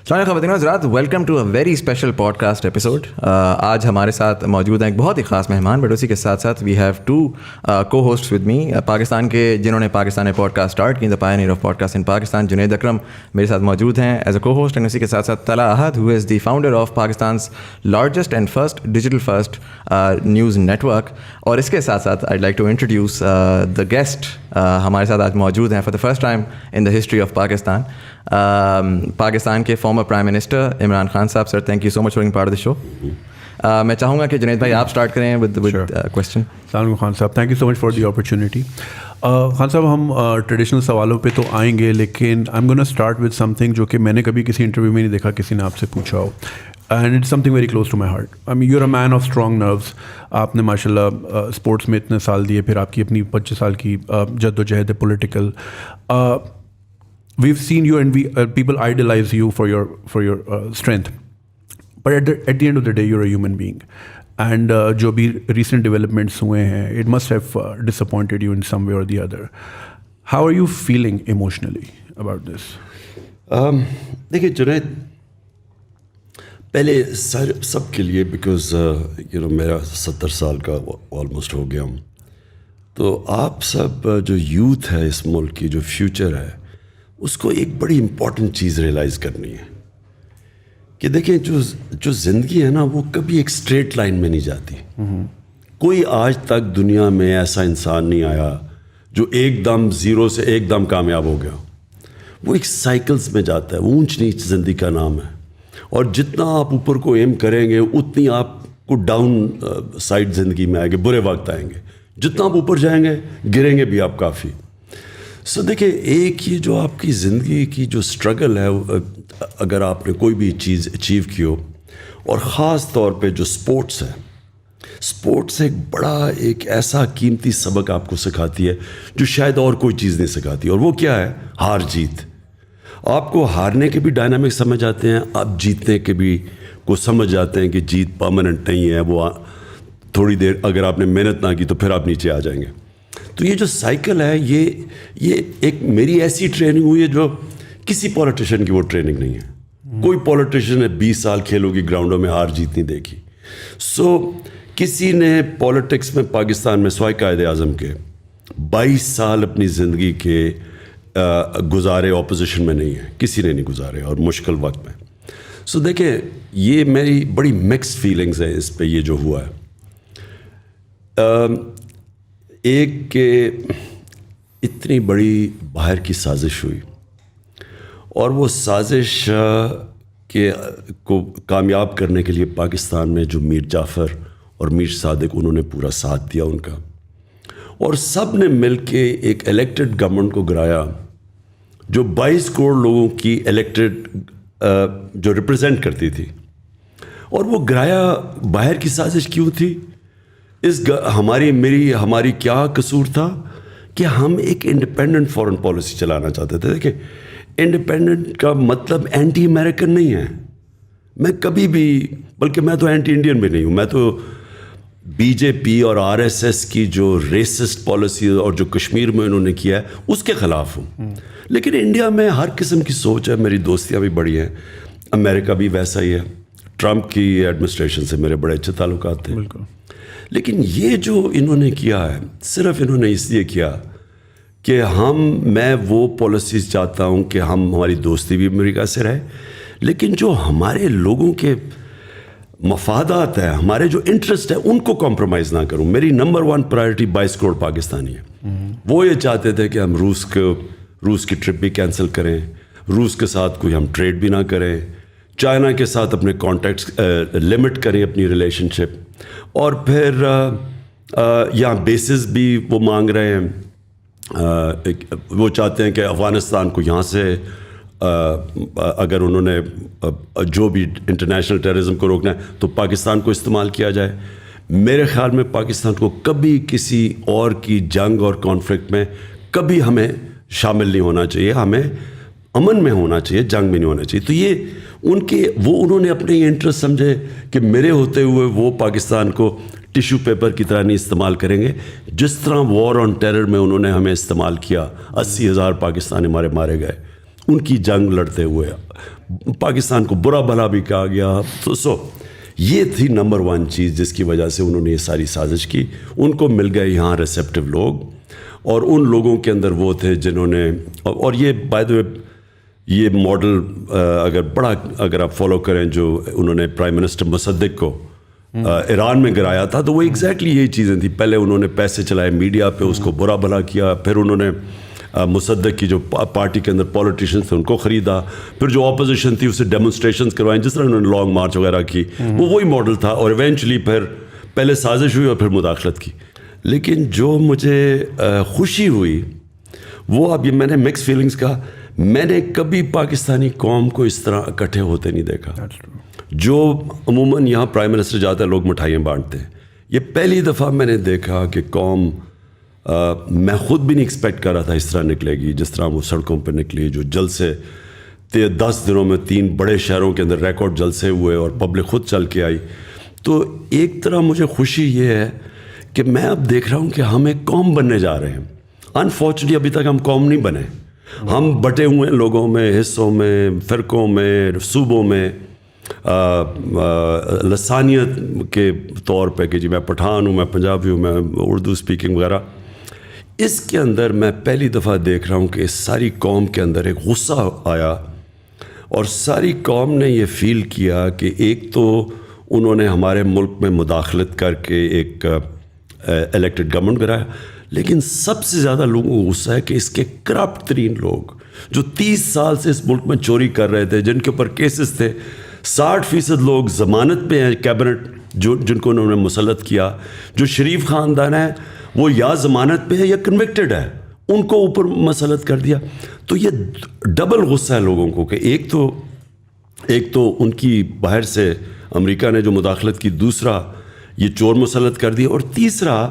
خواتین و حضرات، welcome to a very special podcast episode. آج ہمارے ساتھ موجود ہیں ایک بہت ہی خاص مہمان، بٹ اسی کے ساتھ ساتھ وی ہیو ٹو کو ہوسٹس ود می، پاکستان کے جنہوں نے پاکستانی پوڈ کاسٹ اسٹارٹ کی، the pioneer of pod cost ان پاکستان. جنید اکرم میرے ساتھ موجود ہیں ایز اے کو ہوسٹ، اینڈ اسی کے ساتھ ساتھ Talha Ahad who is the founder of Pakistan's largest and first digital first news network. اور اس کے ساتھ ساتھ I like to introduce the guest ہمارے ساتھ آج موجود ہیں for the first time in the history of Pakistan. Pakistan کے former prime minister Imran Khan صاحب. Sir thank you so much for being part of the show. میں چاہوں گا کہ جنید بھائی آپ اسٹارٹ کریں ود کویسچن. السلام علیکم خان صاحب، thank you so much for the opportunity. Khan صاحب، ہم ٹریڈیشنل سوالوں پہ تو آئیں گے، لیکن I am gonna start with some thing جو کہ میں نے کبھی کسی انٹرویو میں نہیں دیکھا کسی نے آپ سے پوچھا ہو، and it's something very close to my heart. I mean you are a man of strong nerves. آپ نے ماشاء اللہ اسپورٹس میں اتنے سال دیے، پھر آپ کی اپنی 25 سال کی جد و جہد ہے political. We've seen you and people idolize you for your strength. But at the end of the day, you're a human being. And جو بھی recent developments ہوئے ہیں, it must have disappointed you in some way or the other. How are you feeling emotionally about this? دیکھیے جنید، پہلے سب کے لیے because میرا 70 سال کا آلموسٹ ہو گیا ہوں، تو آپ سب جو یوتھ ہے اس ملک کی، جو فیوچر ہے، اس کو ایک بڑی امپورٹنٹ چیز ریئلائز کرنی ہے کہ دیکھیں جو زندگی ہے نا، وہ کبھی ایک اسٹریٹ لائن میں نہیں جاتی. کوئی آج تک دنیا میں ایسا انسان نہیں آیا جو ایک دم زیرو سے ایک دم کامیاب ہو گیا. وہ ایک سائیکلز میں جاتا ہے. اونچ نیچ زندگی کا نام ہے، اور جتنا آپ اوپر کو ایم کریں گے اتنی آپ کو ڈاؤن سائڈ زندگی میں آئے گے، برے وقت آئیں گے. جتنا آپ اوپر جائیں گے گریں گے بھی آپ کافی. سو دیکھیں، ایک یہ جو آپ کی زندگی کی جو اسٹرگل ہے، اگر آپ نے کوئی بھی چیز اچیو کی ہو، اور خاص طور پہ جو اسپورٹس ہے، اسپورٹس ایک ایسا قیمتی سبق آپ کو سکھاتی ہے جو شاید اور کوئی چیز نہیں سکھاتی. اور وہ کیا ہے؟ ہار جیت. آپ کو ہارنے کے بھی ڈائنامک سمجھ آتے ہیں، آپ جیتنے کے بھی کو سمجھ جاتے ہیں کہ جیت پرماننٹ نہیں ہے. وہ تھوڑی دیر اگر آپ نے محنت نہ کی تو پھر آپ نیچے آ جائیں گے. تو یہ جو سائیکل ہے، یہ ایک میری ایسی ٹریننگ ہوئی ہے جو کسی پولیٹیشین کی وہ ٹریننگ نہیں ہے. کوئی پولیٹیشین نے 20 سال کھیلوں کی گراؤنڈوں میں ہار جیت نہیں دیکھی. سو کسی نے پولیٹکس میں پاکستان میں سوائے قائد اعظم کے 22 سال اپنی زندگی کے گزارے اپوزیشن میں نہیں ہیں، کسی نے نہیں گزارے، اور مشکل وقت میں. سو دیکھیں، یہ میری بڑی مکسڈ فیلنگز ہیں اس پہ. یہ جو ہوا ہے، ایک کہ اتنی بڑی باہر کی سازش ہوئی، اور وہ سازش کو کامیاب کرنے کے لیے پاکستان میں جو میر جعفر اور میر صادق، انہوں نے پورا ساتھ دیا ان کا، اور سب نے مل کے ایک الیکٹڈ گورنمنٹ کو گرایا جو 22 کروڑ لوگوں کی الیکٹڈ جو ریپرزینٹ کرتی تھی. اور وہ گرایا باہر کی سازش کیوں تھی؟ ہماری کیا قصور تھا کہ ہم ایک انڈیپینڈنٹ فارن پالیسی چلانا چاہتے تھے. دیکھیں، انڈیپینڈنٹ کا مطلب اینٹی امریکن نہیں ہے. میں کبھی بھی، بلکہ میں تو اینٹی انڈین بھی نہیں ہوں. میں تو بی جے پی اور RSS کی جو ریسسٹ پالیسی اور جو کشمیر میں انہوں نے کیا ہے اس کے خلاف ہوں. لیکن انڈیا میں ہر قسم کی سوچ ہے. میری دوستیاں بھی بڑی ہیں. امریکہ بھی ویسا ہی ہے. ٹرمپ کی ایڈمنسٹریشن سے میرے بڑے اچھے تعلقات تھے. بالکل. لیکن یہ جو انہوں نے کیا ہے، صرف انہوں نے اس لیے کیا کہ میں وہ پالیسیز چاہتا ہوں کہ ہماری دوستی بھی امریکہ سے رہے، لیکن جو ہمارے لوگوں کے مفادات ہیں، ہمارے جو انٹرسٹ ہے، ان کو کمپرومائز نہ کروں. میری نمبر 1 پرائرٹی 22 کروڑ پاکستانی ہے. وہ یہ چاہتے تھے کہ ہم روس کی ٹرپ بھی کینسل کریں، روس کے ساتھ کوئی ہم ٹریڈ بھی نہ کریں، چائنا کے ساتھ اپنے کانٹیکٹس لمٹ کریں اپنی ریلیشن شپ، اور پھر یہاں بیسز بھی وہ مانگ رہے ہیں. وہ چاہتے ہیں کہ افغانستان کو یہاں سے اگر انہوں نے جو بھی انٹرنیشنل ٹیررزم کو روکنا ہے تو پاکستان کو استعمال کیا جائے. میرے خیال میں پاکستان کو کبھی کسی اور کی جنگ اور کانفلکٹ میں کبھی ہمیں شامل نہیں ہونا چاہیے. ہمیں امن میں ہونا چاہیے، جنگ میں نہیں ہونا چاہیے. تو یہ انہوں نے اپنے انٹرسٹ سمجھے کہ میرے ہوتے ہوئے وہ پاکستان کو ٹیشو پیپر کی طرح نہیں استعمال کریں گے. جس طرح وار آن ٹیرر میں انہوں نے ہمیں استعمال کیا، 80,000 پاکستانی ہمارے مارے گئے ان کی جنگ لڑتے ہوئے. پاکستان کو برا بھلا بھی کہا گیا. تو یہ تھی نمبر 1 چیز جس کی وجہ سے انہوں نے یہ ساری سازش کی. ان کو مل گئے یہاں ریسیپٹیو لوگ, اور ان لوگوں کے اندر وہ تھے جنہوں نے, اور یہ بائی دی وے یہ ماڈل اگر آپ فالو کریں جو انہوں نے پرائم منسٹر مصدق کو ایران میں گرایا تھا, تو وہ ایگزیکٹلی یہی چیزیں تھیں. پہلے انہوں نے پیسے چلائے میڈیا پہ, اس کو برا بھلا کیا, پھر انہوں نے مصدق کی جو پارٹی کے اندر پولیٹیشنز تھے ان کو خریدا, پھر جو اپوزیشن تھی اسے ڈیمونسٹریشنز کروائیں, جس طرح انہوں نے لانگ مارچ وغیرہ کی, وہی ماڈل تھا. اور ایونچولی پھر پہلے سازش ہوئی اور پھر مداخلت کی. لیکن جو مجھے خوشی ہوئی وہ, اب یہ میں نے مکس فیلنگز کہا, میں نے کبھی پاکستانی قوم کو اس طرح اکٹھے ہوتے نہیں دیکھا. جو عموماً یہاں پرائم منسٹر جاتا ہے لوگ مٹھائیاں بانٹتے ہیں, یہ پہلی دفعہ میں نے دیکھا کہ قوم, میں خود بھی نہیں ایکسپیکٹ کر رہا تھا اس طرح نکلے گی جس طرح وہ سڑکوں پہ نکلی. جو جلسے 10 دنوں میں 3 بڑے شہروں کے اندر ریکارڈ جلسے ہوئے اور پبلک خود چل کے آئی. تو ایک طرح مجھے خوشی یہ ہے کہ میں اب دیکھ رہا ہوں کہ ہم ایک قوم بننے جا رہے ہیں. انفارچونیٹلی ابھی تک ہم قوم نہیں بنے, ہم بٹے ہوئے ہیں لوگوں میں, حصوں میں, فرقوں میں, صوبوں میں, لسانیت کے طور پہ کہ جی میں پٹھان ہوں, میں پنجابی ہوں, میں اردو اسپیکنگ وغیرہ. اس کے اندر میں پہلی دفعہ دیکھ رہا ہوں کہ اس ساری قوم کے اندر ایک غصہ آیا, اور ساری قوم نے یہ فیل کیا کہ ایک تو انہوں نے ہمارے ملک میں مداخلت کر کے ایک الیکٹڈ گورنمنٹ گرایا, لیکن سب سے زیادہ لوگوں کو غصہ ہے کہ اس کے کرپٹ ترین لوگ جو 30 سال سے اس ملک میں چوری کر رہے تھے, جن کے اوپر کیسز تھے, 60% لوگ ضمانت پہ ہیں کیبنٹ جن کو انہوں نے مسلط کیا, جو شریف خاندان ہے وہ یا ضمانت پہ ہے یا کنوکٹڈ ہے, ان کو اوپر مسلط کر دیا. تو یہ ڈبل غصہ ہے لوگوں کو کہ ایک تو ان کی باہر سے امریکہ نے جو مداخلت کی, دوسرا یہ چور مسلط کر دیا, اور تیسرا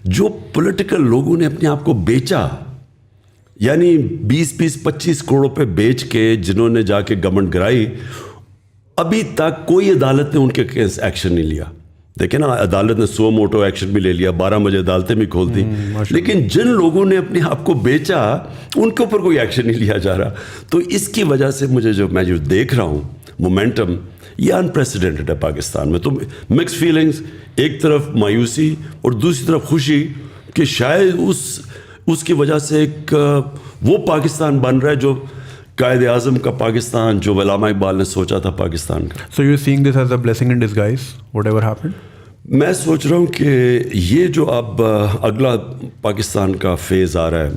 جو پولیٹیکل لوگوں نے اپنے آپ کو بیچا, یعنی 20-25 کروڑوں پہ بیچ کے جنہوں نے جا کے گورنمنٹ گرائی, ابھی تک کوئی عدالت نے ان کے کیس ایکشن نہیں لیا. دیکھیں نا, عدالت نے سو موٹو ایکشن بھی لے لیا, 12 بجے عدالتیں بھی کھول دی, لیکن جن لوگوں نے اپنے آپ کو بیچا ان کے اوپر کوئی ایکشن نہیں لیا جا رہا. تو اس کی وجہ سے میں جو دیکھ رہا ہوں مومنٹم, یہ انپریسیڈنٹڈ ہے پاکستان میں. تو مکس فیلنگز, ایک طرف مایوسی اور دوسری طرف خوشی کہ شاید اس کی وجہ سے ایک وہ پاکستان بن رہا ہے جو قائد اعظم کا پاکستان, جو علامہ اقبال نے سوچا تھا پاکستان کا. So you're seeing this as a blessing in disguise, whatever happened? میں سوچ رہا ہوں کہ یہ جو اب اگلا پاکستان کا فیز آ رہا ہے,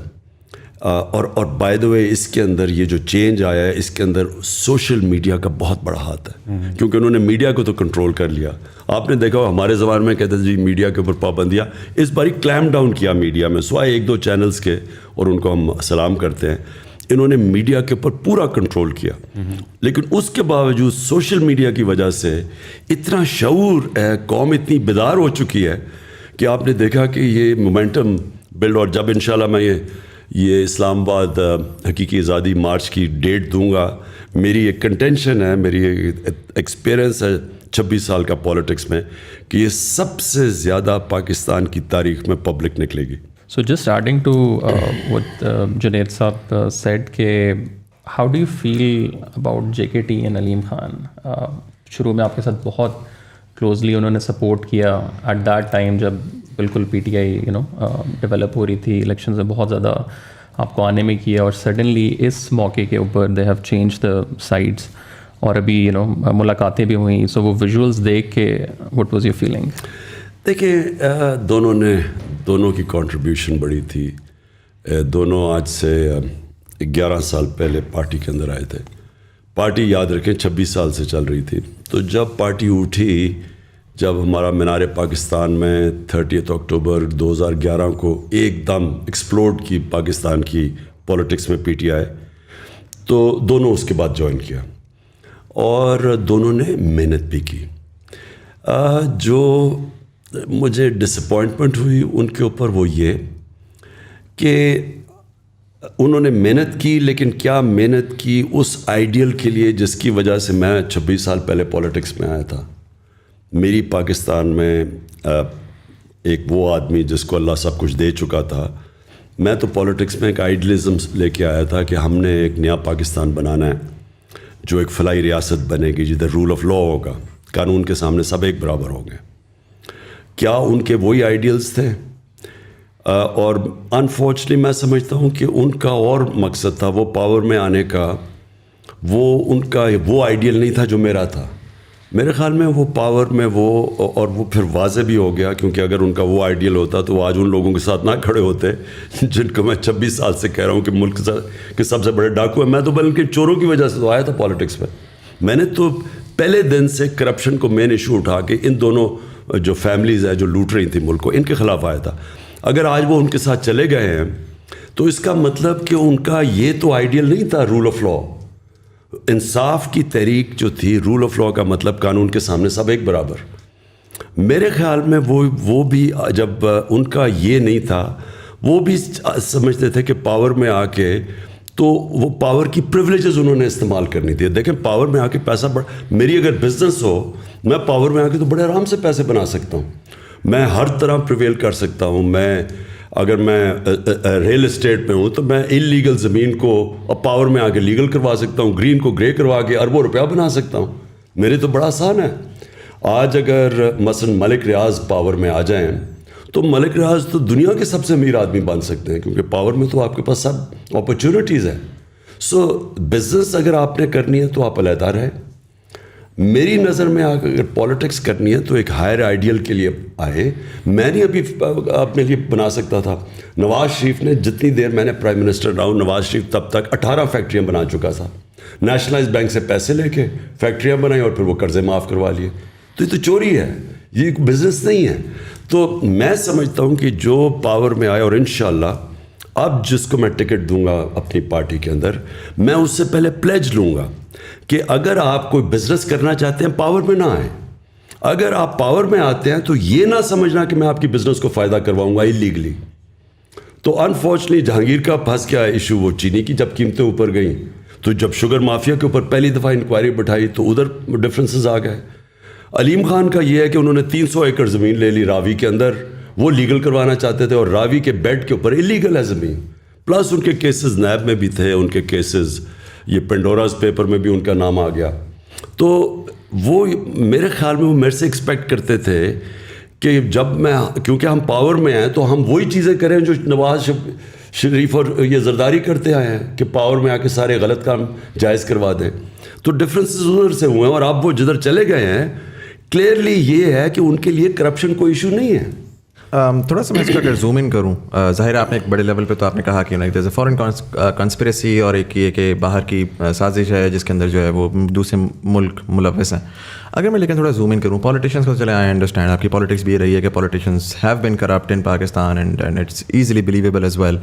اور بائی دا وے اس کے اندر یہ جو چینج آیا ہے, اس کے اندر سوشل میڈیا کا بہت بڑا ہاتھ ہے, کیونکہ انہوں نے میڈیا کو تو کنٹرول کر لیا. آپ نے دیکھا ہمارے زبان میں کہتے ہیں جی میڈیا کے اوپر پابندیاں, اس باری کلیم ڈاؤن کیا میڈیا میں, سوائے 1-2 چینلز کے, اور ان کو ہم سلام کرتے ہیں. انہوں نے میڈیا کے اوپر پورا کنٹرول کیا, لیکن اس کے باوجود سوشل میڈیا کی وجہ سے اتنا شعور ہے, قوم اتنی بیدار ہو چکی ہے کہ آپ نے دیکھا کہ یہ مومنٹم بلڈ. اور جب انشاءاللہ میں یہ اسلام آباد حقیقی آزادی مارچ کی ڈیٹ دوں گا, میری ایک کنٹینشن ہے, میری ایکسپیرئنس ہے 26 سال کا پولیٹکس میں, کہ یہ سب سے زیادہ پاکستان کی تاریخ میں پبلک نکلے گی. So just adding to what Junaid Saab said, how do you feel about JKT and Aleem Khan? شروع میں آپ کے ساتھ بہت کلوزلی انہوں نے سپورٹ کیا ایٹ دیٹ ٹائم جب بالکل پی ٹی آئی ڈیولپ ہو رہی تھی, الیکشنز میں بہت زیادہ آپ کو آنے میں کیا, اور سڈنلی اس موقع کے اوپر they have change the sides, اور ابھی ملاقاتیں بھی ہوئیں. سو وہ ویژولس دیکھ کے وٹ واز یور فیلنگ؟ دیکھیں دونوں کی کنٹریبیوشن بڑی تھی. دونوں آج سے 11 سال پہلے پارٹی کے اندر آئے تھے. پارٹی یاد رکھیں 26 سال سے چل رہی تھی. تو جب پارٹی اٹھی, جب ہمارا مینار پاکستان میں 30 اکتوبر 2011 کو ایک دم ایکسپلوڈ کی پاکستان کی پولیٹکس میں پی ٹی آئی, تو دونوں اس کے بعد جوائن کیا, اور دونوں نے محنت بھی کی. جو مجھے ڈس اپوائنٹمنٹ ہوئی ان کے اوپر وہ یہ کہ انہوں نے محنت کی, لیکن کیا محنت کی اس آئیڈیل کے لیے جس کی وجہ سے میں 26 سال پہلے پولیٹکس میں آیا تھا. میری پاکستان میں ایک وہ آدمی جس کو اللہ سب کچھ دے چکا تھا, میں تو پولیٹکس میں ایک آئیڈیلزم لے کے آیا تھا کہ ہم نے ایک نیا پاکستان بنانا ہے. جو ایک فلاحی ریاست بنے گی جدھر رول آف لا ہوگا, قانون کے سامنے سب ایک برابر ہوں گے. کیا ان کے وہی آئیڈیلز تھے؟ اور انفارچونیٹلی میں سمجھتا ہوں کہ ان کا اور مقصد تھا وہ پاور میں آنے کا, وہ ان کا وہ آئیڈیل نہیں تھا جو میرا تھا. میرے خیال میں وہ پاور میں وہ, اور وہ پھر واضح بھی ہو گیا, کیونکہ اگر ان کا وہ آئیڈیل ہوتا تو وہ آج ان لوگوں کے ساتھ نہ کھڑے ہوتے جن کو میں 26 سال سے کہہ رہا ہوں کہ ملک کے سب سے بڑے ڈاکو ہیں. میں تو بلکہ چوروں کی وجہ سے تو آیا تھا پالیٹکس پہ. میں نے تو پہلے دن سے کرپشن کو مین ایشو اٹھا کے ان دونوں جو فیملیز ہیں جو لوٹ رہی تھیں ملک کو, ان کے خلاف آیا تھا. اگر آج وہ ان کے ساتھ چلے گئے ہیں تو اس کا مطلب کہ ان کا یہ تو آئیڈیل نہیں تھا رول آف لا. انصاف کی تحریک جو تھی, رول آف لا کا مطلب قانون کے سامنے سب ایک برابر. میرے خیال میں وہ بھی جب ان کا یہ نہیں تھا, وہ بھی سمجھتے تھے کہ پاور میں آ کے تو وہ پاور کی پریولیجز انہوں نے استعمال کرنی تھی. دیکھیں پاور میں آ کے پیسہ میری اگر بزنس ہو, میں پاور میں آ کے تو بڑے آرام سے پیسے بنا سکتا ہوں, میں ہر طرح پریویل کر سکتا ہوں. میں اگر میں ریل اسٹیٹ میں ہوں تو میں انلیگل زمین کو پاور میں آ کے لیگل کروا سکتا ہوں, گرین کو گرے کروا کے اربوں روپیہ بنا سکتا ہوں. میرے تو بڑا آسان ہے. آج اگر مثلا ملک ریاض پاور میں آ جائیں تو ملک ریاض تو دنیا کے سب سے امیر آدمی بن سکتے ہیں, کیونکہ پاور میں تو آپ کے پاس سب اپرچونیٹیز ہیں. سو بزنس اگر آپ نے کرنی ہے تو آپ علیحدہ رہیں. میری نظر میں اگر پالیٹکس کرنی ہے تو ایک ہائر آئیڈیل کے لیے آئے. میں نہیں ابھی اپنے لیے بنا سکتا تھا. نواز شریف نے جتنی دیر میں نے پرائم منسٹر رہا ہوں, نواز شریف تب تک 18 فیکٹریاں بنا چکا تھا. نیشنلائز بینک سے پیسے لے کے فیکٹریاں بنائی اور پھر وہ قرضے معاف کروا لیے. تو یہ تو چوری ہے, یہ بزنس نہیں ہے. تو میں سمجھتا ہوں کہ جو پاور میں آئے, اور انشاءاللہ اب جس کو میں ٹکٹ دوں گا اپنی پارٹی کے اندر, میں اس سے پہلے پلیج لوں گا کہ اگر آپ کوئی بزنس کرنا چاہتے ہیں پاور میں نہ آئیں. اگر آپ پاور میں آتے ہیں تو یہ نہ سمجھنا کہ میں آپ کی بزنس کو فائدہ کرواؤں گا اللیگلی. تو انفارچونیٹلی جہانگیر کا پھنس گیا ایشو وہ چینی کی, جب قیمتیں اوپر گئیں تو جب شوگر مافیا کے اوپر پہلی دفعہ انکوائری بٹھائی تو ادھر ڈفرینسز آ گئے. علیم خان کا یہ ہے کہ انہوں نے 300 ایکڑ زمین لے لی راوی کے اندر, وہ لیگل کروانا چاہتے تھے, اور راوی کے بیڈ کے اوپر اللیگل ہے زمین. پلس ان کے کیسز نیب میں بھی تھے, ان کے کیسز یہ پینڈوراز پیپر میں بھی ان کا نام آ گیا. تو وہ میرے خیال میں وہ میرے سے ایکسپیکٹ کرتے تھے کہ جب میں, کیونکہ ہم پاور میں ہیں تو ہم وہی چیزیں کریں جو نواز شریف اور یہ زرداری کرتے آئے ہیں کہ پاور میں آ کے سارے غلط کام جائز کروا دیں. تو ڈفرینسز ادھر سے ہوئے ہیں, اور اب وہ جدھر چلے گئے ہیں کلیئرلی یہ ہے کہ ان کے لیے کرپشن کوئی ایشو نہیں ہے. تھوڑا سا میں اس کو اگر زوم ان کروں, ظاہر آپ نے ایک بڑے لیول پہ تو آپ نے کہا کہ like there is a foreign conspiracy, اور ایک یہ کہ باہر کی سازش ہے جس کے اندر جو ہے وہ دوسرے ملک ملوث ہیں. اگر میں لیکن تھوڑا زوم ان کروں پالیٹیشینس کو, چلے آئی انڈرسٹینڈ آپ کی پالیٹکس بھی یہ رہی ہے کہ politicians have been corrupt in Pakistan and it's easily believable as well.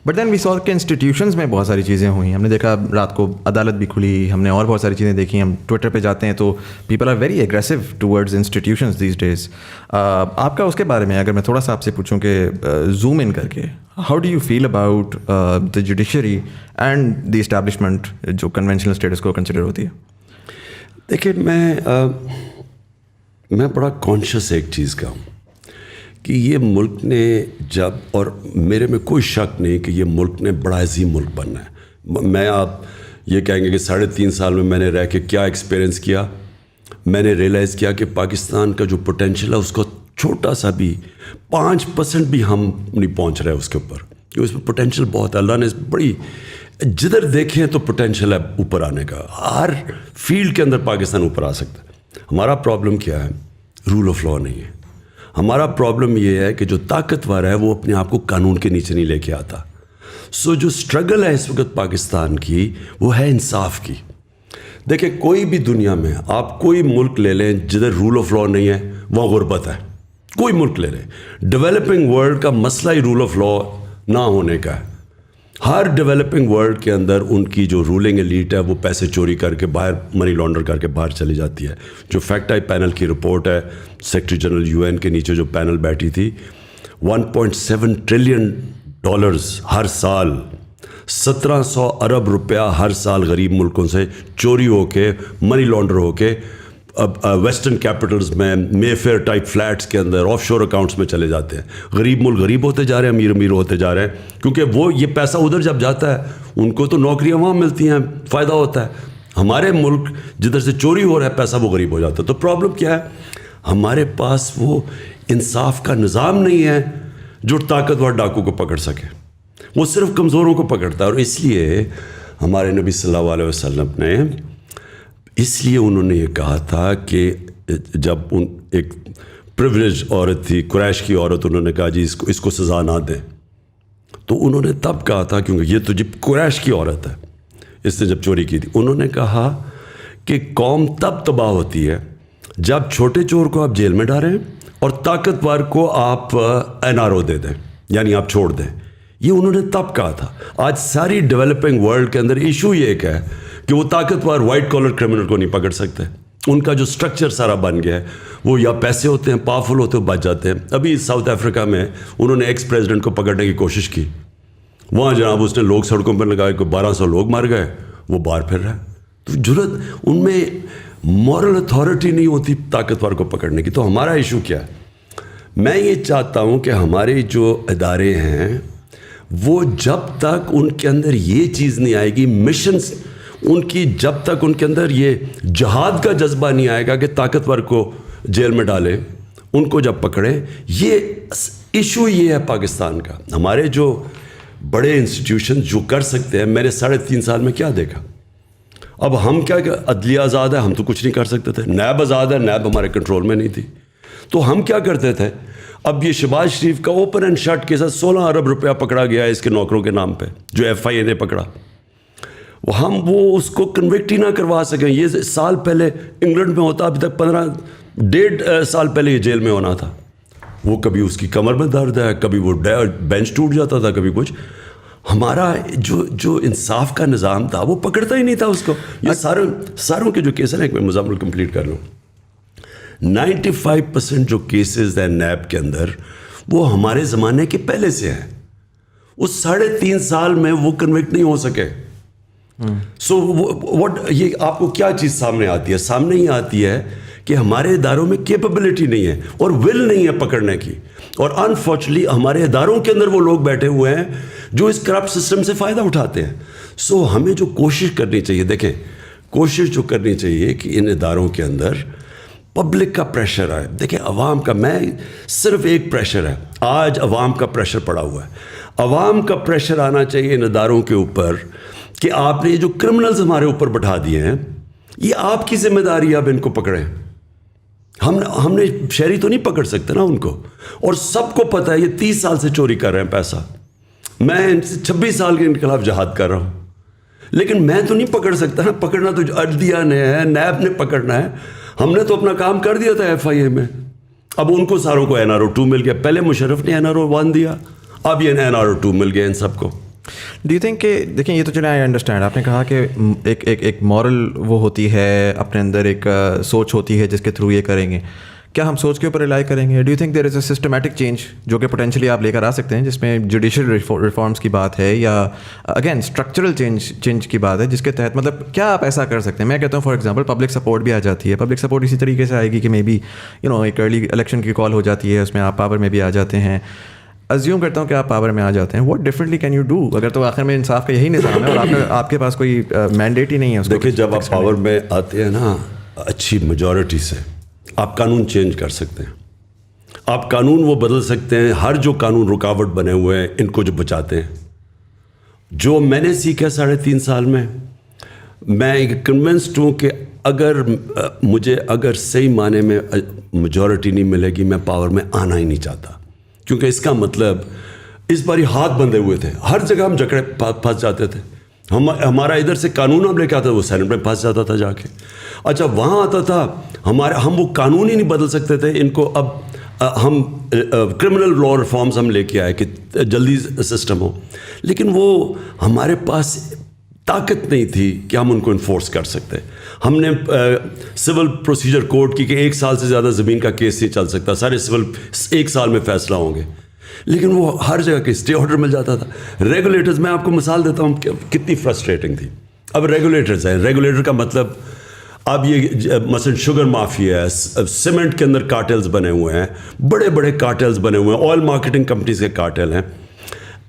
But then we saw کہ انسٹیٹیوشنز میں بہت ساری چیزیں ہوئیں. ہم نے دیکھا رات کو عدالت بھی کھلی, ہم نے اور بہت ساری چیزیں دیکھی. ہم ٹویٹر پہ جاتے ہیں تو people are very aggressive towards institutions these days. آپ کا اس کے بارے میں اگر میں تھوڑا سا آپ سے پوچھوں کہ زوم ان کر کے, how do you feel about the judiciary and the establishment جو کنونشنل اسٹیٹس کو کنسیڈر ہوتی ہے؟ دیکھیں میں بڑا کانشیس ایک چیز کا ہوں کہ یہ ملک نے جب, اور میرے میں کوئی شک نہیں کہ یہ ملک نے بڑا عظیم ملک بننا ہے. میں آپ یہ کہیں گے کہ 3.5 سال میں میں نے رہ کے کیا ایکسپیرئنس کیا, میں نے ریئلائز کیا کہ پاکستان کا جو پوٹینشیل ہے اس کو چھوٹا سا بھی 5% بھی ہم نہیں پہنچ رہے اس کے اوپر, کہ اس میں پوٹینشیل بہت ہے. اللہ نے بڑی, جدھر دیکھیں تو پوٹینشیل ہے اوپر آنے کا, ہر فیلڈ کے اندر پاکستان اوپر آ سکتا ہے. ہمارا پرابلم کیا ہے؟ رول آف لا نہیں ہے. ہمارا پرابلم یہ ہے کہ جو طاقتور ہے وہ اپنے آپ کو قانون کے نیچے نہیں لے کے آتا. سو جو اسٹرگل ہے اس وقت پاکستان کی وہ ہے انصاف کی. دیکھیں کوئی بھی دنیا میں آپ کوئی ملک لے لیں جدھر رول آف لا نہیں ہے وہاں غربت ہے. کوئی ملک لے لیں, ڈیولپنگ ورلڈ کا مسئلہ ہی رول آف لا نہ ہونے کا ہے. ہر ڈیولپنگ ورلڈ کے اندر ان کی جو رولنگ ایلیٹ ہے وہ پیسے چوری کر کے باہر, منی لانڈر کر کے باہر چلی جاتی ہے. جو فیکٹ آئی پینل کی رپورٹ ہے, سیکرٹری جنرل UN کے نیچے جو پینل بیٹھی تھی, $1.7 ٹریلین ہر سال, 1700 ارب روپیہ ہر سال غریب ملکوں سے چوری ہو کے, منی لانڈر ہو کے اب ویسٹرن کیپٹلز میں, مے فیئر ٹائپ فلیٹس کے اندر, آف شور اکاؤنٹس میں چلے جاتے ہیں. غریب ملک غریب ہوتے جا رہے ہیں, امیر امیر ہوتے جا رہے ہیں, کیونکہ وہ یہ پیسہ ادھر جب جاتا ہے ان کو تو نوکریاں وہاں ملتی ہیں, فائدہ ہوتا ہے. ہمارے ملک جدھر سے چوری ہو رہا ہے پیسہ وہ غریب ہو جاتا ہے. تو پرابلم کیا ہے؟ ہمارے پاس وہ انصاف کا نظام نہیں ہے جو طاقتور ڈاکو کو پکڑ سکے. وہ صرف کمزوروں کو پکڑتا ہے. اور اس لیے ہمارے نبی صلی اللہ علیہ وسلم نے اس لیے انہوں نے یہ کہا تھا کہ جب ایک پریویلیج عورت تھی, قریش کی عورت, انہوں نے کہا جی اس کو سزا نہ دیں, تو انہوں نے تب کہا تھا, کیونکہ یہ تو جب قریش کی عورت ہے, اس نے جب چوری کی تھی, انہوں نے کہا کہ قوم تب تباہ ہوتی ہے جب چھوٹے چور کو آپ جیل میں ڈالیں اور طاقتور کو آپ NRO دے دیں, یعنی آپ چھوڑ دیں. یہ انہوں نے تب کہا تھا. آج ساری ڈیولپنگ ورلڈ کے اندر ایشو یہ ایک ہے کہ وہ طاقتور وائٹ کالر کرمنل کو نہیں پکڑ سکتے. ان کا جو سٹرکچر سارا بن گیا ہے, وہ یا پیسے ہوتے ہیں, پاورفل ہوتے ہیں, بچ جاتے ہیں. ابھی ساؤتھ افریقہ میں انہوں نے ایکس پریزیڈنٹ کو پکڑنے کی کوشش کی, وہاں جناب اس نے لوگ سڑکوں پر لگائے, کوئی 1200 لوگ مر گئے, وہ باہر پھر رہا ہے. تو جرت ان میں مورل اتھارٹی نہیں ہوتی طاقتور کو پکڑنے کی. تو ہمارا ایشو کیا ہے؟ میں یہ چاہتا ہوں کہ ہمارے جو ادارے ہیں وہ جب تک ان کے اندر یہ چیز نہیں آئے گی, مشنز ان کی جب تک ان کے اندر یہ جہاد کا جذبہ نہیں آئے گا کہ طاقتور کو جیل میں ڈالیں, ان کو جب پکڑیں. یہ ایشو یہ ہے پاکستان کا. ہمارے جو بڑے انسٹیٹیوشن جو کر سکتے ہیں, میں نے 3.5 سال میں کیا دیکھا. اب ہم کیا کہ عدلیہ آزاد ہے, ہم تو کچھ نہیں کر سکتے تھے. نیب آزاد ہے, نیب ہمارے کنٹرول میں نہیں تھی. تو ہم کیا کرتے تھے؟ اب یہ شہباز شریف کا اوپن اینڈ شٹ کے ساتھ 16 ارب روپیہ پکڑا گیا ہے اس کے نوکروں کے نام پہ, جو FIA نے پکڑا. ہم وہ اس کو کنوکٹ ہی نہ کروا سکیں. یہ سال پہلے انگلینڈ میں ہوتا, ابھی تک 1.5 سال پہلے یہ جیل میں ہونا تھا. وہ کبھی اس کی کمر میں درد ہے, کبھی وہ بینچ ٹوٹ جاتا تھا, کبھی کچھ. ہمارا جو انصاف کا نظام تھا وہ پکڑتا ہی نہیں تھا اس کو. یہ ساروں کے جو کیس ہیں, ایک میں مزامل کمپلیٹ کر لوں. 95% جو کیسز ہیں نیب کے اندر وہ ہمارے زمانے کے پہلے سے ہیں. اس 3.5 سال میں وہ کنوکٹ نہیں ہو سکے. سو یہ آپ کو کیا چیز سامنے آتی ہے؟ سامنے ہی آتی ہے کہ ہمارے اداروں میں کیپبلٹی نہیں ہے اور ول نہیں ہے پکڑنے کی. اور انفارچونیٹلی ہمارے اداروں کے اندر وہ لوگ بیٹھے ہوئے ہیں جو اس کرپٹ سسٹم سے فائدہ اٹھاتے ہیں. سو ہمیں جو کوشش کرنی چاہیے, دیکھیں کوشش جو کرنی چاہیے کہ ان اداروں کے اندر پبلک کا پریشر آئے. دیکھیں عوام کا, میں صرف ایک پریشر ہے آج, عوام کا پریشر پڑا ہوا ہے. عوام کا پریشر آنا چاہیے ان اداروں کے اوپر کہ آپ نے یہ جو کرمنلز ہمارے اوپر بٹھا دیے ہیں, یہ آپ کی ذمہ داری ہے, اب ان کو پکڑیں. ہم نے شہری تو نہیں پکڑ سکتے نا ان کو. اور سب کو پتہ ہے یہ 30 سال سے چوری کر رہے ہیں پیسہ. میں 26 سال کے ان کے خلاف جہاد کر رہا ہوں, لیکن میں تو نہیں پکڑ سکتا نا. پکڑنا تو عدلیہ نے ہے, نیب نے پکڑنا ہے. ہم نے تو اپنا کام کر دیا تھا FIA میں. اب ان کو ساروں کو NRO 2 مل گیا. پہلے مشرف نے NRO 1 دیا, اب یہ NRO 2 مل گیا ان سب کو. ڈو یو تھنک کہ دیکھیں یہ تو چلیں آئی انڈرسٹینڈ, آپ نے کہا کہ ایک مورل وہ ہوتی ہے, اپنے اندر ایک سوچ ہوتی ہے جس کے تھرو یہ کریں گے. کیا ہم سوچ کے اوپر ریلائی کریں گے؟ Do you think there is a systematic change جو کہ پوٹینشلی آپ لے کر آ سکتے ہیں, جس میں جوڈیشل ریفارمس کی بات ہے یا اگین اسٹرکچرل چینج کی بات ہے, جس کے تحت مطلب کیا آپ ایسا کر سکتے ہیں؟ میں کہتا ہوں فار ایگزامپل پبلک سپورٹ بھی آ جاتی ہے. پبلک سپورٹ اسی طریقے سے آئے گی کہ مے بی ایک ارلی الیکشن کی کال ہو جاتی ہے, اس میں آپ پاور میں بھی آ جاتے ہیں. ازیوم کرتا ہوں کہ آپ پاور میں آ جاتے ہیں, what differently can you do? اگر تو آخر میں انصاف کا یہی نظام ہے اور آپ کے پاس کوئی مینڈیٹ ہی نہیں ہے. دیکھیں جب آپ پاور میں آتے ہیں نا اچھی میجورٹی سے, آپ قانون چینج کر سکتے ہیں, آپ قانون وہ بدل سکتے ہیں. ہر جو قانون رکاوٹ بنے ہوئے ہیں ان کو جو بچاتے ہیں. جو میں نے سیکھا 3.5 سال میں کنونسڈ ہوں کہ اگر صحیح معنی میں میجورٹی نہیں ملے گی, میں پاور میں آنا ہی نہیں چاہتا. کیونکہ اس کا مطلب اس باری ہاتھ بندھے ہوئے تھے, ہر جگہ ہم جکڑے پھنس جاتے تھے. ہمارا ادھر سے قانون ہم لے کے آتا, وہ سینٹ میں پھنس جاتا تھا جا کے. اچھا وہاں آتا تھا ہم وہ قانون ہی نہیں بدل سکتے تھے ان کو. اب ہم کرمنل لا ریفارمز ہم لے کے آئے کہ جلدی سسٹم ہو, لیکن وہ ہمارے پاس طاقت نہیں تھی کہ ہم ان کو انفورس کر سکتے. ہم نے سول پروسیجر کوڈ کی کہ 1 سال سے زیادہ زمین کا کیس نہیں چل سکتا, سارے سول 1 سال میں فیصلہ ہوں گے, لیکن وہ ہر جگہ کے اسٹے آرڈر مل جاتا تھا. ریگولیٹرز, میں آپ کو مثال دیتا ہوں کتنی فرسٹریٹنگ تھی. اب ریگولیٹرز ہیں, ریگولیٹر کا مطلب اب یہ مثلا شوگر مافیا ہے, سیمنٹ کے اندر کارٹیلز بنے ہوئے ہیں, بڑے بڑے کارٹیلز بنے ہوئے ہیں, آئل مارکیٹنگ کمپنیز کے کارٹیل ہیں.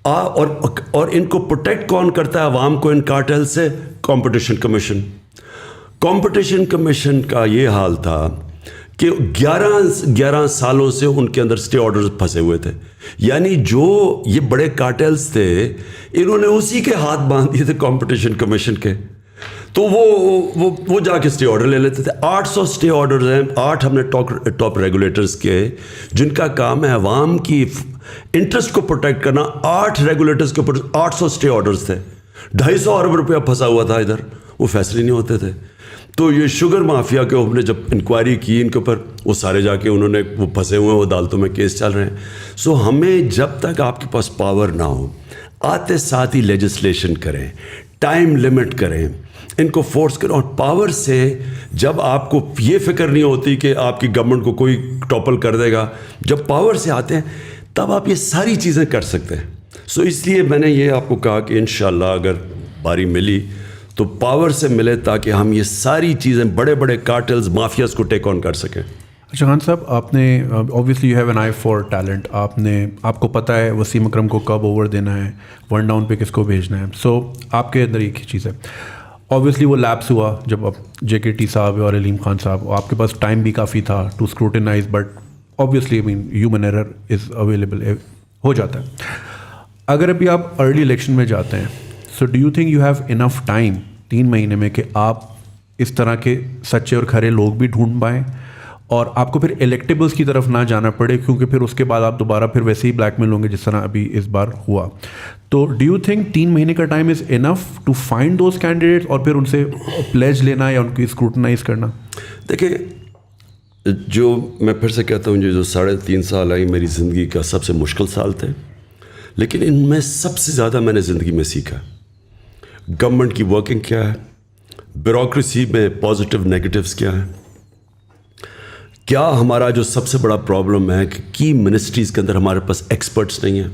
اور ان کو پروٹیکٹ کون کرتا ہے عوام کو ان کارٹیل سے؟ Competition commission. کمپٹیشن کمیشن کا یہ حال تھا کہ 11 سالوں سے ان کے اندر اسٹے آرڈرز پھنسے ہوئے تھے. یعنی جو یہ بڑے کارٹیلز تھے انہوں نے اسی کے ہاتھ باندھ دیے تھے کمپٹیشن کمیشن کے, تو وہ جا کے اسٹے آرڈر لے لیتے تھے. 800 اسٹے آرڈرز ہیں, 8 ہم نے ٹاپ ریگولیٹرز کے جن کا کام ہے عوام کی انٹرسٹ کو پروٹیکٹ کرنا. 8 ریگولیٹرز کے اوپر 800 اسٹے آرڈرز تھے. 250 ارب روپیہ پھنسا ہوا تھا ادھر, وہ فیصلے نہیں ہوتے تھے. تو یہ شوگر مافیا کے ہم نے جب انکوائری کی ان کے اوپر, وہ سارے جا کے انہوں نے وہ پھنسے ہوئے ہیں, وہ عدالتوں میں کیس چل رہے ہیں. سو ہمیں جب تک آپ کے پاس پاور نہ ہو, آتے ساتھ ہی لیجسلیشن کریں, ٹائم لمٹ کریں, ان کو فورس کریں. اور پاور سے جب آپ کو یہ فکر نہیں ہوتی کہ آپ کی گورنمنٹ کو کوئی ٹاپل کر دے گا, جب پاور سے آتے ہیں تب آپ یہ ساری چیزیں کر سکتے ہیں. سو اس لیے میں نے یہ آپ کو کہا کہ انشاءاللہ اگر باری ملی تو پاور سے ملے تاکہ ہم یہ ساری چیزیں بڑے بڑے کارٹلز مافیاز کو ٹیک آن کر سکیں. اچھا خان صاحب, آپ نے obviously you have an I for talent. آپ کو پتہ ہے وسیم اکرم کو کب اوور دینا ہے, 1 ڈاؤن پہ کس کو بھیجنا ہے. سو آپ کے اندر ایک ہی چیز ہے, اوبویسلی وہ لیپس ہوا جب اب جے کے ٹی صاحب اور علیم خان صاحب, آپ کے پاس ٹائم بھی کافی تھا to scrutinise, but obviously human error is available, ہو جاتا ہے. اگر ابھی آپ ارلی الیکشن میں جاتے ہیں, so do you think you have enough time 3 مہینے میں کہ آپ اس طرح کے سچے اور کھرے لوگ بھی ڈھونڈ پائیں اور آپ کو پھر الیکٹیبلس کی طرف نہ جانا پڑے, کیونکہ پھر اس کے بعد آپ دوبارہ پھر ویسے ہی بلیک میل ہوں گے جس طرح ابھی اس بار ہوا. تو ڈو یو تھنک 3 مہینے کا time is enough to find those candidates اور پھر ان سے پلیج لینا یا ان کی اسکروٹنائز کرنا؟ دیکھیں, جو میں پھر سے کہتا ہوں, جو 3.5 سال آئی میری زندگی کا سب سے مشکل سال تھے, لیکن ان میں سب سے زیادہ میں نے زندگی میں سیکھا گورنمنٹ کی ورکنگ کیا ہے, بیوروکریسی میں پازیٹیو نیگیٹیوز کیا ہیں. کیا ہمارا جو سب سے بڑا پرابلم ہے کہ کی منسٹریز کے اندر ہمارے پاس ایکسپرٹس نہیں ہیں,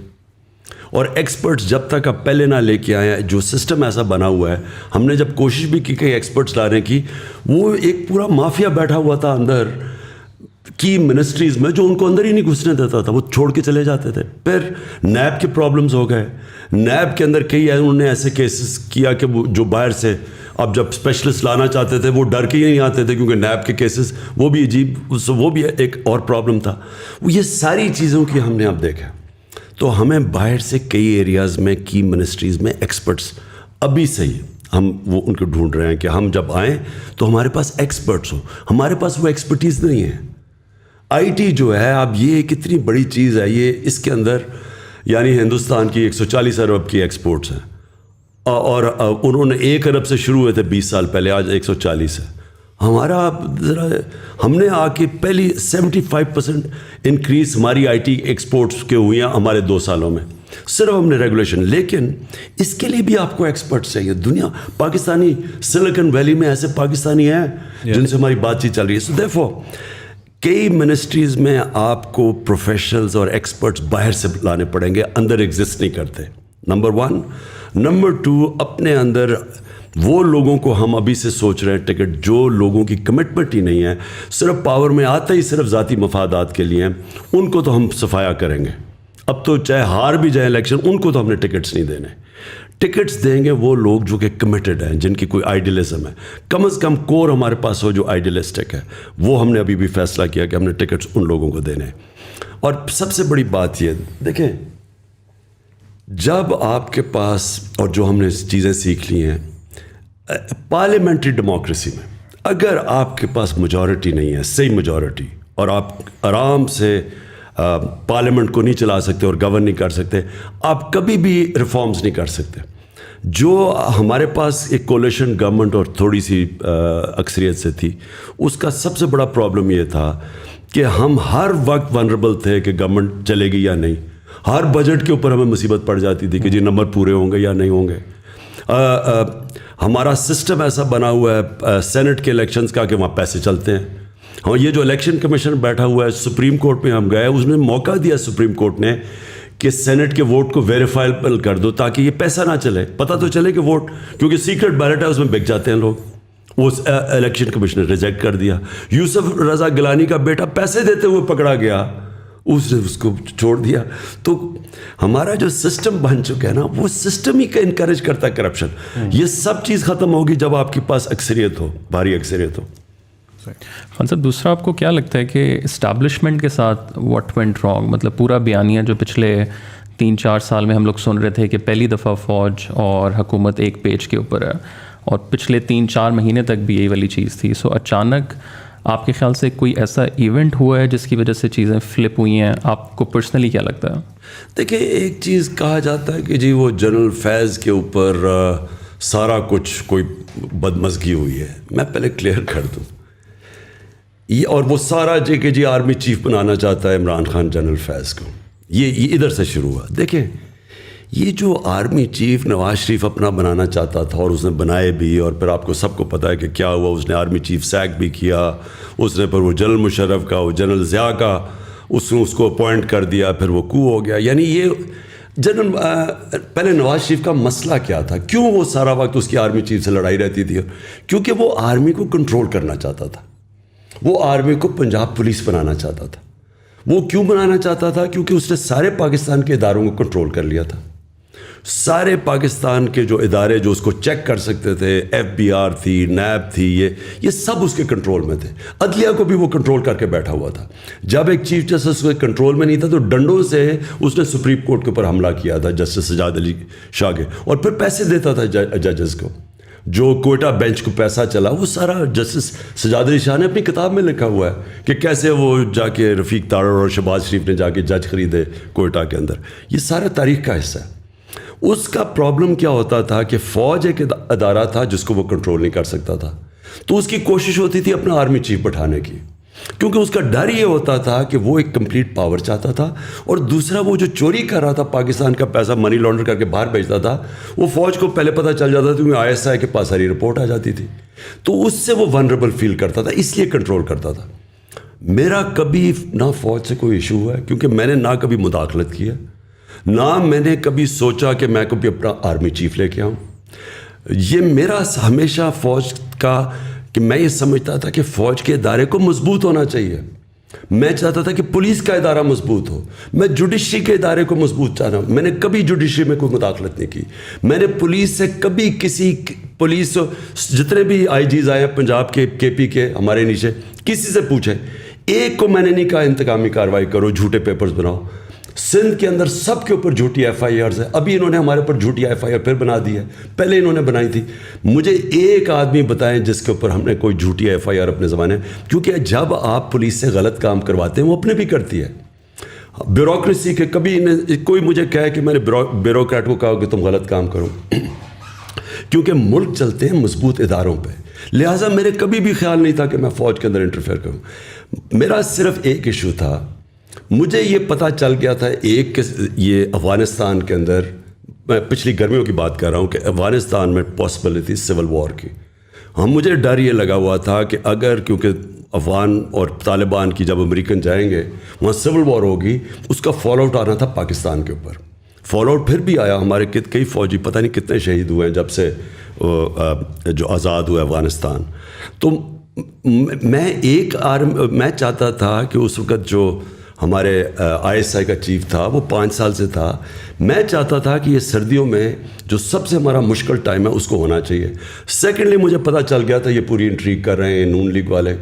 اور ایکسپرٹس جب تک آپ پہلے نہ لے کے آئے ہیں, جو سسٹم ایسا بنا ہوا ہے, ہم نے جب کوشش بھی کی کہ ایکسپرٹس لانے کی, وہ ایک پورا مافیا بیٹھا ہوا تھا اندر کی منسٹریز میں جو ان کو اندر ہی نہیں گھسنے دیتا تھا, وہ چھوڑ کے چلے جاتے تھے. پھر نیب کے پرابلمز ہو گئے, نیب کے اندر کئی انہوں نے ایسے کیسز کیا کہ وہ جو باہر سے اب جب اسپیشلسٹ لانا چاہتے تھے وہ ڈر کے ہی نہیں آتے تھے, کیونکہ نیب کے کیسز وہ بھی عجیب, وہ بھی ایک اور پرابلم تھا. وہ یہ ساری چیزوں کی ہم نے اب دیکھا, تو ہمیں باہر سے کئی ایریاز میں کی منسٹریز میں ایکسپرٹس ابھی سے ہی ہم وہ ان کو ڈھونڈ رہے ہیں کہ ہم جب آئیں تو ہمارے پاس ایکسپرٹس ہو. ہمارے پاس وہ ایکسپرٹیز نہیں ہے. آئی ٹی جو ہے اب یہ کتنی بڑی چیز ہے, یہ اس کے اندر یعنی ہندوستان کی 140 ارب کی ایکسپورٹس ہیں, اور انہوں نے 1 ارب سے شروع ہوئے تھے 20 سال پہلے, آج 140 ہے. ہمارا ذرا ہم نے آ کے پہلی 75% انکریز ہماری آئی ٹی ایکسپورٹس کے ہوئی ہیں ہمارے 2 سالوں میں, صرف ہم نے ریگولیشن. لیکن اس کے لیے بھی آپ کو ایکسپرٹس چاہیے. دنیا پاکستانی سلیکن ویلی میں ایسے پاکستانی ہیں جن سے ہماری بات چیت چل رہی ہے. سو دیرفور کئی منسٹریز میں آپ کو پروفیشنلز اور ایکسپرٹس باہر سے لانے پڑیں گے, اندر ایگزسٹ نہیں کرتے. نمبر 1. نمبر 2, اپنے اندر وہ لوگوں کو ہم ابھی سے سوچ رہے ہیں ٹکٹ, جو لوگوں کی کمٹمنٹ ہی نہیں ہے, صرف پاور میں آتا ہی صرف ذاتی مفادات کے لیے ہیں, ان کو تو ہم صفایا کریں گے. اب تو چاہے ہار بھی جائیں الیکشن, ان کو تو ہم نے ٹکٹس نہیں دینے. ٹکٹس دیں گے وہ لوگ جو کہ کمیٹڈ ہیں, جن کی کوئی آئیڈیلزم ہے, کم از کم کور ہمارے پاس ہو جو آئیڈیلسٹک ہے. وہ ہم نے ابھی بھی فیصلہ کیا کہ ہم نے ٹکٹس ان لوگوں کو دینے. اور سب سے بڑی بات یہ دیکھیں, جب آپ کے پاس, اور جو ہم نے چیزیں سیکھ لی ہیں پارلیمنٹری ڈیموکریسی میں, اگر آپ کے پاس میجورٹی نہیں ہے, صحیح میجورٹی, اور آپ آرام سے پارلیمنٹ کو نہیں چلا سکتے اور گورن نہیں کر سکتے, آپ کبھی بھی ریفارمز نہیں کر سکتے. جو ہمارے پاس ایک کولیشن گورنمنٹ اور تھوڑی سی اکثریت سے تھی, اس کا سب سے بڑا پرابلم یہ تھا کہ ہم ہر وقت ونربل تھے کہ گورنمنٹ چلے گی یا نہیں. ہر بجٹ کے اوپر ہمیں مصیبت پڑ جاتی تھی کہ جی نمبر پورے ہوں گے یا نہیں ہوں گے. ہمارا سسٹم ایسا بنا ہوا ہے سینٹ کے الیکشنز کا کہ وہاں پیسے چلتے ہیں. ہاں, یہ جو الیکشن کمیشن بیٹھا ہوا ہے, سپریم کورٹ میں ہم گئے, اس نے موقع دیا سپریم کورٹ نے کہ سینٹ کے ووٹ کو ویریفائبل کر دو تاکہ یہ پیسہ نہ چلے, پتہ تو چلے کہ ووٹ, کیونکہ سیکرٹ بیلٹ ہے اس میں بک جاتے ہیں لوگ. وہ الیکشن کمیشن نے ریجیکٹ کر دیا. یوسف رضا گیلانی کا بیٹا پیسے دیتے ہوئے پکڑا گیا, اس نے اس کو چھوڑ دیا. تو ہمارا جو سسٹم بن چکا ہے نا, وہ سسٹم ہی کا انکریج کرتا ہے کرپشن. یہ سب چیز ختم ہوگی جب آپ کے پاس اکثریت ہو, بھاری اکثریت ہو. خان صاحب, دوسرا آپ کو کیا لگتا ہے کہ اسٹیبلشمنٹ کے ساتھ واٹ وینٹ رانگ, مطلب پورا بیانیہ جو پچھلے 3-4 سال میں ہم لوگ سن رہے تھے کہ پہلی دفعہ فوج اور حکومت ایک پیج کے اوپر ہے, اور پچھلے 3-4 مہینے تک بھی یہی والی چیز تھی. سو اچانک آپ کے خیال سے کوئی ایسا ایونٹ ہوا ہے جس کی وجہ سے چیزیں فلپ ہوئی ہیں؟ آپ کو پرسنلی کیا لگتا ہے؟ دیکھیں, ایک چیز کہا جاتا ہے کہ جی وہ جنرل فیض کے اوپر سارا کچھ کوئی بدمزگی ہوئی ہے. میں پہلے کلیئر کر دوں, یہ اور وہ سارا کہ جی آرمی چیف بنانا چاہتا ہے عمران خان جنرل فیض کو, یہ ادھر سے شروع ہوا. دیکھیں, یہ جو آرمی چیف نواز شریف اپنا بنانا چاہتا تھا اور اس نے بنائے بھی, اور پھر آپ کو سب کو پتہ ہے کہ کیا ہوا, اس نے آرمی چیف سیک بھی کیا, اس نے پھر وہ جنرل مشرف کا, وہ جنرل ضیاء کا, اس نے اس کو اپوائنٹ کر دیا, پھر وہ کو ہو گیا. یعنی یہ جنرل پہلے نواز شریف کا مسئلہ کیا تھا, کیوں وہ سارا وقت اس کی آرمی چیف سے لڑائی رہتی تھی؟ کیونکہ وہ آرمی کو کنٹرول کرنا چاہتا تھا, وہ آرمی کو پنجاب پولیس بنانا چاہتا تھا. وہ کیوں بنانا چاہتا تھا؟ کیونکہ اس نے سارے پاکستان کے اداروں کو کنٹرول کر لیا تھا. سارے پاکستان کے جو ادارے جو اس کو چیک کر سکتے تھے, FBI تھی, نیب تھی, یہ سب اس کے کنٹرول میں تھے. عدلیہ کو بھی وہ کنٹرول کر کے بیٹھا ہوا تھا. جب ایک چیف جسٹس اس کے کنٹرول میں نہیں تھا تو ڈنڈوں سے اس نے سپریم کورٹ کے اوپر حملہ کیا تھا, جسٹس سجاد علی شاہ کے, اور پھر پیسے دیتا تھا ججز کو. جو کوئٹہ بینچ کو پیسہ چلا وہ سارا جسٹس سجاد علی شاہ نے اپنی کتاب میں لکھا ہوا ہے کہ کیسے وہ جا کے رفیق تارڑ اور شہباز شریف نے جا کے جج خریدے کوئٹہ کے اندر. یہ سارا تاریخ کا حصہ ہے. اس کا پرابلم کیا ہوتا تھا کہ فوج ایک ادارہ تھا جس کو وہ کنٹرول نہیں کر سکتا تھا, تو اس کی کوشش ہوتی تھی اپنا آرمی چیف بٹھانے کی, کیونکہ اس کا ڈر یہ ہوتا تھا کہ وہ ایک کمپلیٹ پاور چاہتا تھا. اور دوسرا, وہ جو چوری کر رہا تھا پاکستان کا پیسہ, منی لانڈر کر کے باہر بھیجتا تھا, وہ فوج کو پہلے پتہ چل جاتا تھا, کیونکہ ISI کے پاس ساری رپورٹ آ جاتی تھی. تو اس سے وہ ونربل فیل کرتا تھا, اس لیے کنٹرول کرتا تھا. میرا کبھی نہ فوج سے کوئی ایشو ہوا ہے, کیونکہ میں نے نہ کبھی مداخلت کی ہے, نہ میں نے کبھی سوچا کہ میں کبھی اپنا آرمی چیف لے کے آؤں. یہ میرا ہمیشہ فوج کا کہ میں یہ سمجھتا تھا کہ فوج کے ادارے کو مضبوط ہونا چاہیے. میں چاہتا تھا کہ پولیس کا ادارہ مضبوط ہو, میں جوڈیشری کے ادارے کو مضبوط چاہتا ہوں. میں نے کبھی جوڈیشری میں کوئی مداخلت نہیں کی. میں نے پولیس سے کبھی کسی پولیس جتنے بھی IGs آئے ہیں پنجاب کے, KP کے, ہمارے نیچے, کسی سے پوچھے, ایک کو میں نے نہیں کہا انتقامی کارروائی کرو, جھوٹے پیپرز بناؤ. سندھ کے اندر سب کے اوپر جھوٹی FIRs ہے. ابھی انہوں نے ہمارے اوپر جھوٹی FIR پھر بنا دی ہے, پہلے انہوں نے بنائی تھی. مجھے ایک آدمی بتائیں جس کے اوپر ہم نے کوئی جھوٹی FIR اپنے زمانے, کیونکہ جب آپ پولیس سے غلط کام کرواتے ہیں وہ اپنے بھی کرتی ہے. بیوروکریسی کے کبھی کوئی مجھے کہے کہ میں نے بیوروکریٹ کو کہا کہ تم غلط کام کرو, کیونکہ ملک چلتے ہیں مضبوط اداروں پہ. لہٰذا میرے کبھی بھی خیال نہیں تھا کہ میں فوج کے اندر انٹرفیئر کروں. میرا صرف ایک ایشو تھا, مجھے یہ پتہ چل گیا تھا ایک کہ یہ افغانستان کے اندر, میں پچھلی گرمیوں کی بات کر رہا ہوں, کہ افغانستان میں پاسبلٹی سول وار کی. مجھے ڈر یہ لگا ہوا تھا کہ اگر, کیونکہ افغان اور طالبان کی جب امریکن جائیں گے وہاں سول وار ہوگی, اس کا فال آؤٹ آنا تھا پاکستان کے اوپر. فال آؤٹ پھر بھی آیا, ہمارے کئی فوجی پتہ نہیں کتنے شہید ہوئے ہیں جب سے جو آزاد ہوا افغانستان. تو میں چاہتا تھا کہ اس وقت جو ہمارے ISI کا چیف تھا وہ 5 سال سے تھا, میں چاہتا تھا کہ یہ سردیوں میں جو سب سے ہمارا مشکل ٹائم ہے اس کو ہونا چاہیے. سیکنڈلی مجھے پتہ چل گیا تھا یہ پوری انٹریگ کر رہے ہیں نون لیگ والے,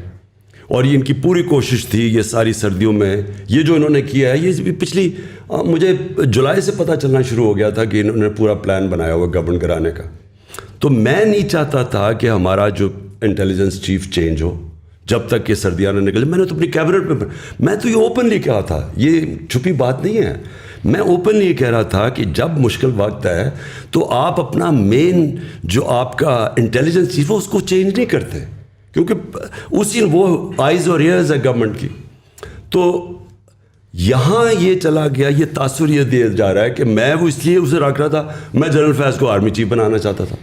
اور یہ ان کی پوری کوشش تھی یہ ساری سردیوں میں یہ جو انہوں نے کیا ہے. یہ پچھلی مجھے جولائی سے پتہ چلنا شروع ہو گیا تھا کہ انہوں نے پورا پلان بنایا ہوا گورنمنٹ کرانے کا. تو میں نہیں چاہتا تھا کہ ہمارا جو انٹیلیجنس چیف چینج ہو جب تک یہ سردیاں نہ نکلے. میں نے تو اپنی کیبنٹ میں تو یہ اوپنلی کہا تھا, یہ چھپی بات نہیں ہے, میں اوپنلی یہ کہہ رہا تھا کہ جب مشکل وقت ہے تو آپ اپنا مین جو آپ کا انٹیلیجنس چیف ہے اس کو چینج نہیں کرتے, کیونکہ اسی وہ آئیز اور ایئرز ہے گورنمنٹ کی. تو یہاں یہ چلا گیا, یہ تاثر یہ دیا جا رہا ہے کہ میں وہ اس لیے اسے رکھ رہا تھا, میں جنرل فیض کو آرمی چیف بنانا چاہتا تھا.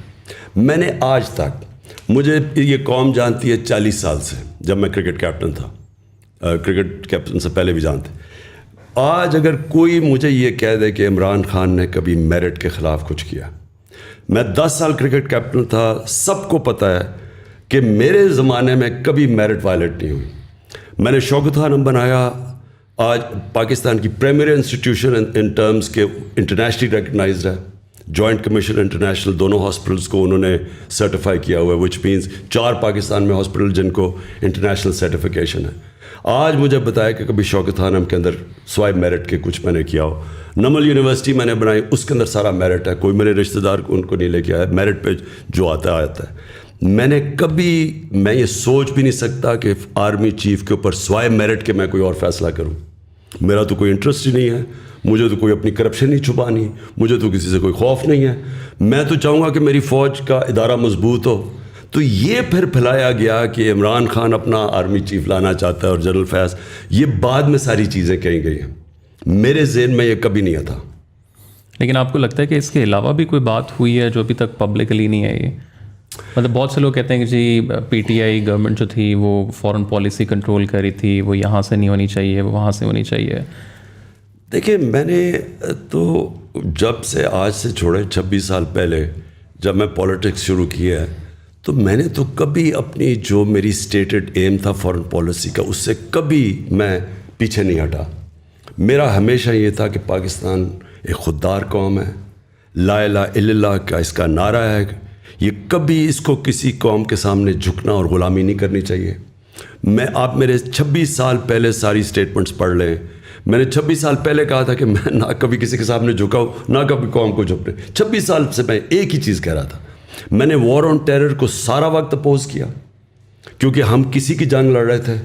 میں نے آج تک, مجھے یہ قوم جانتی ہے 40 سال سے, جب میں کرکٹ کیپٹن تھا, کرکٹ کیپٹن سے پہلے بھی جانتے. آج اگر کوئی مجھے یہ کہہ دے کہ عمران خان نے کبھی میرٹ کے خلاف کچھ کیا, میں 10 سال کرکٹ کیپٹن تھا, سب کو پتہ ہے کہ میرے زمانے میں کبھی میرٹ وائلیٹ نہیں ہوئی. میں نے شوکت خانم بنایا آج پاکستان کی پریمیئر انسٹیٹیوشن ان ٹرمز کے انٹرنیشنلی ریکگنائزڈ ہے. جوائنٹ کمیشن انٹرنیشنل دونوں ہاسپٹلس کو انہوں نے سرٹیفائی کیا ہوا ہے, وچ مینس 4 پاکستان میں ہاسپٹل جن کو انٹرنیشنل سرٹیفیکیشن ہے. آج مجھے بتایا کہ کبھی شوکت خانم کے اندر سوائے میرٹ کے کچھ میں نے کیا ہو. نمل یونیورسٹی میں نے بنائی, اس کے اندر سارا میرٹ ہے, کوئی میرے رشتہ دار ان کو نہیں لے کے آیا, میرٹ پہ جو آتا ہے. میں نے کبھی, میں یہ سوچ بھی نہیں سکتا کہ آرمی چیف کے اوپر سوائے میرٹ کے میں کوئی اور فیصلہ کروں. میرا تو کوئی انٹرسٹ ہی نہیں ہے, مجھے تو کوئی اپنی کرپشن نہیں چھپانی, مجھے تو کسی سے کوئی خوف نہیں ہے. میں تو چاہوں گا کہ میری فوج کا ادارہ مضبوط ہو. تو یہ پھر پھیلایا گیا کہ عمران خان اپنا آرمی چیف لانا چاہتا ہے اور جنرل فیض, یہ بعد میں ساری چیزیں کہیں گئی ہیں, میرے ذہن میں یہ کبھی نہیں تھا. لیکن آپ کو لگتا ہے کہ اس کے علاوہ بھی کوئی بات ہوئی ہے جو ابھی تک پبلکلی نہیں آئی؟ مطلب بہت سے لوگ کہتے ہیں کہ جی پی ٹی آئی گورنمنٹ جو تھی وہ فارن پالیسی کنٹرول کر رہی تھی, وہ یہاں سے نہیں ہونی چاہیے, وہ وہاں سے ہونی چاہیے. دیکھیں, میں نے تو جب سے آج سے چھوڑے 26 سال پہلے جب میں پولیٹکس شروع کی ہے, تو میں نے تو کبھی اپنی جو میری اسٹیٹڈ ایم تھا فارن پالیسی کا, اس سے کبھی میں پیچھے نہیں ہٹا. میرا ہمیشہ یہ تھا کہ پاکستان ایک خوددار قوم ہے, لا الہ الا اللہ کا اس کا نعرہ ہے, یہ کبھی اس کو کسی قوم کے سامنے جھکنا اور غلامی نہیں کرنی چاہیے. آپ میرے 26 سال پہلے ساری اسٹیٹمنٹس پڑھ لیں. میں نے 26 سال پہلے کہا تھا کہ میں نہ کبھی کسی کے سامنے جھکا ہوں, نہ کبھی قوم کو جھکنے. 26 سال سے میں ایک ہی چیز کہہ رہا تھا. میں نے وار آن ٹیرر کو سارا وقت اپوز کیا, کیونکہ ہم کسی کی جنگ لڑ رہے تھے.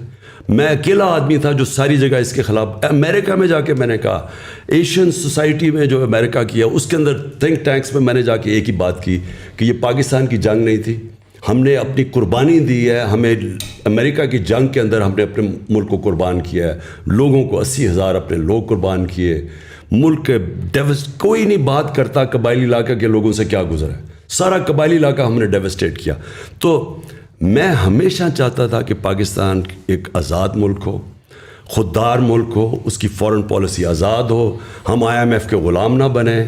میں اکیلا آدمی تھا جو ساری جگہ اس کے خلاف. امریکہ میں جا کے میں نے کہا, ایشین سوسائٹی میں جو امریکہ کیا, اس کے اندر تھنک ٹینکس میں نے جا کے ایک ہی بات کی کہ یہ پاکستان کی جنگ نہیں تھی, ہم نے اپنی قربانی دی ہے. ہمیں امریکہ کی جنگ کے اندر ہم نے اپنے ملک کو قربان کیا ہے, لوگوں کو 80,000 اپنے لوگ قربان کیے. ملک کے کوئی نہیں بات کرتا قبائلی علاقہ کے لوگوں سے کیا گزرا ہے, سارا قبائلی علاقہ ہم نے ڈیوسٹیٹ کیا. تو میں ہمیشہ چاہتا تھا کہ پاکستان ایک آزاد ملک ہو, خوددار ملک ہو, اس کی فارن پالیسی آزاد ہو, ہم IMF کے غلام نہ بنیں,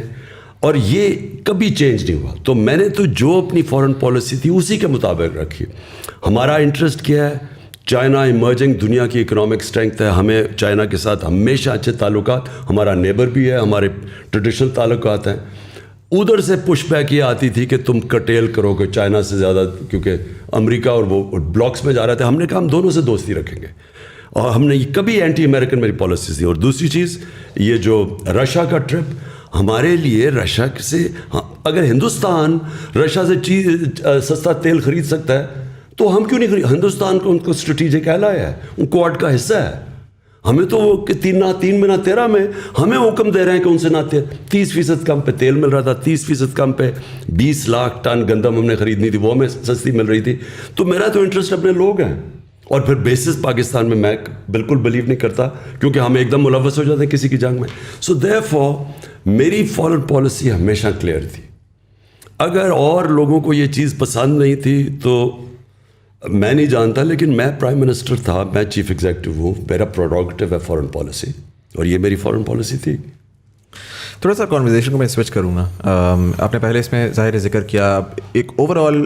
اور یہ کبھی چینج نہیں ہوا. تو میں نے تو جو اپنی فارن پالیسی تھی اسی کے مطابق رکھی. ہمارا انٹرسٹ کیا ہے؟ چائنا ایمرجنگ دنیا کی اکنامک اسٹرینتھ ہے, ہمیں چائنا کے ساتھ ہمیشہ اچھے تعلقات, ہمارا نیبر بھی ہے, ہمارے ٹریڈیشنل تعلقات ہیں. ادھر سے پش بیک یہ آتی تھی کہ تم کٹیل کرو کہ چائنا سے زیادہ, کیونکہ امریکہ اور وہ بلاکس میں جا رہے تھے. ہم نے کہا ہم دونوں سے دوستی رکھیں گے, اور ہم نے کبھی اینٹی امریکن میری پالیسی تھی. اور دوسری چیز یہ جو رشیا کا ٹرپ, ہمارے لیے رشیا سے, اگر ہندوستان رشیا سے چیز سستا تیل خرید سکتا ہے تو ہم کیوں نہیں خرید؟ ہندوستان کو ان کو اسٹریٹجک ایلائی ہے, ان کوڈ کا حصہ ہے. ہمیں تو وہ 3 میں نہ 13 میں ہمیں حکم دے رہے ہیں کہ ان سے نہ 30% کم پہ تیل مل رہا تھا, 30% کم پہ 20 لاکھ ٹن گندم ہم نے خریدنی تھی, وہ ہمیں سستی مل رہی تھی. تو میرا تو انٹرسٹ اپنے لوگ ہیں. اور پھر بیسس پاکستان میں بالکل بلیو نہیں کرتا, کیونکہ ہم ایک دم ملوث ہو جاتے ہیں کسی کی جنگ میں. سو دیئرفور میری فارن پالیسی ہمیشہ کلیئر تھی. اگر اور لوگوں کو یہ چیز پسند نہیں تھی تو میں نہیں جانتا, لیکن میں پرائم منسٹر تھا, میں چیف ایگزیکٹو ہوں, میرا پروڈکٹیو ہے فارن پالیسی, اور یہ میری فارن پالیسی تھی. تھوڑا سا کانورزیشن کو میں سوئچ کروں گا. آپ نے پہلے اس میں ظاہر ذکر کیا ایک overall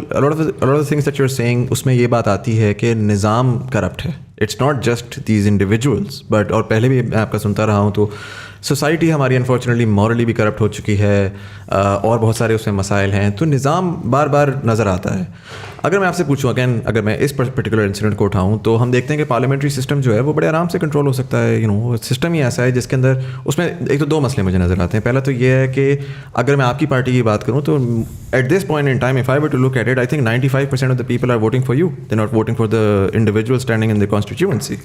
things that you are seeing, اس میں یہ بات آتی ہے کہ نظام کرپٹ ہے. It's not just these individuals but, اور پہلے بھی میں آپ کا سنتا رہا ہوں, تو سوسائٹی ہماری انفارچونیٹلی مورلی بھی کرپٹ ہو چکی ہے, اور بہت سارے اس میں مسائل ہیں. تو نظام بار بار نظر آتا ہے. اگر میں آپ سے پوچھوں اگین, اگر میں اس پرٹیکولر انسیڈنٹ کو اٹھاؤں, تو ہم دیکھتے ہیں کہ پارلیمنٹری سسٹم جو ہے وہ بڑے آرام سے کنٹرول ہو سکتا ہے. سسٹم ہی ایسا ہے جس کے اندر اس میں ایک تو 2 مسئلے مجھے نظر آتے ہیں. پہلا تو یہ ہے کہ اگر میں آپ کی پارٹی کی بات کروں تو at this point in time, if I were to look at it, I think 95% of the people are voting for you, they not voting for the individual standing in the constituency.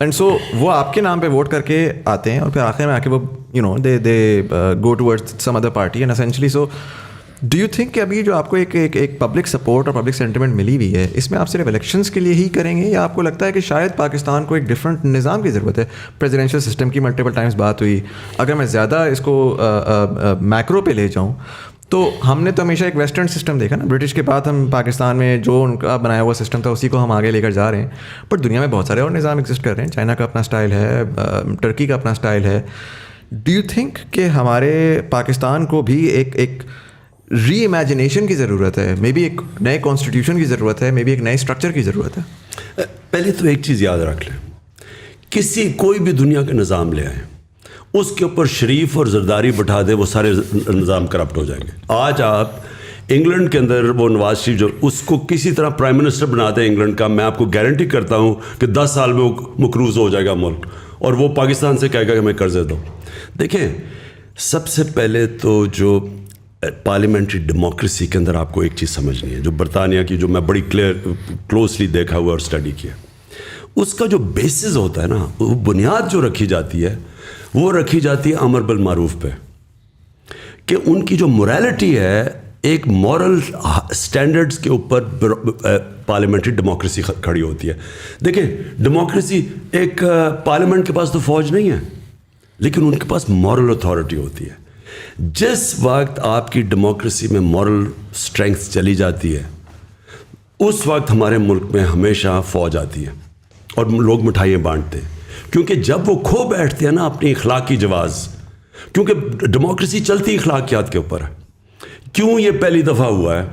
And so وہ آپ کے نام پہ vote کر کے آتے ہیں, اور پھر آخر میں آ کے وہ they go towards some other party and essentially. So do you think کہ ابھی جو آپ کو ایک پبلک سپورٹ اور پبلک سینٹیمنٹ ملی ہوئی ہے, اس میں آپ صرف الیکشنس کے لیے ہی کریں گے, یا آپ کو لگتا ہے کہ شاید پاکستان کو ایک ڈفرینٹ نظام کی ضرورت ہے؟ پریزیڈینشیل سسٹم کی ملٹیپل ٹائمز بات ہوئی. اگر میں زیادہ اس کو میکرو پہ لے جاؤں تو ہم نے تو ہمیشہ ایک ویسٹرن سسٹم دیکھا نا. برٹش کے بعد ہم پاکستان میں جو ان کا بنایا ہوا سسٹم تھا اسی کو ہم آگے لے کر جا رہے ہیں. بٹ دنیا میں بہت سارے اور نظام ایگزسٹ کر رہے ہیں. چائنا کا اپنا اسٹائل ہے, ٹرکی کا اپنا اسٹائل ہے. ڈو یو تھنک کہ ہمارے پاکستان کو بھی ایک ری امیجنیشن کی ضرورت ہے, مے بی ایک نئے کانسٹیٹیوشن کی ضرورت ہے, مے بی ایک نئے اسٹرکچر کی ضرورت ہے؟ پہلے تو ایک چیز یاد رکھ لیں کوئی بھی دنیا کا نظام لے آئیں, اس کے اوپر شریف اور زرداری بٹھا دیں, وہ سارے نظام کرپٹ ہو جائیں گے. آج آپ انگلینڈ کے اندر وہ نواز شریف جو اس کو کسی طرح پرائم منسٹر بنا دیں انگلینڈ کا, میں آپ کو گارنٹی کرتا ہوں کہ 10 سال میں وہ مقروض ہو جائے گا ملک, اور وہ پاکستان سے کہے گا کہ میں قرضے دو. دیکھیں, سب سے پہلے تو جو پارلیمنٹری ڈیموکریسی کے اندر آپ کو ایک چیز سمجھنی ہے, جو برطانیہ کی, جو میں بڑی کلوزلی دیکھا ہوا اور اسٹڈی کیا, اس کا جو بیسز ہوتا ہے نا, وہ بنیاد جو رکھی جاتی ہے وہ رکھی جاتی ہے امر بالمعروف پہ, کہ ان کی جو موریلٹی ہے ایک مورل سٹینڈرڈز کے اوپر پارلیمنٹری ڈیموکریسی کھڑی ہوتی ہے. دیکھیں, ڈیموکریسی ایک پارلیمنٹ کے پاس تو فوج نہیں ہے, لیکن ان کے پاس مورل اتھارٹی ہوتی ہے. جس وقت آپ کی ڈیموکریسی میں مورل اسٹرینگتھ چلی جاتی ہے, اس وقت ہمارے ملک میں ہمیشہ فوج آتی ہے اور لوگ مٹھائیاں بانٹتے ہیں, کیونکہ جب وہ کھو بیٹھتے ہیں نا اپنی اخلاقی جواز, کیونکہ ڈیموکریسی چلتی اخلاقیات کے اوپر ہے. کیوں یہ پہلی دفعہ ہوا ہے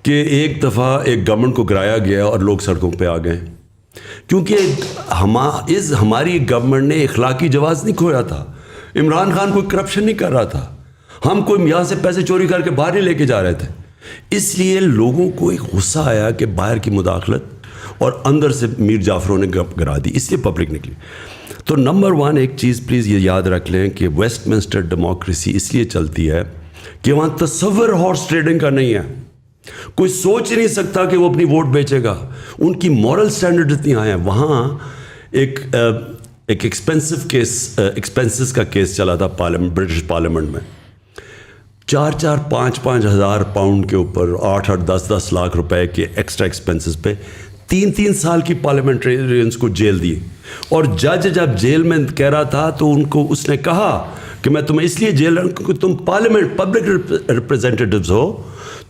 کہ ایک دفعہ ایک گورنمنٹ کو گرایا گیا اور لوگ سڑکوں پہ آ گئے؟ کیونکہ ہماری گورنمنٹ نے اخلاقی جواز نہیں کھویا تھا. عمران خان کوئی کرپشن نہیں کر رہا تھا, ہم کوئی یہاں سے پیسے چوری کر کے باہر نہیں لے کے جا رہے تھے. اس لیے لوگوں کو ایک غصہ آیا کہ باہر کی مداخلت اور اندر سے میر جعفروں نے گرا دی, اس لیے پبلک نکلی. تو نمبر 1 ایک چیز پلیز یہ یاد رکھ لیں کہ ویسٹ منسٹر ڈیموکریسی اس لیے چلتی ہے کہ وہاں تصور ہارس ٹریڈنگ کا نہیں ہے. کوئی سوچ ہی نہیں سکتا کہ وہ اپنی ووٹ بیچے گا. ان کی مورل سٹینڈرڈ اتنی ہائی ہیں. وہاں ایک ایکسپینسز کا کیس چلا تھا برٹش پارلیمنٹ میں, 4-5 ہزار پاؤنڈ کے اوپر 8-8 10 لاکھ روپے کے ایکسٹرا ایکسپینسز پہ 3 سال کی پارلیمنٹرینز کو جیل دی. اور جج جب جیل میں کہہ رہا تھا تو اس نے کہا کہ میں تمہیں اس لیے جیل رہا ہوں کیونکہ تم پارلیمنٹ پبلک ریپرزینٹیٹیوز ہو,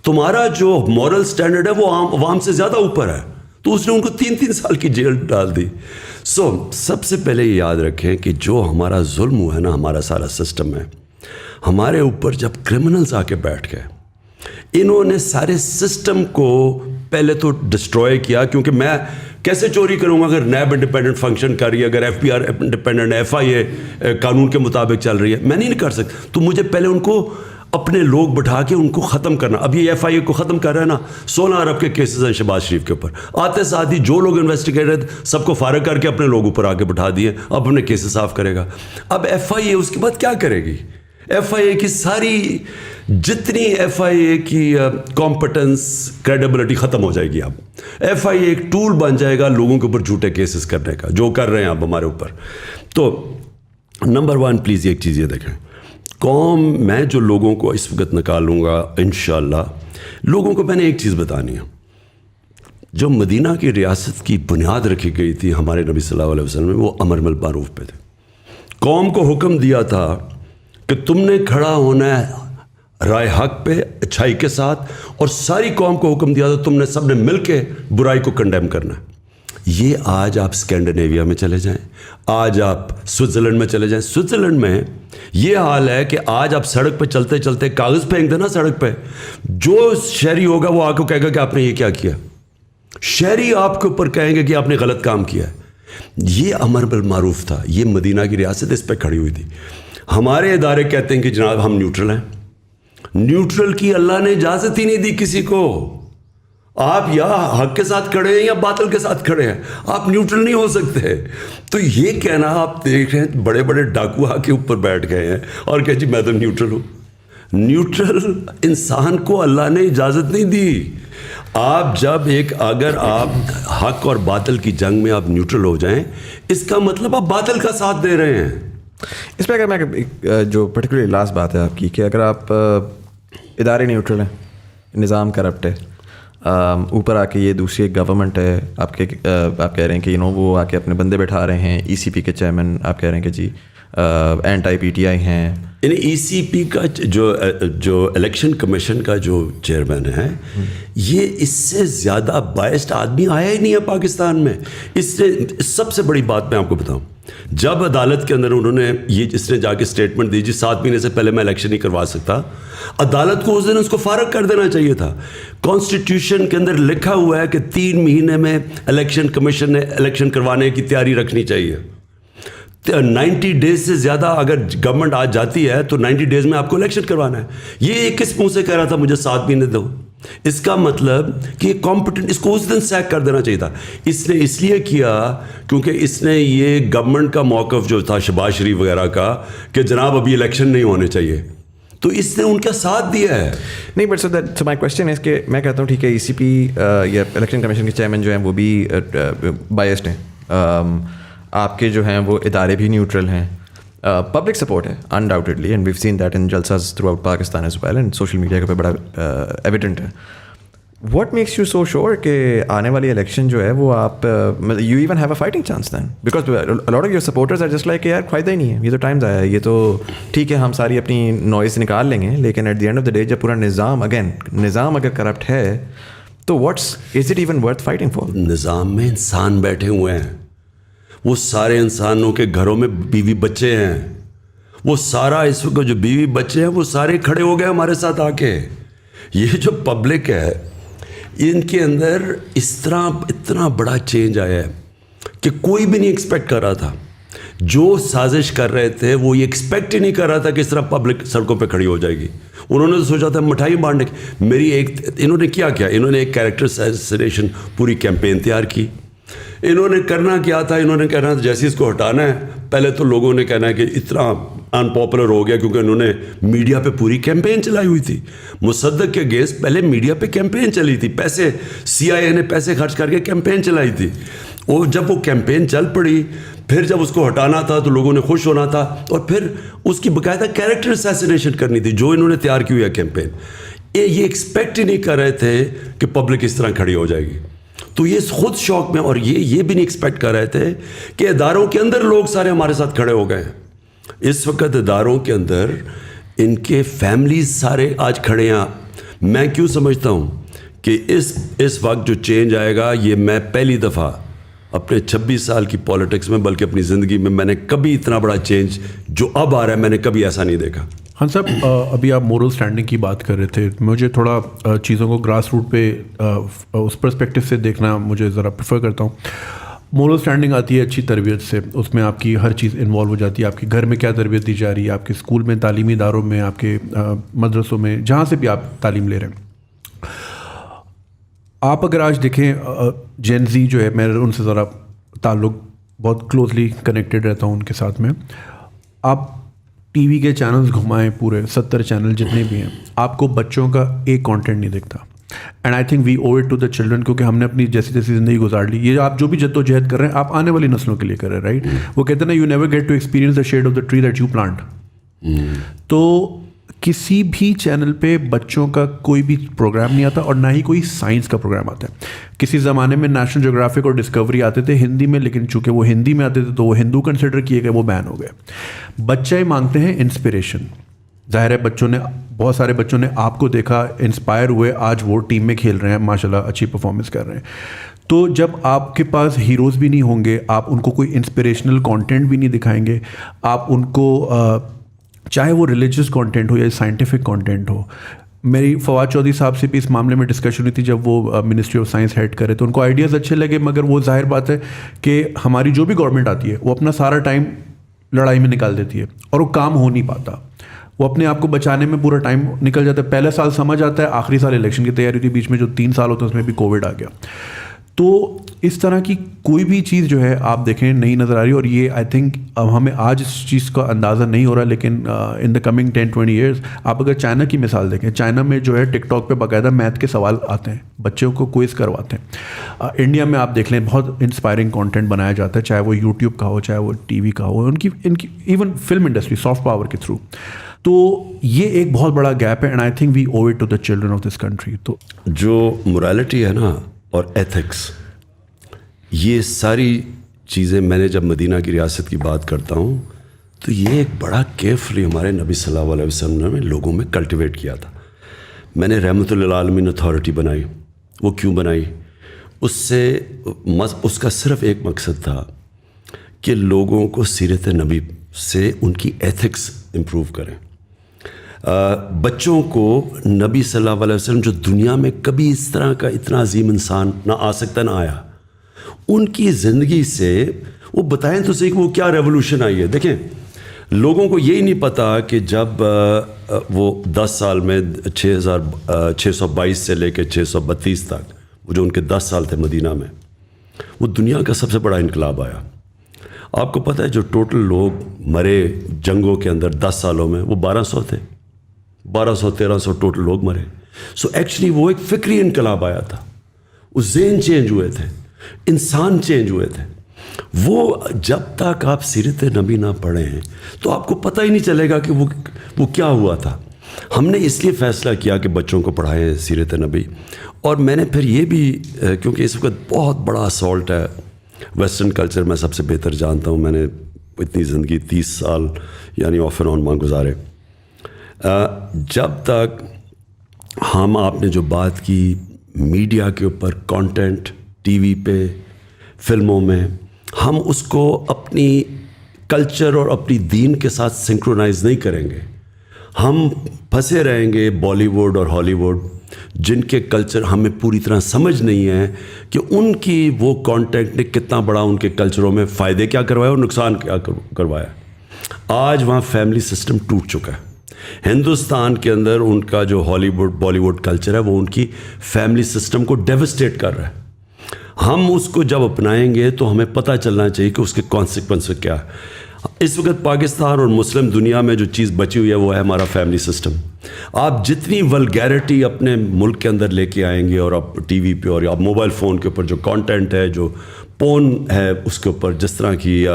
تمہارا جو مورل سٹینڈرڈ ہے وہ عوام سے زیادہ اوپر ہے. تو اس نے ان کو 3 سال کی جیل ڈال دی. سب سے پہلے یہ یاد رکھیں کہ جو ہمارا ظلم ہوا ہے نا, ہمارا سارا سسٹم ہے, ہمارے اوپر جب کرمنلز آ کے بیٹھ گئے, انہوں نے سارے سسٹم کو پہلے تو ڈسٹروائے کیا. کیونکہ میں کیسے چوری کروں گا اگر نیب انڈیپینڈنٹ فنکشن کر رہی ہے, اگر F B R independent, FIA قانون کے مطابق چل رہی ہے, میں نہیں کر سکتا. تو مجھے پہلے ان کو اپنے لوگ بٹھا کے ان کو ختم کرنا. اب یہ FIA کو ختم کر رہا ہے نا, 16 ارب کے کیسز ہیں شہباز شریف کے اوپر. آتے ساتھ ہی جو لوگ انویسٹیگیٹر سب کو فارغ کر کے اپنے لوگ اوپر آ کے بٹھا دیے, اب اپنے کیسز صاف کرے گا. اب FIA اس کے بعد کیا کرے گی؟ FIA کی ساری جتنی FIA کی کمپٹنس کریڈیبلٹی ختم ہو جائے گی. اب FIA ایک ٹول بن جائے گا لوگوں کے اوپر جھوٹے کیسز کرنے کا, جو کر رہے ہیں اب ہمارے اوپر. تو نمبر 1 پلیز ایک چیز یہ دیکھیں, قوم میں جو لوگوں کو اس وقت نکالوں گا انشاءاللہ, لوگوں کو میں نے ایک چیز بتانی ہے. جو مدینہ کی ریاست کی بنیاد رکھی گئی تھی ہمارے نبی صلی اللہ علیہ وسلم میں, وہ امر بالمعروف پہ تھے. قوم کو حکم دیا تھا کہ تم نے کھڑا ہونا ہے رائے حق پہ اچھائی کے ساتھ, اور ساری قوم کو حکم دیا تھا تم نے سب نے مل کے برائی کو کنڈیم کرنا ہے. یہ آج آپ اسکینڈینیویا میں چلے جائیں, آج آپ سوئٹزرلینڈ میں چلے جائیں. سوئٹزرلینڈ میں یہ حال ہے کہ آج آپ سڑک پہ چلتے چلتے کاغذ پھینک دینا سڑک پہ, جو شہری ہوگا وہ آ کے کہے گا کہ آپ نے یہ کیا کیا. شہری آپ کے اوپر کہیں گے کہ آپ نے غلط کام کیا ہے. یہ امر بالمعروف تھا. یہ مدینہ کی ریاست اس پہ کھڑی ہوئی تھی. ہمارے ادارے کہتے ہیں کہ جناب ہم نیوٹرل ہیں. نیوٹرل کی اللہ نے اجازت ہی نہیں دی کسی کو. آپ یا حق کے ساتھ کھڑے ہیں یا باطل کے ساتھ کھڑے ہیں, آپ نیوٹرل نہیں ہو سکتے. تو یہ کہنا, آپ دیکھ رہے ہیں بڑے بڑے ڈاکو آ کے اوپر بیٹھ گئے ہیں اور کہ جی میں تو نیوٹرل ہوں. نیوٹرل انسان کو اللہ نے اجازت نہیں دی. آپ جب اگر آپ حق اور باطل کی جنگ میں آپ نیوٹرل ہو جائیں, اس کا مطلب آپ باطل کا ساتھ دے رہے ہیں. اس پہ اگر میں جو پرٹیکولرلی لاسٹ بات ہے آپ کی, کہ اگر آپ ادارے نیوٹرل ہیں, نظام کرپٹ ہے, اوپر آ کے یہ دوسری گورنمنٹ ہے, آپ کہہ رہے ہیں کہ وہ آ کے اپنے بندے بیٹھا رہے ہیں, ECP کے چیئرمین آپ کہہ رہے ہیں کہ جی اینٹی PTI ہیں. یعنی ECP کا جو الیکشن کمیشن کا جو چیئرمین ہے, یہ اس سے زیادہ بائسڈ آدمی آیا ہی نہیں ہے پاکستان میں. اس سے سب سے بڑی بات میں آپ کو بتاؤں, جب عدالت کے اندر انہوں نے اس نے جا کے اسٹیٹمنٹ دی جی 7 مہینے سے پہلے میں الیکشن نہیں کروا سکتا, عدالت کو اس دن اس کو فارغ کر دینا چاہیے تھا. کانسٹیٹیوشن کے اندر لکھا ہوا ہے کہ 3 مہینے میں الیکشن کمیشن نے الیکشن کروانے کی تیاری رکھنی چاہیے. 90 ڈیز سے زیادہ اگر گورنمنٹ آج جاتی ہے تو 90 ڈیز میں آپ کو الیکشن کروانا ہے. یہ کس منہ سے کہہ رہا تھا مجھے 7 مہینے دو؟ اس کا مطلب کہ کمپٹنٹ اس کو اس دن سیک کر دینا چاہیے تھا. اس نے اس لیے کیا کیونکہ اس نے یہ گورنمنٹ کا موقف جو تھا شہباز شریف وغیرہ کا کہ جناب ابھی الیکشن نہیں ہونے چاہیے, تو اس نے ان کا ساتھ دیا ہے. نہیں بٹ سو مائی کوشچن ہے کہ میں کہتا ہوں ٹھیک ہے ای سی پی یا الیکشن کمیشن کے چیئرمین جو ہیں وہ بھی بائسڈ ہیں, آپ کے جو ہیں وہ ادارے بھی نیوٹرل ہیں, پبلک سپورٹ ہے undoubtedly and we've seen that in جلساز throughout Pakistan as well and social media کے پہ بڑا ایویڈنٹ ہے. What makes you so sure کہ آنے والی الیکشن جو ہے وہ آپ you even have a fighting chance then, because lot of your supporters are just like کہ یار فائدہ ہی نہیں ہے, یہ تو ٹائمز آیا ہے, یہ تو ٹھیک ہے ہم ساری اپنی نوائز نکال لیں گے, لیکن at the end of the day جب پورا نظام اگر کرپٹ ہے تو what's is it even worth fighting for? نظام میں انسان بیٹھے ہوئے ہیں, وہ سارے انسانوں کے گھروں میں بیوی بچے ہیں, وہ سارا اس وقت جو بیوی بچے ہیں وہ سارے کھڑے ہو گئے ہمارے ساتھ آ کے. یہ جو پبلک ہے ان کے اندر اس طرح اتنا بڑا چینج آیا ہے کہ کوئی بھی نہیں ایکسپیکٹ کر رہا تھا. جو سازش کر رہے تھے وہ یہ ایکسپیکٹ ہی نہیں کر رہا تھا کہ اس طرح پبلک سڑکوں پہ کھڑی ہو جائے گی. انہوں نے تو سوچا تھا مٹھائی بانٹنے کی. انہوں نے کیا انہوں نے ایک کیریکٹر اسیسینیشن پوری کیمپین تیار کی. انہوں نے کرنا کیا تھا, انہوں نے کہنا جیسے اس کو ہٹانا ہے, پہلے تو لوگوں نے کہنا ہے کہ اتنا ان پاپولر ہو گیا کیونکہ انہوں نے میڈیا پہ پوری کیمپین چلائی ہوئی تھی. مصدق کے اگینسٹ پہلے میڈیا پہ کیمپین چلی تھی, پیسے CIA نے پیسے خرچ کر کے کیمپین چلائی تھی. اور جب وہ کیمپین چل پڑی پھر جب اس کو ہٹانا تھا تو لوگوں نے خوش ہونا تھا, اور پھر اس کی باقاعدہ کیریکٹر اسیسینیشن کرنی تھی جو انہوں نے تیار کی ہوئی ہے کیمپین. یہ ایکسپیکٹ ہی نہیں کر رہے تھے کہ پبلک اس طرح کھڑی ہو جائے گی. تو یہ خود شوق میں, اور یہ بھی نہیں ایکسپیکٹ کر رہے تھے کہ اداروں کے اندر لوگ سارے ہمارے ساتھ کھڑے ہو گئے ہیں. اس وقت اداروں کے اندر ان کے فیملیز سارے آج کھڑے ہیں. میں کیوں سمجھتا ہوں کہ اس وقت جو چینج آئے گا, یہ میں پہلی دفعہ اپنے 26 سال کی پالیٹکس میں بلکہ اپنی زندگی میں نے کبھی اتنا بڑا چینج جو اب آ رہا ہے میں نے کبھی ایسا نہیں دیکھا. خان صاحب, ابھی آپ مورل اسٹینڈنگ کی بات کر رہے تھے, مجھے تھوڑا چیزوں کو گراس روٹ پہ اس پرسپیکٹو سے دیکھنا مجھے ذرا پریفر کرتا ہوں. مورل اسٹینڈنگ آتی ہے اچھی تربیت سے, اس میں آپ کی ہر چیز انوالو ہو جاتی ہے. آپ کے گھر میں کیا تربیت دی جا رہی ہے, آپ کے اسکول میں, تعلیمی اداروں میں, آپ کے مدرسوں میں, جہاں سے بھی آپ تعلیم لے رہے ہیں. آپ اگر آج دیکھیں جین زی جو ہے, میں ان سے ذرا تعلق بہت کلوزلی کنیکٹیڈ رہتا ہوں ان کے ساتھ میں. آپ ٹی وی کے چینلز گھمائیں, پورے 70 چینل جتنے بھی ہیں, آپ کو بچوں کا ایک کانٹینٹ نہیں دکھتا. And I think we owe it to the children, کیونکہ ہم نے اپنی جیسی زندگی گزار لی. یہ آپ جو بھی جد و جہد کر رہے ہیں آپ آنے والی نسلوں کے لیے کر رہے ہیں, رائٹ. وہ کہتے ہیں نا, you never get to experience the shade of the tree that you plant. تو کسی بھی چینل پہ بچوں کا کوئی بھی پروگرام نہیں آتا, اور نہ ہی کوئی سائنس کا پروگرام آتا ہے. کسی زمانے میں نیشنل جیوگرافک اور ڈسکوری آتے تھے ہندی میں, لیکن چونکہ وہ ہندی میں آتے تھے تو وہ ہندو کنسیڈر کیے گئے, وہ بین ہو گئے. بچے مانگتے ہیں انسپریشن. ظاہر ہے بہت سارے بچوں نے آپ کو دیکھا, انسپائر ہوئے, آج وہ ٹیم میں کھیل رہے ہیں, ماشاءاللہ اچھی پرفارمنس کر رہے ہیں. تو جب آپ کے پاس ہیروز بھی نہیں ہوں گے, آپ ان کو کوئی انسپریشنل کانٹینٹ بھی نہیں دکھائیں گے, آپ ان کو چاہے وہ ریلیجیس کانٹینٹ ہو یا سائنٹیفک کانٹینٹ ہو. میری فواد چودھری صاحب سے بھی اس معاملے میں ڈسکشن ہوئی تھی جب وہ منسٹری آف سائنس ہیڈ کرے, تو ان کو آئیڈیاز اچھے لگے, مگر وہ ظاہر بات ہے کہ ہماری جو بھی گورنمنٹ آتی ہے وہ اپنا سارا ٹائم لڑائی میں نکال دیتی ہے اور وہ کام ہو نہیں پاتا. وہ اپنے آپ کو بچانے میں پورا ٹائم نکل جاتا ہے. پہلے سال سمجھ آتا ہے, آخری سال الیکشن کی تیاری ہوتی ہے, بیچ میں جو 3 سال ہوتا ہے اس میں بھی کووڈ آ گیا. تو اس طرح کی کوئی بھی چیز جو ہے آپ دیکھیں نہیں نظر آ رہی. اور یہ آئی تھنک ہمیں آج اس چیز کا اندازہ نہیں ہو رہا, لیکن ان دا کمنگ 10-20 ایئرس آپ اگر چائنا کی مثال دیکھیں, چائنا میں جو ہے ٹک ٹاک پہ باقاعدہ میتھ کے سوال آتے ہیں, بچوں کو کوئز کرواتے ہیں. انڈیا میں آپ دیکھ لیں بہت انسپائرنگ کانٹینٹ بنایا جاتا ہے, چاہے وہ یوٹیوب کا ہو, چاہے وہ ٹی وی کا ہو, ان کی even film industry soft power کے تھرو. تو یہ ایک بہت بڑا گیپ ہے, and I think we owe it to the children of this country. تو جو موریلٹی ہے نا اور ایتھکس, یہ ساری چیزیں میں نے جب مدینہ کی ریاست کی بات کرتا ہوں تو یہ ایک بڑا کیئرفلی ہمارے نبی صلی اللہ علیہ وسلم نے لوگوں میں کلٹیویٹ کیا تھا. میں نے رحمۃ للعالمین اتھارٹی بنائی. وہ کیوں بنائی؟ اس کا صرف ایک مقصد تھا کہ لوگوں کو سیرت نبی سے ان کی ایتھکس امپروو کریں. بچوں کو نبی صلی اللہ علیہ وسلم جو دنیا میں کبھی اس طرح کا اتنا عظیم انسان نہ آ سکتا نہ آیا, ان کی زندگی سے وہ بتائیں تو صحیح کہ وہ کیا ریولوشن آئی ہے. دیکھیں لوگوں کو یہی نہیں پتا کہ جب وہ 10 سال میں 622 سے لے کے 632 تک وہ جو ان کے 10 سال تھے مدینہ میں, وہ دنیا کا سب سے بڑا انقلاب آیا. آپ کو پتہ ہے جو ٹوٹل لوگ مرے جنگوں کے اندر 10 سالوں میں وہ 1200 تھے, 1200-1300 ٹوٹل لوگ مرے. سو ایکچولی وہ ایک فکری انقلاب آیا تھا, وہ ذہن چینج ہوئے تھے, انسان چینج ہوئے تھے. وہ جب تک آپ سیرت نبی نہ پڑھیں تو آپ کو پتہ ہی نہیں چلے گا کہ وہ کیا ہوا تھا. ہم نے اس لیے فیصلہ کیا کہ بچوں کو پڑھائیں سیرت نبی. اور میں نے پھر یہ بھی, کیونکہ اس وقت بہت بڑا اسالٹ ہے ویسٹرن کلچر, میں سب سے بہتر جانتا ہوں, میں نے اتنی زندگی 30 سال یعنی آف اینڈ آن وہاں گزارے. جب تک آپ نے جو بات کی میڈیا کے اوپر, کانٹینٹ ٹی وی پہ, فلموں میں, ہم اس کو اپنی کلچر اور اپنی دین کے ساتھ سنکرونائز نہیں کریں گے, ہم پھنسے رہیں گے بالی ووڈ اور ہالی ووڈ, جن کے کلچر ہمیں پوری طرح سمجھ نہیں ہے کہ ان کی وہ کانٹینٹ نے کتنا بڑا ان کے کلچروں میں فائدے کیا کروایا اور نقصان کیا کروایا. آج وہاں فیملی سسٹم ٹوٹ چکا ہے. ہندوستان کے اندر ان کا جو ہالی ووڈ بالی ووڈ کلچر ہے وہ ان کی فیملی سسٹم کو ڈیوسٹیٹ کر رہا ہے. ہم اس کو جب اپنائیں گے تو ہمیں پتہ چلنا چاہیے کہ اس کے کانسیکوینس کیا ہے. اس وقت پاکستان اور مسلم دنیا میں جو چیز بچی ہوئی ہے وہ ہے ہمارا فیملی سسٹم. آپ جتنی ولگیرٹی اپنے ملک کے اندر لے کے آئیں گے, اور آپ ٹی وی پہ اور آپ موبائل فون کے اوپر جو کانٹینٹ ہے, جو پون ہے اس کے اوپر جس طرح کی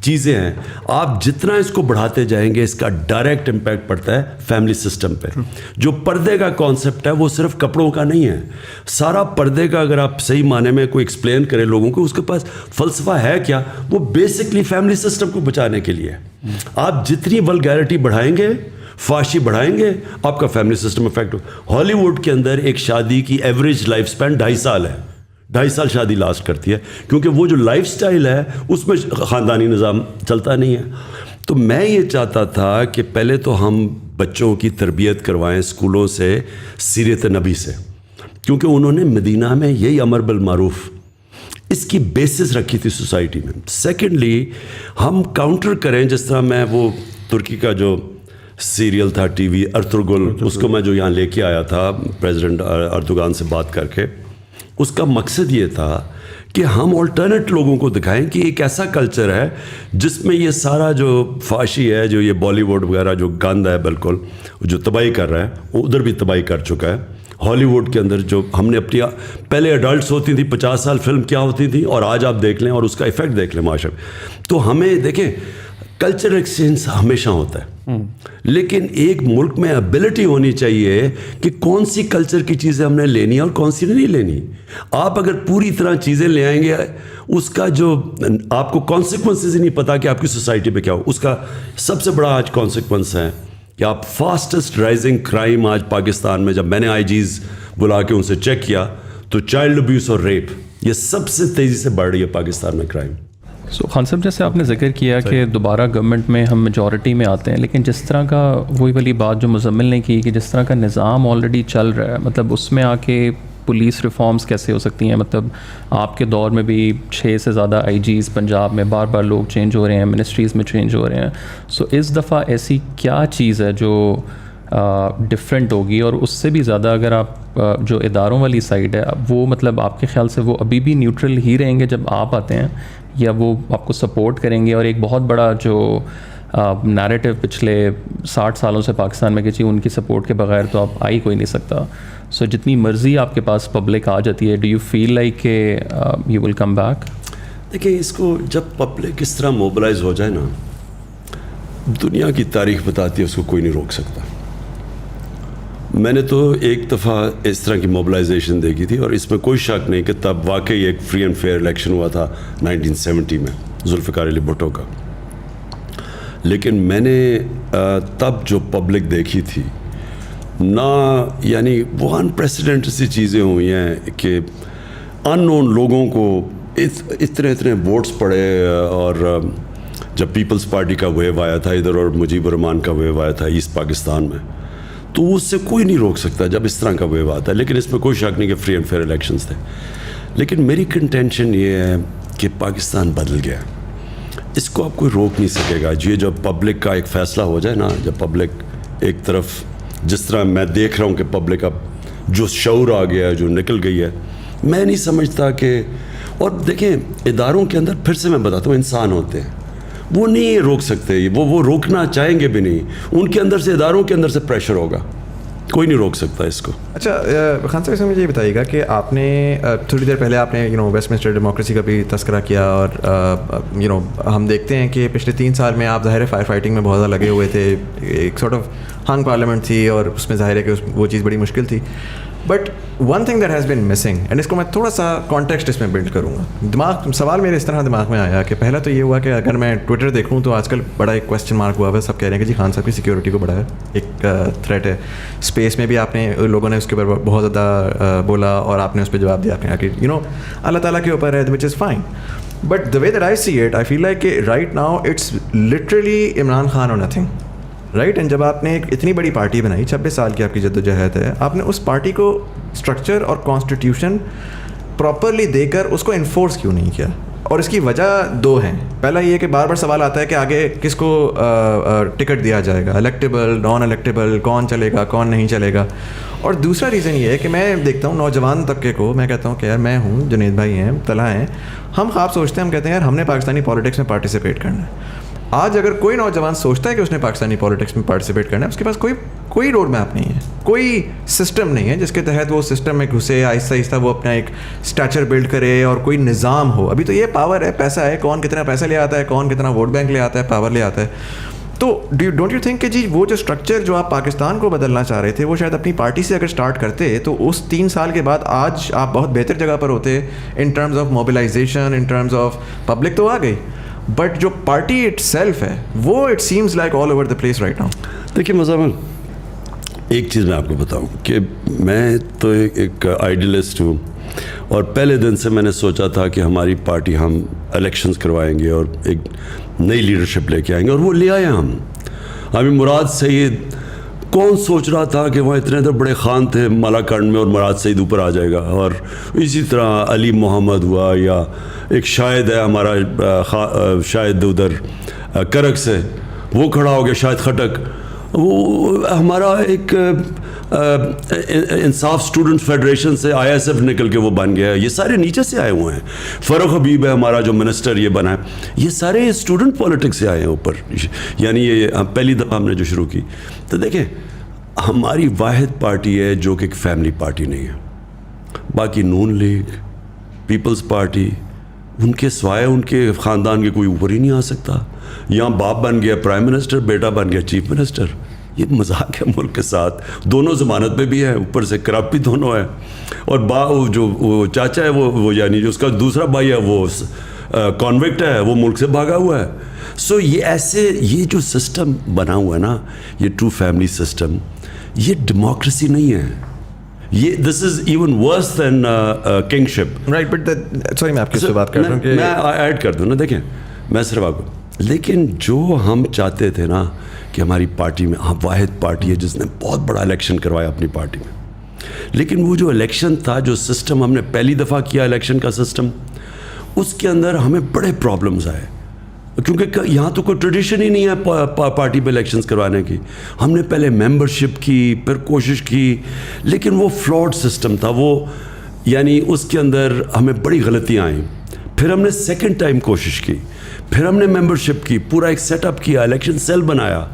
چیزیں ہیں, آپ جتنا اس کو بڑھاتے جائیں گے اس کا ڈائریکٹ امپیکٹ پڑتا ہے فیملی سسٹم پہ. جو پردے کا کانسیپٹ ہے وہ صرف کپڑوں کا نہیں ہے. سارا پردے کا اگر آپ صحیح معنی میں کوئی ایکسپلین کریں لوگوں کو, اس کے پاس فلسفہ ہے کیا, وہ بیسکلی فیملی سسٹم کو بچانے کے لیے. آپ جتنی ولگیرٹی بڑھائیں گے, فحاشی بڑھائیں گے, آپ کا فیملی سسٹم افیکٹ ہو. ہالی ووڈ کے اندر ایک شادی کی ایوریج لائف سپین 2.5 سال ہے. 2.5 سال شادی لاسٹ کرتی ہے, کیونکہ وہ جو لائف سٹائل ہے اس میں خاندانی نظام چلتا نہیں ہے. تو میں یہ چاہتا تھا کہ پہلے تو ہم بچوں کی تربیت کروائیں اسکولوں سے سیرت نبی سے, کیونکہ انہوں نے مدینہ میں یہی امر بالمعروف اس کی بیسس رکھی تھی سوسائٹی میں. سیکنڈلی ہم کاؤنٹر کریں, جس طرح میں وہ ترکی کا جو سیریل تھا ٹی وی ارطغرل, اس کو میں جو یہاں لے کے آیا تھا پریزیڈنٹ اردوغان سے بات کر کے, اس کا مقصد یہ تھا کہ ہم الٹرنیٹ لوگوں کو دکھائیں کہ ایک ایسا کلچر ہے جس میں یہ سارا جو فحاشی ہے, جو یہ بالی ووڈ وغیرہ جو گند ہے بالکل, جو تباہی کر رہا ہے, وہ ادھر بھی تباہی کر چکا ہے. ہالی ووڈ کے اندر جو ہم نے اپنی پہلے ایڈلٹس ہوتی تھیں 50 سال فلم کیا ہوتی تھی, اور آج آپ دیکھ لیں اور اس کا ایفیکٹ دیکھ لیں معاشرے میں. تو ہمیں دیکھیں کلچر ایکسچینج ہمیشہ ہوتا ہے, لیکن ایک ملک میں ایبلٹی ہونی چاہیے کہ کون سی کلچر کی چیزیں ہم نے لینی ہے اور کون سی نہیں لینی. آپ اگر پوری طرح چیزیں لے آئیں گے, اس کا جو آپ کو کانسیکوینسز ہی نہیں پتا کہ آپ کی سوسائٹی پہ کیا ہو. اس کا سب سے بڑا آج کانسیکوینس ہے کہ آپ فاسٹسٹ رائزنگ کرائم آج پاکستان میں, جب میں نے آئی جیز بلا کے ان سے چیک کیا تو چائلڈ ابیوس اور ریپ یہ سب سے تیزی سے بڑھ رہی ہے پاکستان میں کرائم. خان صاحب, جیسے آپ نے ذکر کیا کہ دوبارہ گورنمنٹ میں ہم میجورٹی میں آتے ہیں, لیکن جس طرح کا وہی والی بات جو مزمل نے کی کہ جس طرح کا نظام آلریڈی چل رہا ہے, مطلب اس میں آ کے پولیس ریفارمز کیسے ہو سکتی ہیں؟ مطلب آپ کے دور میں بھی 6 سے زیادہ آئی جیز پنجاب میں بار بار لوگ چینج ہو رہے ہیں, منسٹریز میں چینج ہو رہے ہیں. سو اس دفعہ ایسی کیا چیز ہے جو ڈفرینٹ ہوگی؟ اور اس سے بھی زیادہ اگر آپ جو اداروں والی سائڈ ہے وہ مطلب آپ کے خیال سے وہ ابھی بھی نیوٹرل ہی رہیں گے جب آپ آتے ہیں, یا وہ آپ کو سپورٹ کریں گے؟ اور ایک بہت بڑا جو نیریٹو پچھلے 60 سالوں سے پاکستان میں کہ ان کی سپورٹ کے بغیر تو آپ آ ہی کوئی نہیں سکتا. سو جتنی مرضی آپ کے پاس پبلک آ جاتی ہے, ڈو یو فیل لائک کہ یو ول کم بیک؟ دیکھیں, اس کو جب پبلک اس طرح موبلائز ہو جائے نا, دنیا کی تاریخ بتاتی ہے اس کو کوئی نہیں روک سکتا. میں نے تو ایک دفعہ اس طرح کی موبلائزیشن دیکھی تھی, اور اس میں کوئی شک نہیں کہ تب واقعی ایک فری اینڈ فیئر الیکشن ہوا تھا 1970 میں ذوالفقار علی بھٹو کا. لیکن میں نے تب جو پبلک دیکھی تھی نہ, یعنی وہ انپریسیڈنٹ سی چیزیں ہوئی ہیں کہ ان نون لوگوں کو اتنے ووٹس پڑے. اور جب پیپلز پارٹی کا ویو آیا تھا ادھر اور مجیب الرحمان کا ویو آیا تھا ایسٹ پاکستان میں, تو اس سے کوئی نہیں روک سکتا جب اس طرح کا ویو آتا ہے. لیکن اس میں کوئی شک نہیں کہ فری اینڈ فیئر الیکشنز تھے. لیکن میری کنٹینشن یہ ہے کہ پاکستان بدل گیا. اس کو اب کوئی روک نہیں سکے گا. یہ جب پبلک کا ایک فیصلہ ہو جائے نا, جب پبلک ایک طرف, جس طرح میں دیکھ رہا ہوں کہ پبلک اب جو شعور آ گیا ہے, جو نکل گئی ہے, میں نہیں سمجھتا کہ, اور دیکھیں اداروں کے اندر پھر سے میں بتاتا ہوں انسان ہوتے ہیں, وہ نہیں روک سکتے, وہ روکنا چاہیں گے بھی نہیں. ان کے اندر سے, اداروں کے اندر سے پریشر ہوگا, کوئی نہیں روک سکتا اس کو. اچھا خان صاحب, اس میں مجھے یہ بتائیے گا کہ آپ نے تھوڑی دیر پہلے آپ نے ویسٹ منسٹر ڈیموکریسی کا بھی تذکرہ کیا, اور ہم دیکھتے ہیں کہ پچھلے 3 سال میں آپ ظاہر فائر فائٹنگ میں بہت زیادہ لگے ہوئے تھے. ایک سارٹ آف ہنگ پارلیمنٹ تھی, اور اس میں ظاہر ہے کہ وہ چیز بڑی مشکل تھی. But one thing that has been missing, and اس کو میں تھوڑا سا کانٹیکسٹ اس میں بلڈ کروں گا. سوال میرے اس طرح دماغ میں آیا کہ پہلا تو یہ ہوا کہ اگر میں ٹویٹر دیکھوں تو آج کل بڑا ایک کویسچن مارک ہوا ہے. سب کہہ رہے ہیں کہ جی خان صاحب کی سیکیورٹی کو بڑا ہے, ایک تھریٹ ہے. اسپیس میں بھی آپ نے, لوگوں نے اس کے اوپر بہت زیادہ بولا, اور آپ نے اس پہ جواب دیا کہ اللہ تعالیٰ کے اوپر ہے, which is fine. But the way that I see it, I feel like کہ right now it's literally Imran Khan اور نتھنگ, رائٹ. اینڈ جب آپ نے ایک اتنی بڑی پارٹی بنائی, 26 سال کی آپ کی جدوجہد ہے, آپ نے اس پارٹی کو اسٹرکچر اور کانسٹیٹیوشن پراپرلی دے کر اس کو انفورس کیوں نہیں کیا؟ اور اس کی وجہ 2 ہیں. پہلا یہ کہ بار بار سوال آتا ہے کہ آگے کس کو ٹکٹ دیا جائے گا, الیکٹیبل, نان الیکٹیبل, کون چلے گا, کون نہیں چلے گا. اور دوسرا ریزن یہ ہے کہ میں دیکھتا ہوں نوجوان طبقے کو, میں کہتا ہوں کہ یار میں ہوں, جنید بھائی ہیں, طلحہ ہیں, ہم خواب سوچتے ہیں, ہم کہتے ہیں یار ہم نے پاکستانی پالیٹکس میں پارٹیسپیٹ کرنا ہے. آج اگر کوئی نوجوان سوچتا ہے کہ اس نے پاکستانی پالیٹکس میں پارٹیسپیٹ کرنا ہے, اس کے پاس کوئی روڈ میپ نہیں ہے, کوئی سسٹم نہیں ہے جس کے تحت وہ سسٹم میں گھسے, آہستہ آہستہ وہ اپنا ایک اسٹیچر بلڈ کرے, اور کوئی نظام ہو. ابھی تو یہ پاور ہے, پیسہ ہے, کون کتنا پیسہ لے آتا ہے, کون کتنا ووٹ بینک لے آتا ہے, پاور لے آتا ہے. تو ڈونٹ یو تھنک کہ جی وہ جو اسٹرکچر جو آپ پاکستان کو بدلنا چاہ رہے تھے, وہ شاید اپنی پارٹی سے اگر اسٹارٹ کرتے تو اس 3 سال کے بعد آج آپ بہت بہتر جگہ پر ہوتے, in terms of mobilisation, in terms of public تو آ گئی, بٹ جو پارٹی اٹ سیلف ہے وہ it seems like all over the place right now. دیکھیے مزامل, ایک چیز میں آپ کو بتاؤں کہ میں تو ایک آئیڈیلسٹ ہوں, اور پہلے دن سے میں نے سوچا تھا کہ ہماری پارٹی, ہم الیکشنز کروائیں گے اور ایک نئی لیڈرشپ لے کے آئیں گے, اور وہ لے آئے ہم. ابھی مراد سعید, کون سوچ رہا تھا کہ وہاں اتنے بڑے خان تھے مالاکنڈ میں, اور مراد سعید اوپر آ جائے گا. اور اسی طرح علی محمد ہوا, یا ایک شاہد ہے ہمارا, شاہد ادھر کرک سے, وہ کھڑا ہو گیا, شاہد خٹک, وہ ہمارا ایک انصاف اسٹوڈنٹ فیڈریشن سے ISF نکل کے وہ بن گیا ہے. یہ سارے نیچے سے آئے ہوئے ہیں. فاروق حبیب ہے ہمارا جو منسٹر یہ بنا ہے, یہ سارے اسٹوڈنٹ پالیٹکس سے آئے ہیں اوپر. یعنی یہ پہلی دفعہ ہم نے جو شروع کی. تو دیکھیں ہماری واحد پارٹی ہے جو کہ ایک فیملی پارٹی نہیں ہے. باقی نون لیگ, پیپلز پارٹی, ان کے سوائے ان کے خاندان کے کوئی اوپر ہی نہیں آ سکتا. یہاں باپ بن گیا پرائم منسٹر, بیٹا بن گیا چیف منسٹر. یہ مذاق ہے ملک کے ساتھ. دونوں ضمانت پہ بھی ہیں, اوپر سے کرپٹ بھی دونوں ہیں. اور جو وہ چاچا ہے وہ یعنی جو اس کا دوسرا بھائی ہے وہ کانوکٹ ہے, وہ ملک سے بھاگا ہوا ہے. سو یہ ایسے, یہ جو سسٹم بنا ہوا ہے نا, یہ ٹرو فیملی سسٹم, یہ ڈیموکریسی نہیں ہے. یہ this is even worse than kingship. Right, but sorry میں آپ کی بات کر رہا ہوں کہ میں ایڈ کر دوں نا. دیکھیں میں صرف آپ کو, لیکن جو ہم چاہتے تھے نا کہ ہماری پارٹی میں, ہم واحد پارٹی ہے جس نے بہت بڑا الیکشن کروایا اپنی پارٹی میں, لیکن وہ جو الیکشن تھا, جو سسٹم ہم نے پہلی دفعہ کیا الیکشن کا سسٹم, اس کے اندر ہمیں بڑے پرابلمز آئے, کیونکہ یہاں تو کوئی ٹریڈیشن ہی نہیں ہے پارٹی پہ الیکشنز کروانے کی. ہم نے پہلے ممبرشپ کی, پھر کوشش کی, لیکن وہ فلاڈ سسٹم تھا وہ, یعنی اس کے اندر ہمیں بڑی غلطیاں آئیں. پھر ہم نے سیکنڈ ٹائم کوشش کی, پھر ہم نے ممبرشپ کی, پورا ایک سیٹ اپ کیا, الیکشن سیل بنایا,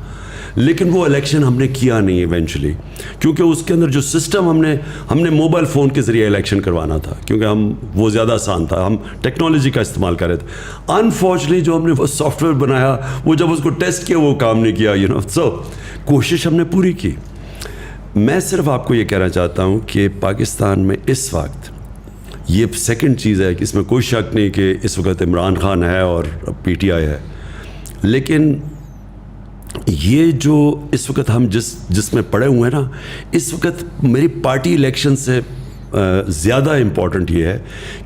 لیکن وہ الیکشن ہم نے کیا نہیں ایونچولی, کیونکہ اس کے اندر جو سسٹم ہم نے موبائل فون کے ذریعے الیکشن کروانا تھا, کیونکہ وہ زیادہ آسان تھا, ہم ٹیکنالوجی کا استعمال کر رہے تھے. انفارچونیٹلی جو ہم نے وہ سافٹ ویئر بنایا, وہ جب اس کو ٹیسٹ کیا وہ کام نہیں کیا. سو کوشش ہم نے پوری کی. میں صرف آپ کو یہ کہنا چاہتا ہوں کہ پاکستان میں اس وقت یہ سیکنڈ چیز ہے کہ اس میں کوئی شک نہیں کہ اس وقت عمران خان ہے اور PTI ہے, لیکن یہ جو اس وقت ہم جس میں پڑے ہوئے ہیں نا, اس وقت میری پارٹی الیکشن سے زیادہ امپورٹنٹ یہ ہے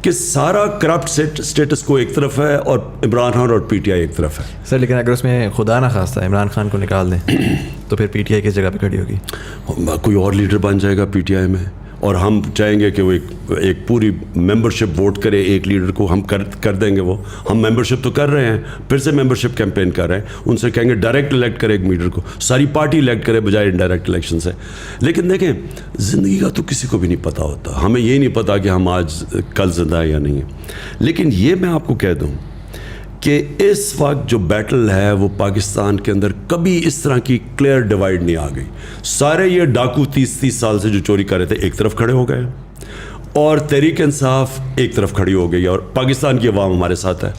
کہ سارا کرپٹ سٹیٹس کو ایک طرف ہے اور عمران خان اور PTI ایک طرف ہے. سر لیکن اگر اس میں خدا نہ خواستہ عمران خان کو نکال دیں تو پھر PTI کس جگہ پہ کھڑی ہوگی؟ کوئی اور لیڈر بن جائے گا PTI میں, اور ہم چاہیں گے کہ وہ ایک پوری ممبرشپ ووٹ کرے ایک لیڈر کو, ہم کر دیں گے. وہ ہم ممبرشپ تو کر رہے ہیں, پھر سے ممبرشپ کیمپین کر رہے ہیں. ان سے کہیں گے ڈائریکٹ الیکٹ کرے ایک لیڈر کو, ساری پارٹی الیکٹ کرے بجائے انڈائریکٹ الیکشن سے. لیکن دیکھیں زندگی کا تو کسی کو بھی نہیں پتہ ہوتا, ہمیں یہ نہیں پتا کہ ہم آج کل زندہ ہیں یا نہیں ہیں. لیکن یہ میں آپ کو کہہ دوں کہ اس وقت جو بیٹل ہے وہ پاکستان کے اندر کبھی اس طرح کی کلیئر ڈیوائیڈ نہیں آ گئی. سارے یہ ڈاکو 30 سال سے جو چوری کر رہے تھے ایک طرف کھڑے ہو گئے, اور تحریک انصاف ایک طرف کھڑی ہو گئی, اور پاکستان کی عوام ہمارے ساتھ ہے.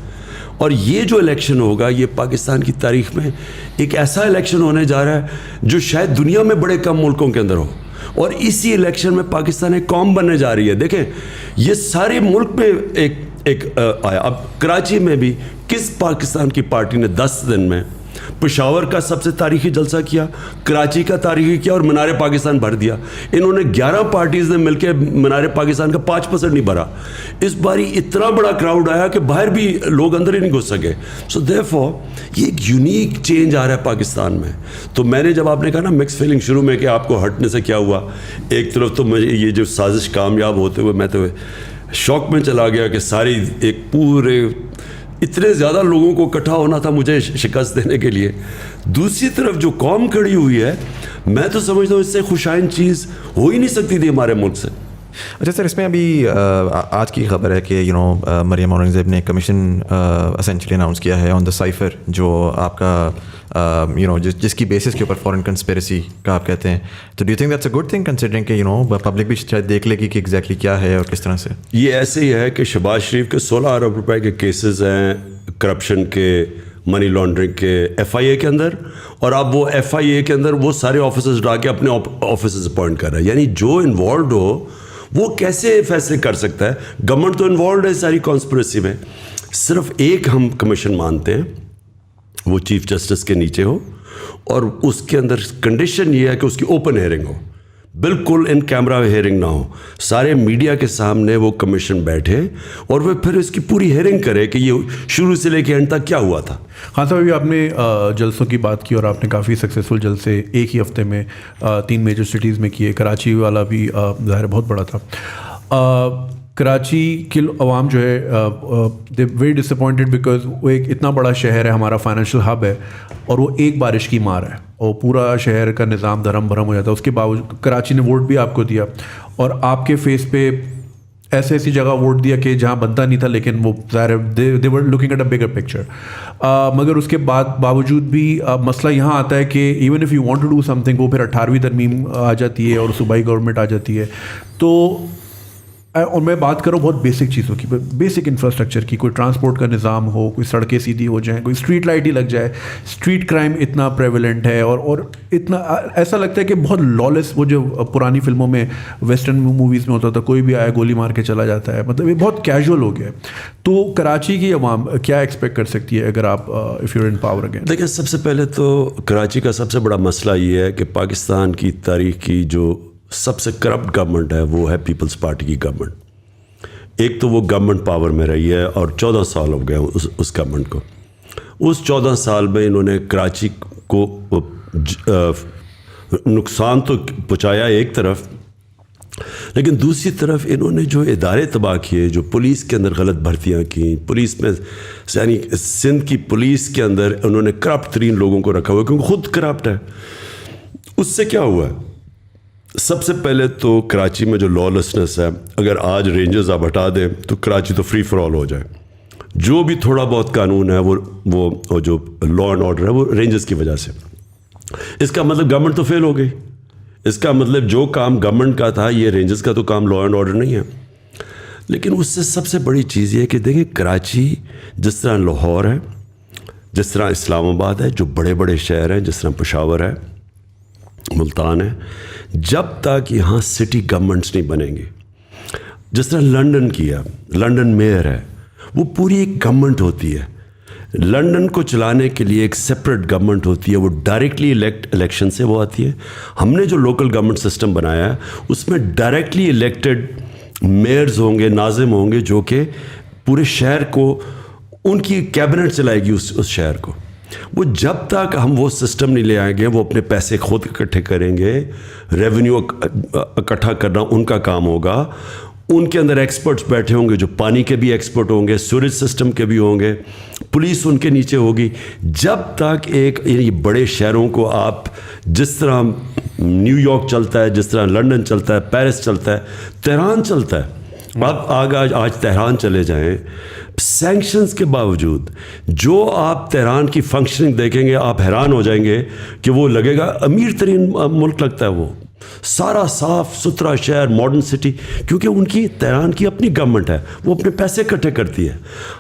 اور یہ جو الیکشن ہوگا یہ پاکستان کی تاریخ میں ایک ایسا الیکشن ہونے جا رہا ہے جو شاید دنیا میں بڑے کم ملکوں کے اندر ہو, اور اسی الیکشن میں پاکستان ایک قوم بننے جا رہی ہے. دیکھیں یہ سارے ملک میں ایک آیا. اب کراچی میں بھی کس پاکستان کی پارٹی نے 10 دن میں پشاور کا سب سے تاریخی جلسہ کیا, کراچی کا تاریخی کیا, اور منار پاکستان بھر دیا. انہوں نے 11 پارٹیز نے مل کے منار پاکستان کا 5% نہیں بھرا. اس باری اتنا بڑا کراؤڈ آیا کہ باہر بھی لوگ اندر ہی نہیں گھس سکے. سو دیئرفور یہ ایک یونیک چینج آ رہا ہے پاکستان میں. تو میں نے جب آپ نے کہا نا مکس فیلنگ شروع میں کہ آپ کو ہٹنے سے کیا ہوا, ایک طرف تو مجھے یہ جو سازش کامیاب ہوتے ہوئے میں تو شوق میں چلا گیا کہ ساری ایک پورے اتنے زیادہ لوگوں کو اکٹھا ہونا تھا مجھے شکست دینے کے لیے. دوسری طرف جو قوم کھڑی ہوئی ہے, میں تو سمجھتا ہوں اس سے خوشائن چیز ہو ہی نہیں سکتی تھی ہمارے ملک سے. اچھا سر, اس میں ابھی آج کی خبر ہے کہ مریم اورنگزیب نے کمیشن اسینچلی اناؤنس کیا ہے آن دا سائفر, جو آپ کا جس کی بیسس کے اوپر فورن کنسپیریسی کا آپ کہتے ہیں. تو do you think that's a good thing considering کہ پبلک بھی شاید دیکھ لے گی کہ ایگزیکٹلی کیا ہے اور کس طرح سے. یہ ایسے ہی ہے کہ شہباز شریف کے 16 ارب روپے کے کیسز ہیں کرپشن کے, منی لانڈرنگ کے FIA کے اندر, اور اب وہ FIA کے اندر وہ سارے آفیسرز ڈال کے اپنے آفیسرز اپوائنٹ کر رہا ہے. یعنی جو انوالوڈ ہو وہ کیسے فیصلے کر سکتا ہے؟ گورنمنٹ تو انوالوڈ ہے ساری کانسپریسی میں. صرف ایک ہم کمیشن مانتے ہیں, وہ چیف جسٹس کے نیچے ہو, اور اس کے اندر کنڈیشن یہ ہے کہ اس کی اوپن ہیئرنگ ہو, بالکل ان کیمرہ ہیئرنگ نہ ہو, سارے میڈیا کے سامنے وہ کمیشن بیٹھے اور وہ پھر اس کی پوری ہیئرنگ کرے کہ یہ شروع سے لے کے اینڈ تک کیا ہوا تھا. ہاں صاحب, ابھی آپ نے جلسوں کی بات کی اور آپ نے کافی سکسیزفل جلسے ایک ہی ہفتے میں 3 میجر سٹیز میں کیے. کراچی والا بھی ظاہر بہت بڑا تھا. کراچی کی عوام جو ہے they very disappointed because وہ ایک اتنا بڑا شہر ہے, ہمارا فائنینشیل ہب ہے, اور وہ ایک بارش کی مار ہے اور پورا شہر کا نظام دھرم بھرم ہو جاتا ہے. اس کے باوجود کراچی نے ووٹ بھی آپ کو دیا, اور آپ کے فیس پہ ایسی جگہ ووٹ دیا کہ جہاں بنتا نہیں تھا, لیکن وہ ظاہر they were looking at a bigger picture. مگر اس کے باوجود بھی مسئلہ یہاں آتا ہے کہ even if you want to do something, وہ پھر 18ویں ترمیم آ جاتی ہے اور صوبائی گورنمنٹ آ جاتی ہے. تو اور میں بات کروں بہت بیسک چیزوں کی, بیسک انفراسٹرکچر کی, کوئی ٹرانسپورٹ کا نظام ہو, کوئی سڑکیں سیدھی ہو جائیں, کوئی اسٹریٹ لائٹ ہی لگ جائے. اسٹریٹ کرائم اتنا پریویلنٹ ہے اور اتنا ایسا لگتا ہے کہ بہت لالس, وہ جو پرانی فلموں میں ویسٹرن موویز میں ہوتا تھا, کوئی بھی آیا گولی مار کے چلا جاتا ہے, مطلب یہ بہت کیجول ہو گیا ہے. تو کراچی کی عوام کیا ایکسپیکٹ کر سکتی ہے اگر آپ if you are in power again? دیکھیں, سب سے پہلے تو کراچی کا سب سے بڑا مسئلہ یہ ہے کہ پاکستان کی تاریخ کی جو سب سے کرپٹ گورنمنٹ ہے وہ ہے پیپلز پارٹی کی گورنمنٹ. ایک تو وہ گورنمنٹ پاور میں رہی ہے اور 14 سال ہو گئے اس گورنمنٹ کو. اس 14 سال میں انہوں نے کراچی کو نقصان تو پہنچایا ایک طرف, لیکن دوسری طرف انہوں نے جو ادارے تباہ کیے, جو پولیس کے اندر غلط بھرتیاں کیں, پولیس میں یعنی سندھ کی پولیس کے اندر انہوں نے کرپٹ ترین لوگوں کو رکھا ہوا ہے کیونکہ خود کرپٹ ہے. اس سے کیا ہوا ہے؟ سب سے پہلے تو کراچی میں جو لالسنس ہے, اگر آج رینجرز آپ ہٹا دیں تو کراچی تو فری فار آل ہو جائے. جو بھی تھوڑا بہت قانون ہے وہ جو لا اینڈ آرڈر ہے وہ رینجرز کی وجہ سے. اس کا مطلب گورنمنٹ تو فیل ہو گئی. اس کا مطلب جو کام گورنمنٹ کا تھا یہ رینجرز کا تو کام لا اینڈ آرڈر نہیں ہے. لیکن اس سے سب سے بڑی چیز یہ ہے کہ دیکھیں کراچی جس طرح لاہور ہے, جس طرح اسلام آباد ہے, جو بڑے بڑے شہر ہیں, جس طرح پشاور ہے, ملتان ہے, جب تک یہاں سٹی گورنمنٹس نہیں بنیں گے, جس طرح لنڈن کی ہے, لنڈن میئر ہے, وہ پوری ایک گورنمنٹ ہوتی ہے. لنڈن کو چلانے کے لیے ایک سپریٹ گورنمنٹ ہوتی ہے, وہ ڈائریکٹلی الیکشن سے وہ آتی ہے. ہم نے جو لوکل گورنمنٹ سسٹم بنایا ہے اس میں ڈائریکٹلی الیکٹڈ میئرز ہوں گے, ناظم ہوں گے, جو کہ پورے شہر کو ان کی کیبنٹ چلائے گی اس شہر کو. وہ جب تک ہم وہ سسٹم نہیں لے آئیں گے, وہ اپنے پیسے خود اکٹھے کریں گے, ریونیو اکٹھا کرنا ان کا کام ہوگا. ان کے اندر ایکسپرٹس بیٹھے ہوں گے جو پانی کے بھی ایکسپرٹ ہوں گے, سوریج سسٹم کے بھی ہوں گے, پولیس ان کے نیچے ہوگی. جب تک ایک یعنی بڑے شہروں کو آپ جس طرح نیو یارک چلتا ہے, جس طرح لنڈن چلتا ہے, پیرس چلتا ہے, تہران چلتا ہے, آپ آج تہران چلے جائیں, سینکشنز کے باوجود جو آپ تہران کی فنکشننگ دیکھیں گے آپ حیران ہو جائیں گے کہ وہ لگے گا امیر ترین ملک لگتا ہے. وہ سارا صاف ستھرا شہر, ماڈرن سٹی, کیونکہ ان کی تہران کی اپنی گورنمنٹ ہے, وہ اپنے پیسے اکٹھے کرتی ہے.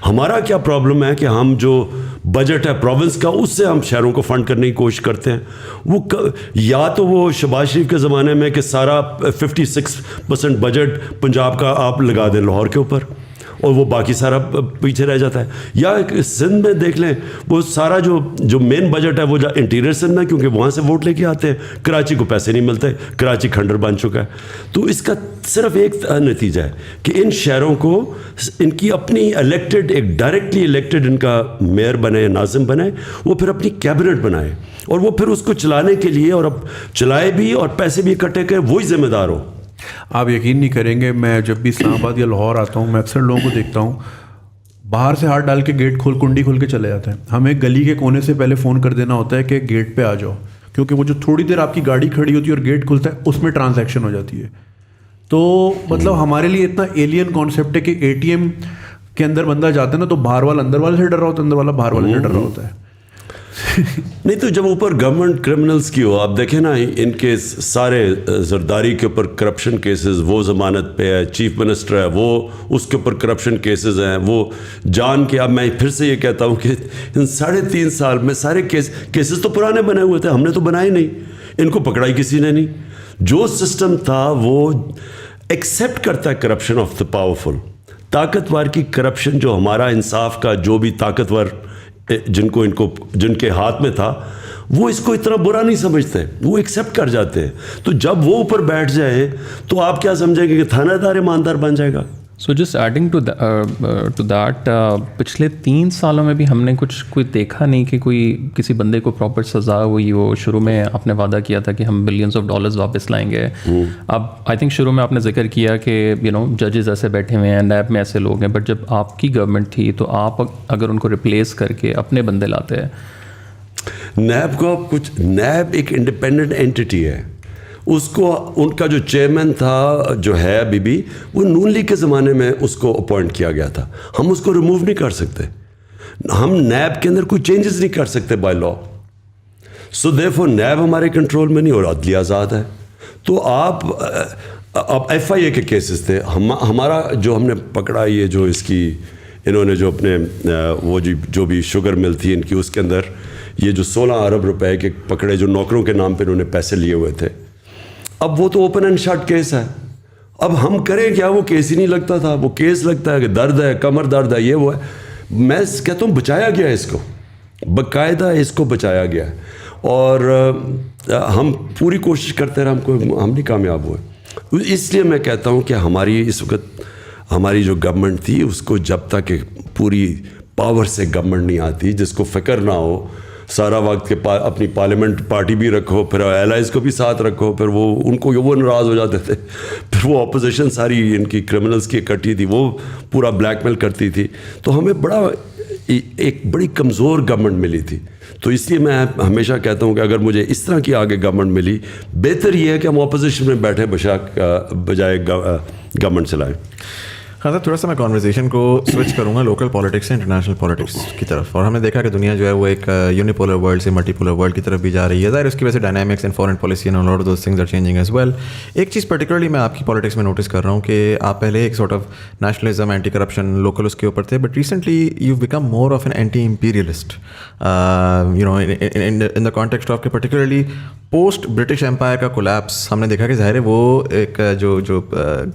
ہمارا کیا پرابلم ہے کہ ہم جو بجٹ ہے پروونس کا اس سے ہم شہروں کو فنڈ کرنے کی کوشش کرتے ہیں. وہ یا تو وہ شہباز شریف کے زمانے میں کہ سارا 56% بجٹ پنجاب کا آپ لگا دیں لاہور کے اوپر اور وہ باقی سارا پیچھے رہ جاتا ہے, یا سندھ میں دیکھ لیں وہ سارا جو مین بجٹ ہے وہ انٹیریئر سندھ میں, کیونکہ وہاں سے ووٹ لے کے آتے ہیں. کراچی کو پیسے نہیں ملتے, کراچی کھنڈر بن چکا ہے. تو اس کا صرف ایک نتیجہ ہے کہ ان شہروں کو ان کی اپنی الیکٹڈ, ایک ڈائریکٹلی الیکٹڈ ان کا میئر بنے, ناظم بنے, وہ پھر اپنی کیبنٹ بنائے اور وہ پھر اس کو چلانے کے لیے, اور اب چلائے بھی اور پیسے بھی اکٹھے کرے, وہی ذمہ دار ہو. آپ یقین نہیں کریں گے, میں جب بھی اسلام آباد یا لاہور آتا ہوں میں اکثر لوگوں کو دیکھتا ہوں باہر سے ہاتھ ڈال کے گیٹ کنڈی کھول کے چلے جاتے ہیں. ہمیں گلی کے کونے سے پہلے فون کر دینا ہوتا ہے کہ گیٹ پہ آ جاؤ, کیونکہ وہ جو تھوڑی دیر آپ کی گاڑی کھڑی ہوتی ہے اور گیٹ کھلتا ہے اس میں ٹرانزیکشن ہو جاتی ہے. تو مطلب ہمارے لیے اتنا ایلین کانسیپٹ ہے کہ ATM کے اندر بندہ جاتا ہے نا تو باہر والا اندر والے سے ڈر رہا ہوتا ہے, اندر والا باہر والے سے ڈر رہا ہوتا ہے. نہیں تو جب اوپر گورنمنٹ کرمنلز کی ہو, آپ دیکھیں نا ان کے سارے زرداری کے اوپر کرپشن کیسز, وہ ضمانت پہ ہے, چیف منسٹر ہے وہ اس کے اوپر کرپشن کیسز ہیں, وہ جان کے. اب میں پھر سے یہ کہتا ہوں کہ ان 3.5 سال میں سارے کیسز تو پرانے بنے ہوئے تھے, ہم نے تو بنائے نہیں, ان کو پکڑائی کسی نے نہیں. جو سسٹم تھا وہ ایکسیپٹ کرتا ہے کرپشن آف دا پاورفل, طاقتور کی کرپشن, جو ہمارا انصاف کا جو بھی طاقتور جن کے ہاتھ میں تھا وہ اس کو اتنا برا نہیں سمجھتے, وہ ایکسیپٹ کر جاتے ہیں. تو جب وہ اوپر بیٹھ جائیں تو آپ کیا سمجھیں گے کہ تھانہ دار ایماندار بن جائے گا. So just adding to that, پچھلے 3 سالوں میں بھی ہم نے کوئی دیکھا نہیں کہ کوئی کسی بندے کو پراپر سزا ہوئی. وہ شروع میں آپ نے وعدہ کیا تھا کہ ہم بلینز آف ڈالرز واپس لائیں گے. اب آئی تھنک شروع میں آپ نے ذکر کیا کہ ججز ایسے بیٹھے ہوئے ہیں, نیب میں ایسے لوگ ہیں, بٹ جب آپ کی گورنمنٹ تھی تو آپ اگر ان کو ریپلیس کر کے اپنے بندے لاتے ہیں. نیب ایک انڈیپینڈنٹ اینٹی ہے. اس کو ان کا جو چیئرمین تھا جو ہے ابھی بھی, وہ نون لیگ کے زمانے میں اس کو اپوائنٹ کیا گیا تھا. ہم اس کو ریموو نہیں کر سکتے, ہم نیب کے اندر کوئی چینجز نہیں کر سکتے بائی لا. سو دیئرفور نیب ہمارے کنٹرول میں نہیں, اور عدلیہ آزاد ہے. تو آپ FIA کے کیسز تھے, ہمارا جو ہم نے پکڑا, یہ جو اس کی انہوں نے جو اپنے وہ جو بھی شوگر مل تھی ان کی, اس کے اندر یہ جو 16 ارب روپے کے پکڑے, جو نوکروں کے نام پہ انہوں نے پیسے لیے ہوئے تھے. اب وہ تو اوپن اینڈ شٹ کیس ہے. اب ہم کریں کیا, وہ کیس ہی نہیں لگتا تھا. وہ کیس لگتا ہے کہ درد ہے, کمر درد ہے, یہ وہ ہے. میں کہتا ہوں بچایا گیا ہے اس کو, باقاعدہ اس کو بچایا گیا ہے, اور ہم پوری کوشش کرتے رہے, ہم نہیں کامیاب ہوئے. اس لیے میں کہتا ہوں کہ ہماری اس وقت ہماری جو گورنمنٹ تھی, اس کو جب تک پوری پاور سے گورنمنٹ نہیں آتی, جس کو فکر نہ ہو سارا وقت کہ اپنی پارلیمنٹ پارٹی بھی رکھو, پھر ایلائز کو بھی ساتھ رکھو, پھر وہ ان کو وہ ناراض ہو جاتے تھے, پھر وہ اپوزیشن ساری ان کی کرمنلز کی اکٹھی تھی, وہ پورا بلیک میل کرتی تھی. تو ہمیں ایک بڑی کمزور گورنمنٹ ملی تھی. تو اس لیے میں ہمیشہ کہتا ہوں کہ اگر مجھے اس طرح کی آگے گورنمنٹ ملی, بہتر یہ ہے کہ ہم اپوزیشن میں بیٹھے بجائے گورنمنٹ چلائیں. ہاں سر, تھوڑا سا میں کانورزیشن کو سوئچ کروں گا لوکل پالیٹکس سے انٹرنیشنل پالیٹکس کی طرف. اور ہم نے دیکھا کہ دنیا جو ہے وہ ایک یونیپولر ورلڈ سے ملٹی پولر ورلڈ کی طرف بھی جا رہی ہے. ظاہر اس کی وجہ سے dynamics in foreign policy and lot of those things are changing as well. ایک چیز پرٹیکولرلی میں آپ کی پالیٹکس میں نوٹس کر رہا ہوں کہ آپ پہلے ایک sort of nationalism, anti corruption, local اس کے اوپر تھے, but recently you become more of an anti imperialist, in the context of کہ پرٹیکولرلی پوسٹ برٹش امپائر کا کولیپس ہم نے دیکھا کہ ظاہر ہے وہ ایک جو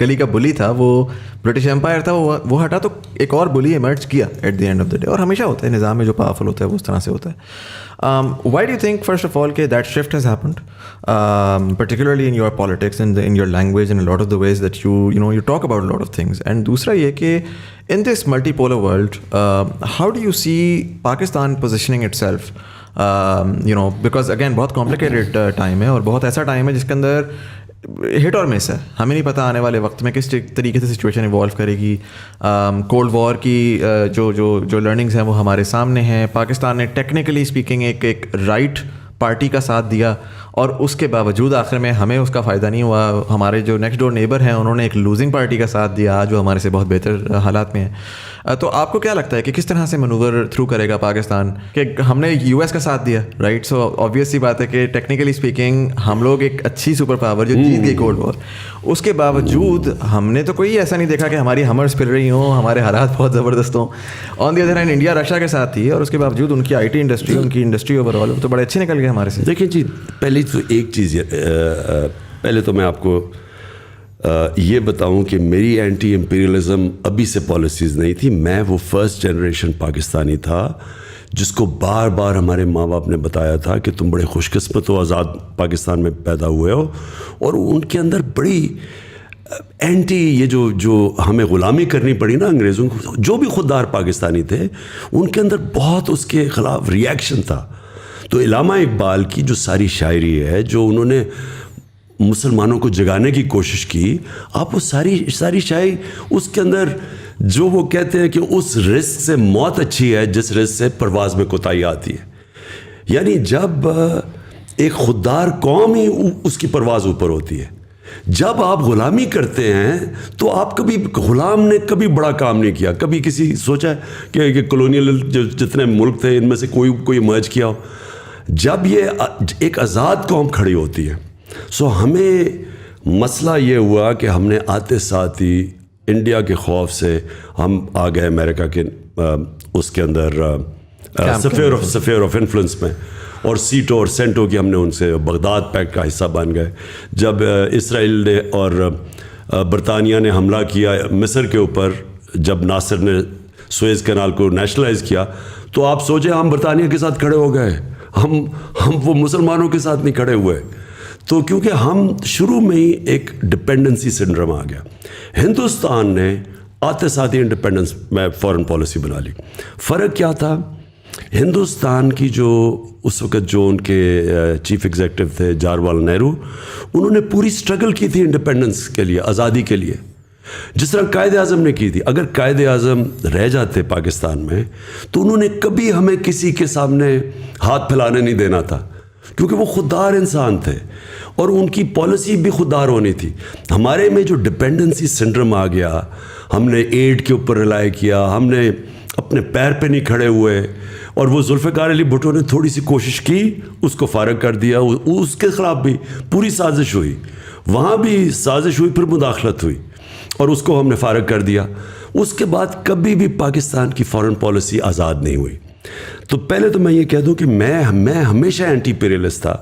گلی کا بلی تھا وہ برٹش امپائر تھا, وہ ہٹا تو ایک اور بلی ایمرج کیا at the end of the day, اور ہمیشہ ہوتا ہے نظام میں جو پاورفل ہوتا ہے وہ اس طرح سے ہوتا ہے. Why do you think first of all کہ that shift has happened particularly in your politics in your language in lot of the ways that you talk about lot of things, and دوسرا یہ کہ in this multi polar world how do you see Pakistan positioning itself, because again بہت complicated time ہے اور بہت ایسا time ہے جس کے اندر ہٹ اور مس ہے, ہمیں نہیں پتہ آنے والے وقت میں کس طریقے سے سچویشن ایوالو کرے گی. کولڈ وار کی جو لرننگز ہیں وہ ہمارے سامنے ہیں. پاکستان نے ٹیکنیکلی اسپیکنگ ایک رائٹ پارٹی کا ساتھ دیا اور اس کے باوجود آخر میں ہمیں اس کا فائدہ نہیں ہوا. ہمارے جو نیکسٹ ڈور نیبر ہیں انہوں نے ایک لوزنگ پارٹی کا ساتھ دیا جو ہمارے سے بہت بہتر حالات میں ہے. تو آپ کو کیا لگتا ہے کہ کس طرح سے منور تھرو کرے گا پاکستان, کہ ہم نے یو ایس کا ساتھ دیا رائٹ, سو آبویس سی بات ہے کہ ٹیکنیکلی اسپیکنگ ہم لوگ ایک اچھی سپر پاور جو جیت گئی کولڈ وار, اس کے باوجود ہم نے تو کوئی ایسا نہیں دیکھا کہ ہماری ہمرز پھر رہی ہوں, ہمارے حالات بہت زبردست ہوں. On the other hand India Russia کے ساتھ تھی اور اس کے باوجود ان کی آئی ٹی انڈسٹری, ان کی انڈسٹری اوور آل تو بڑے اچھے نکل گئے ہمارے سے. دیکھیں جی, پہلے تو ایک چیز پہلے تو میں آپ کو یہ بتاؤں کہ میری اینٹی امپیریلزم ابھی سے پالیسیز نہیں تھی. میں وہ فرسٹ جنریشن پاکستانی تھا جس کو بار بار ہمارے ماں باپ نے بتایا تھا کہ تم بڑے خوش قسمت ہو, آزاد پاکستان میں پیدا ہوئے ہو. اور ان کے اندر بڑی اینٹی یہ جو ہمیں غلامی کرنی پڑی نا انگریزوں کو, جو بھی خوددار پاکستانی تھے ان کے اندر بہت اس کے خلاف ریئیکشن تھا. تو علامہ اقبال کی جو ساری شاعری ہے جو انہوں نے مسلمانوں کو جگانے کی کوشش کی, آپ وہ ساری شاعری اس کے اندر جو وہ کہتے ہیں کہ اس رزق سے موت اچھی ہے جس رزق سے پرواز میں کوتاہی آتی ہے. یعنی جب ایک خوددار قوم ہی اس کی پرواز اوپر ہوتی ہے, جب آپ غلامی کرتے ہیں تو آپ کبھی غلام نے کبھی بڑا کام نہیں کیا, کبھی کسی سوچا ہے کہ کلونیل جتنے ملک تھے ان میں سے کوئی مرج کیا ہو. جب یہ ایک آزاد قوم کھڑی ہوتی ہے, سو ہمیں مسئلہ یہ ہوا کہ ہم نے آتے ساتھ ہی انڈیا کے خوف سے ہم آ گئے امریکہ کے اس کے اندر سفیر آف انفلوئنس میں, اور سیٹو اور سینٹو کی ہم نے ان سے بغداد پیکٹ کا حصہ بن گئے. جب اسرائیل نے اور برطانیہ نے حملہ کیا مصر کے اوپر, جب ناصر نے سویز کینال کو نیشنلائز کیا, تو آپ سوچیں ہم برطانیہ کے ساتھ کھڑے ہو گئے, ہم وہ مسلمانوں کے ساتھ نہیں کھڑے ہوئے. تو کیونکہ ہم شروع میں ہی ایک ڈپینڈنسی سنڈرم آ گیا. ہندوستان نے آتے ساتھ ہی انڈیپینڈنس میں فارن پالیسی بنا لی. فرق کیا تھا, ہندوستان کی جو اس وقت جو ان کے چیف ایگزیکٹو تھے جواہر نہرو, انہوں نے پوری سٹرگل کی تھی انڈیپینڈنس کے لیے, آزادی کے لیے, جس طرح قائد اعظم نے کی تھی. اگر قائد اعظم رہ جاتے پاکستان میں تو انہوں نے کبھی ہمیں کسی کے سامنے ہاتھ پھیلانے نہیں دینا تھا, کیونکہ وہ خوددار انسان تھے اور ان کی پالیسی بھی خوددار ہونی تھی. ہمارے میں جو ڈپینڈنسی سنڈرم آ گیا, ہم نے ایڈ کے اوپر ریلائی کیا, ہم نے اپنے پیر پہ نہیں کھڑے ہوئے, اور وہ ذوالفقار علی بھٹو نے تھوڑی سی کوشش کی, اس کو فارغ کر دیا. اس کے خلاف بھی پوری سازش ہوئی, وہاں بھی سازش ہوئی, پھر مداخلت ہوئی اور اس کو ہم نے فارغ کر دیا. اس کے بعد کبھی بھی پاکستان کی فارن پالیسی آزاد نہیں ہوئی. تو پہلے تو میں یہ کہہ دوں کہ میں ہمیشہ اینٹی پیریلسٹ تھا,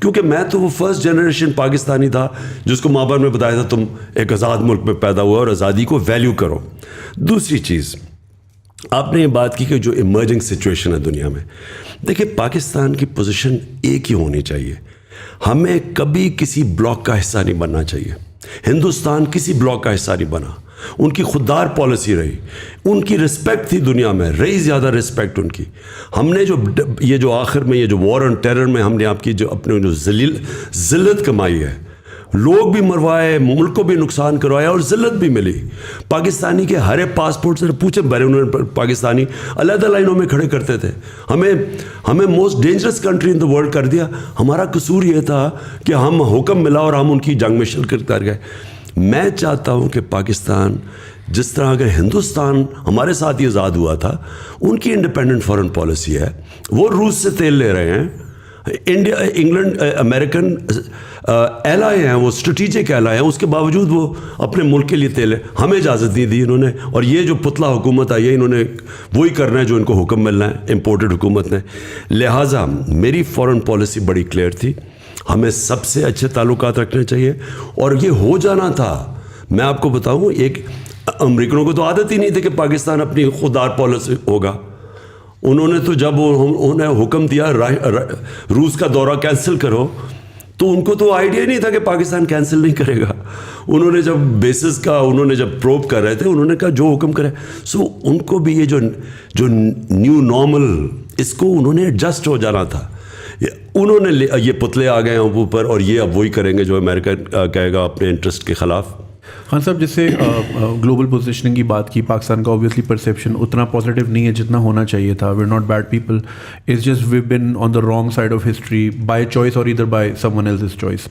کیونکہ میں تو وہ فرسٹ جنریشن پاکستانی تھا جس کو ماں باپ نے بتایا تھا تم ایک آزاد ملک میں پیدا ہوا اور آزادی کو ویلیو کرو. دوسری چیز, آپ نے یہ بات کی کہ جو ایمرجنگ سچویشن ہے دنیا میں, دیکھیں پاکستان کی پوزیشن ایک ہی ہونی چاہیے. ہمیں کبھی کسی بلاک کا حصہ نہیں بننا چاہیے. ہندوستان کسی بلاک کا حصہ نہیں بنا, ان کی خوددار پالیسی رہی, ان کی رسپیکٹ تھی دنیا میں, رہی زیادہ رسپیکٹ ان کی. ہم نے جو آخر میں یہ جو وار آن ٹیرر میں ہم نے آپ کی جو اپنے جو ذلت کمائی ہے, لوگ بھی مروائے, ملک کو بھی نقصان کروایا اور ذلت بھی ملی. پاکستانی کے ہر ایک پاسپورٹ سے پوچھے بھرے انہوں نے پاکستانی علیحدہ لائنوں میں کھڑے کرتے تھے. ہمیں most dangerous country in the world کر دیا. ہمارا قصور یہ تھا کہ ہم حکم ملا اور ہم ان کی جنگ میں شرکت کر گئے. میں چاہتا ہوں کہ پاکستان جس طرح اگر ہندوستان ہمارے ساتھ ہی آزاد ہوا تھا, ان کی انڈیپینڈنٹ فارن پالیسی ہے, وہ روس سے تیل لے رہے ہیں, انڈیا انگلینڈ امریکن ایلائی ہیں, وہ اسٹریٹجک ایلائی ہیں, اس کے باوجود وہ اپنے ملک کے لیے تیل ہمیں اجازت نہیں دی انہوں نے. اور یہ جو پتلا حکومت آئی ہے, انہوں نے وہی کرنا ہے جو ان کو حکم ملنا ہے, امپورٹڈ حکومت نے. لہٰذا میری فارن پالیسی بڑی کلیئر تھی. ہمیں سب سے اچھے تعلقات رکھنے چاہیے, اور یہ ہو جانا تھا. میں آپ کو بتاؤں, ایک امریکنوں کو تو عادت ہی نہیں تھی کہ پاکستان اپنی خوددار پالیسی ہوگا. انہوں نے تو جب انہوں نے حکم دیا روس کا دورہ کینسل کرو, تو ان کو تو آئیڈیا نہیں تھا کہ پاکستان کینسل نہیں کرے گا. انہوں نے جب بیسس کا انہوں نے جب پروب کر رہے تھے, انہوں نے کہا جو حکم کرے. سو ان کو بھی یہ جو نیو نارمل, اس کو انہوں نے ایڈجسٹ ہو جانا تھا. انہوں نے یہ پتلے آ گئے ہیں اوپر, اور یہ اب وہی کریں گے جو امریکہ کہے گا اپنے انٹرسٹ کے خلاف. خان صاحب, جس سے گلوبل پوزیشننگ کی بات کی, پاکستان کا اوبویسلی پرسیپشن اتنا پازیٹیو نہیں ہے جتنا ہونا چاہیے تھا. We are not bad people, it's just we been on the wrong side of history by choice اور ادھر by someone else's choice.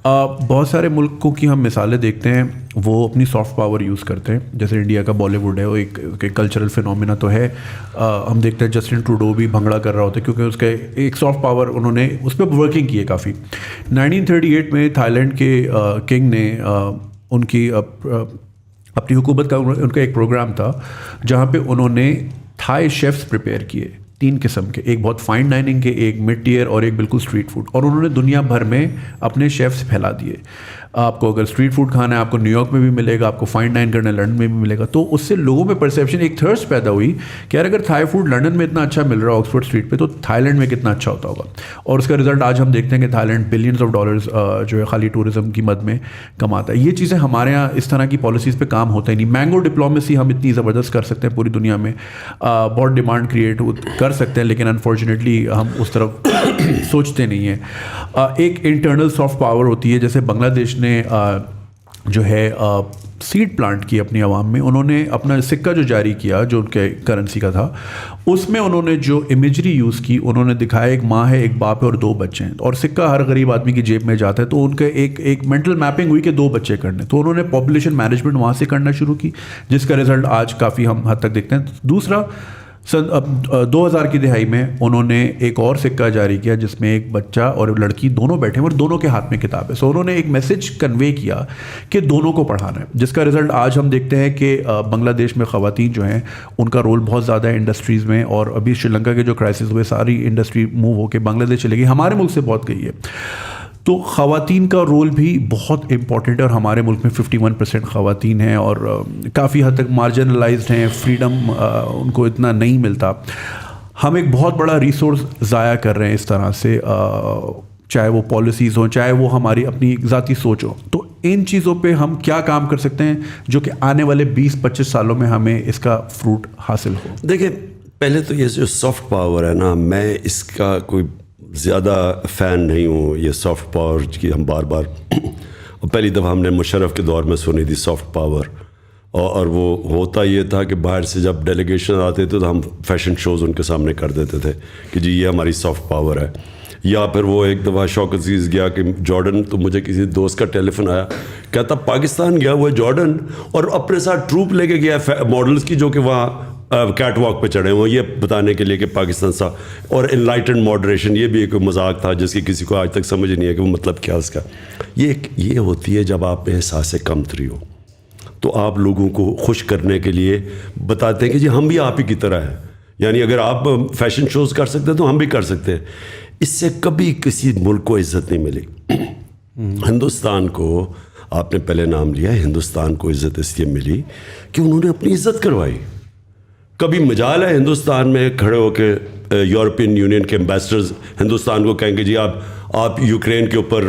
بہت سارے ملکوں کی ہم مثالیں دیکھتے ہیں, وہ اپنی سافٹ پاور یوز کرتے ہیں. جیسے انڈیا کا بالی ووڈ ہے, وہ ایک کلچرل فینومینا تو ہے. ہم دیکھتے ہیں جسٹن ٹروڈو بھی بھنگڑا کر رہا ہوتا ہے کیونکہ اس کا ایک سافٹ پاور, انہوں نے اس پہ ورکنگ کی ہے کافی. 1938 میں تھائی لینڈ کے کنگ نے ان کی اپنی حکومت کا ان کا ایک پروگرام تھا جہاں پہ انہوں نے تھائی شیفس پریپیئر کیے, 3 قسم کے, ایک بہت فائن ڈائننگ کے, ایک مڈ ٹیئر, اور ایک بالکل اسٹریٹ فوڈ. اور انہوں نے دنیا بھر میں اپنے شیفس پھیلا دیے. آپ کو اگر اسٹریٹ فوڈ کھانا ہے, آپ کو نیو یارک میں بھی ملے گا, آپ کو فائن ڈائن کرنا ہے لنڈن میں بھی ملے گا. تو اس سے لوگوں میں پرسیپشن, ایک تھرسٹ پیدا ہوئی کہ یار اگر تھائی فوڈ لنڈن میں اتنا اچھا مل رہا ہے آکسفورڈ اسٹریٹ پہ, تو تھائی لینڈ میں کتنا اچھا ہوتا ہوگا. اور اس کا رزلٹ آج ہم دیکھتے ہیں کہ Thailand billions of dollars جو ہے خالی ٹورزم کی مد میں کماتا ہے. یہ چیزیں ہمارے یہاں اس طرح کی پالیسیز پہ کام ہوتا ہی نہیں. مینگو ڈپلومیسی ہم اتنی زبردست کر سکتے ہیں پوری دنیا میں, بہت ڈیمانڈ کریٹ کر سکتے ہیں, لیکن انفارچونیٹلی ہم اس طرف سوچتے نہیں ہیں. ایک انٹرنل سافٹ پاور ہوتی ہے, جیسے بنگلہ دیش نے جو ہے سیڈ پلانٹ کی اپنی عوام میں. انہوں نے اپنا سکہ جو جاری کیا, جو ان کے کرنسی کا تھا, اس میں انہوں نے جو امیجری یوز کی, انہوں نے دکھایا ایک ماں ہے, ایک باپ ہے اور 2 بچے ہیں. اور سکہ ہر غریب آدمی کی جیب میں جاتا ہے, تو ان کے ایک مینٹل میپنگ ہوئی کہ 2 بچے کرنے. تو انہوں نے پاپولیشن مینجمنٹ وہاں سے کرنا شروع کی, جس کا رزلٹ آج کافی ہم حد تک دیکھتے ہیں. دوسرا, 2000 کی دہائی میں انہوں نے ایک اور سکہ جاری کیا جس میں ایک بچہ اور لڑکی دونوں بیٹھے ہیں اور دونوں کے ہاتھ میں کتاب ہے. سو انہوں نے ایک میسج کنوے کیا کہ دونوں کو پڑھانا ہے, جس کا رزلٹ آج ہم دیکھتے ہیں کہ بنگلہ دیش میں خواتین جو ہیں ان کا رول بہت زیادہ ہے انڈسٹریز میں. اور ابھی شری لنکا کے جو کرائسس ہوئے, ساری انڈسٹری موو ہو کے بنگلہ دیش چلے گئی, ہمارے ملک سے بہت گئی ہے. تو خواتین کا رول بھی بہت امپورٹنٹ ہے, اور ہمارے ملک میں 51% خواتین ہیں اور کافی حد تک مارجنلائزڈ ہیں, فریڈم ان کو اتنا نہیں ملتا. ہم ایک بہت بڑا ریسورس ضائع کر رہے ہیں اس طرح سے, چاہے وہ پالیسیز ہوں, چاہے وہ ہماری اپنی ذاتی سوچ ہو. تو ان چیزوں پہ ہم کیا کام کر سکتے ہیں جو کہ آنے والے 20-25 سالوں میں ہمیں اس کا فروٹ حاصل ہو؟ دیکھیں, پہلے تو یہ جو سافٹ پاور ہے نا, میں اس کا کوئی زیادہ فین نہیں ہوں. یہ سافٹ پاور کی ہم بار بار پہلی دفعہ ہم نے مشرف کے دور میں سنی تھی سافٹ پاور, اور وہ ہوتا یہ تھا کہ باہر سے جب ڈیلیگیشن آتے تھے تو ہم فیشن شوز ان کے سامنے کر دیتے تھے کہ جی یہ ہماری سافٹ پاور ہے. یا پھر وہ ایک دفعہ شوق عزیز گیا کہ جارڈن, تو مجھے کسی دوست کا ٹیلی فون آیا, کہتا پاکستان گیا ہوا ہے جارڈن اور اپنے ساتھ ٹروپ لے کے گیا ماڈلس کی جو کہ وہاں کیٹ واک پہ چڑھے ہوئے, یہ بتانے کے لیے کہ پاکستان سا. اور انلائٹنڈ ماڈریشن, یہ بھی ایک مذاق تھا جس کی کسی کو آج تک سمجھ نہیں ہے کہ وہ مطلب کیا اس کا. یہ ہوتی ہے جب آپ میں احساس کمتری ہو, تو آپ لوگوں کو خوش کرنے کے لیے بتاتے ہیں کہ جی ہم بھی آپ ہی کی طرح ہیں. یعنی اگر آپ فیشن شوز کر سکتے ہیں تو ہم بھی کر سکتے ہیں. اس سے کبھی کسی ملک کو عزت نہیں ملی. ہندوستان کو, آپ نے پہلے نام لیا, ہندوستان کو عزت اس لیے ملی کہ انہوں نے اپنی عزت کروائی. کبھی مجال ہے ہندوستان میں کھڑے ہو کے یورپین یونین کے امبیسڈرز ہندوستان کو کہیں گے جی آپ یوکرین کے اوپر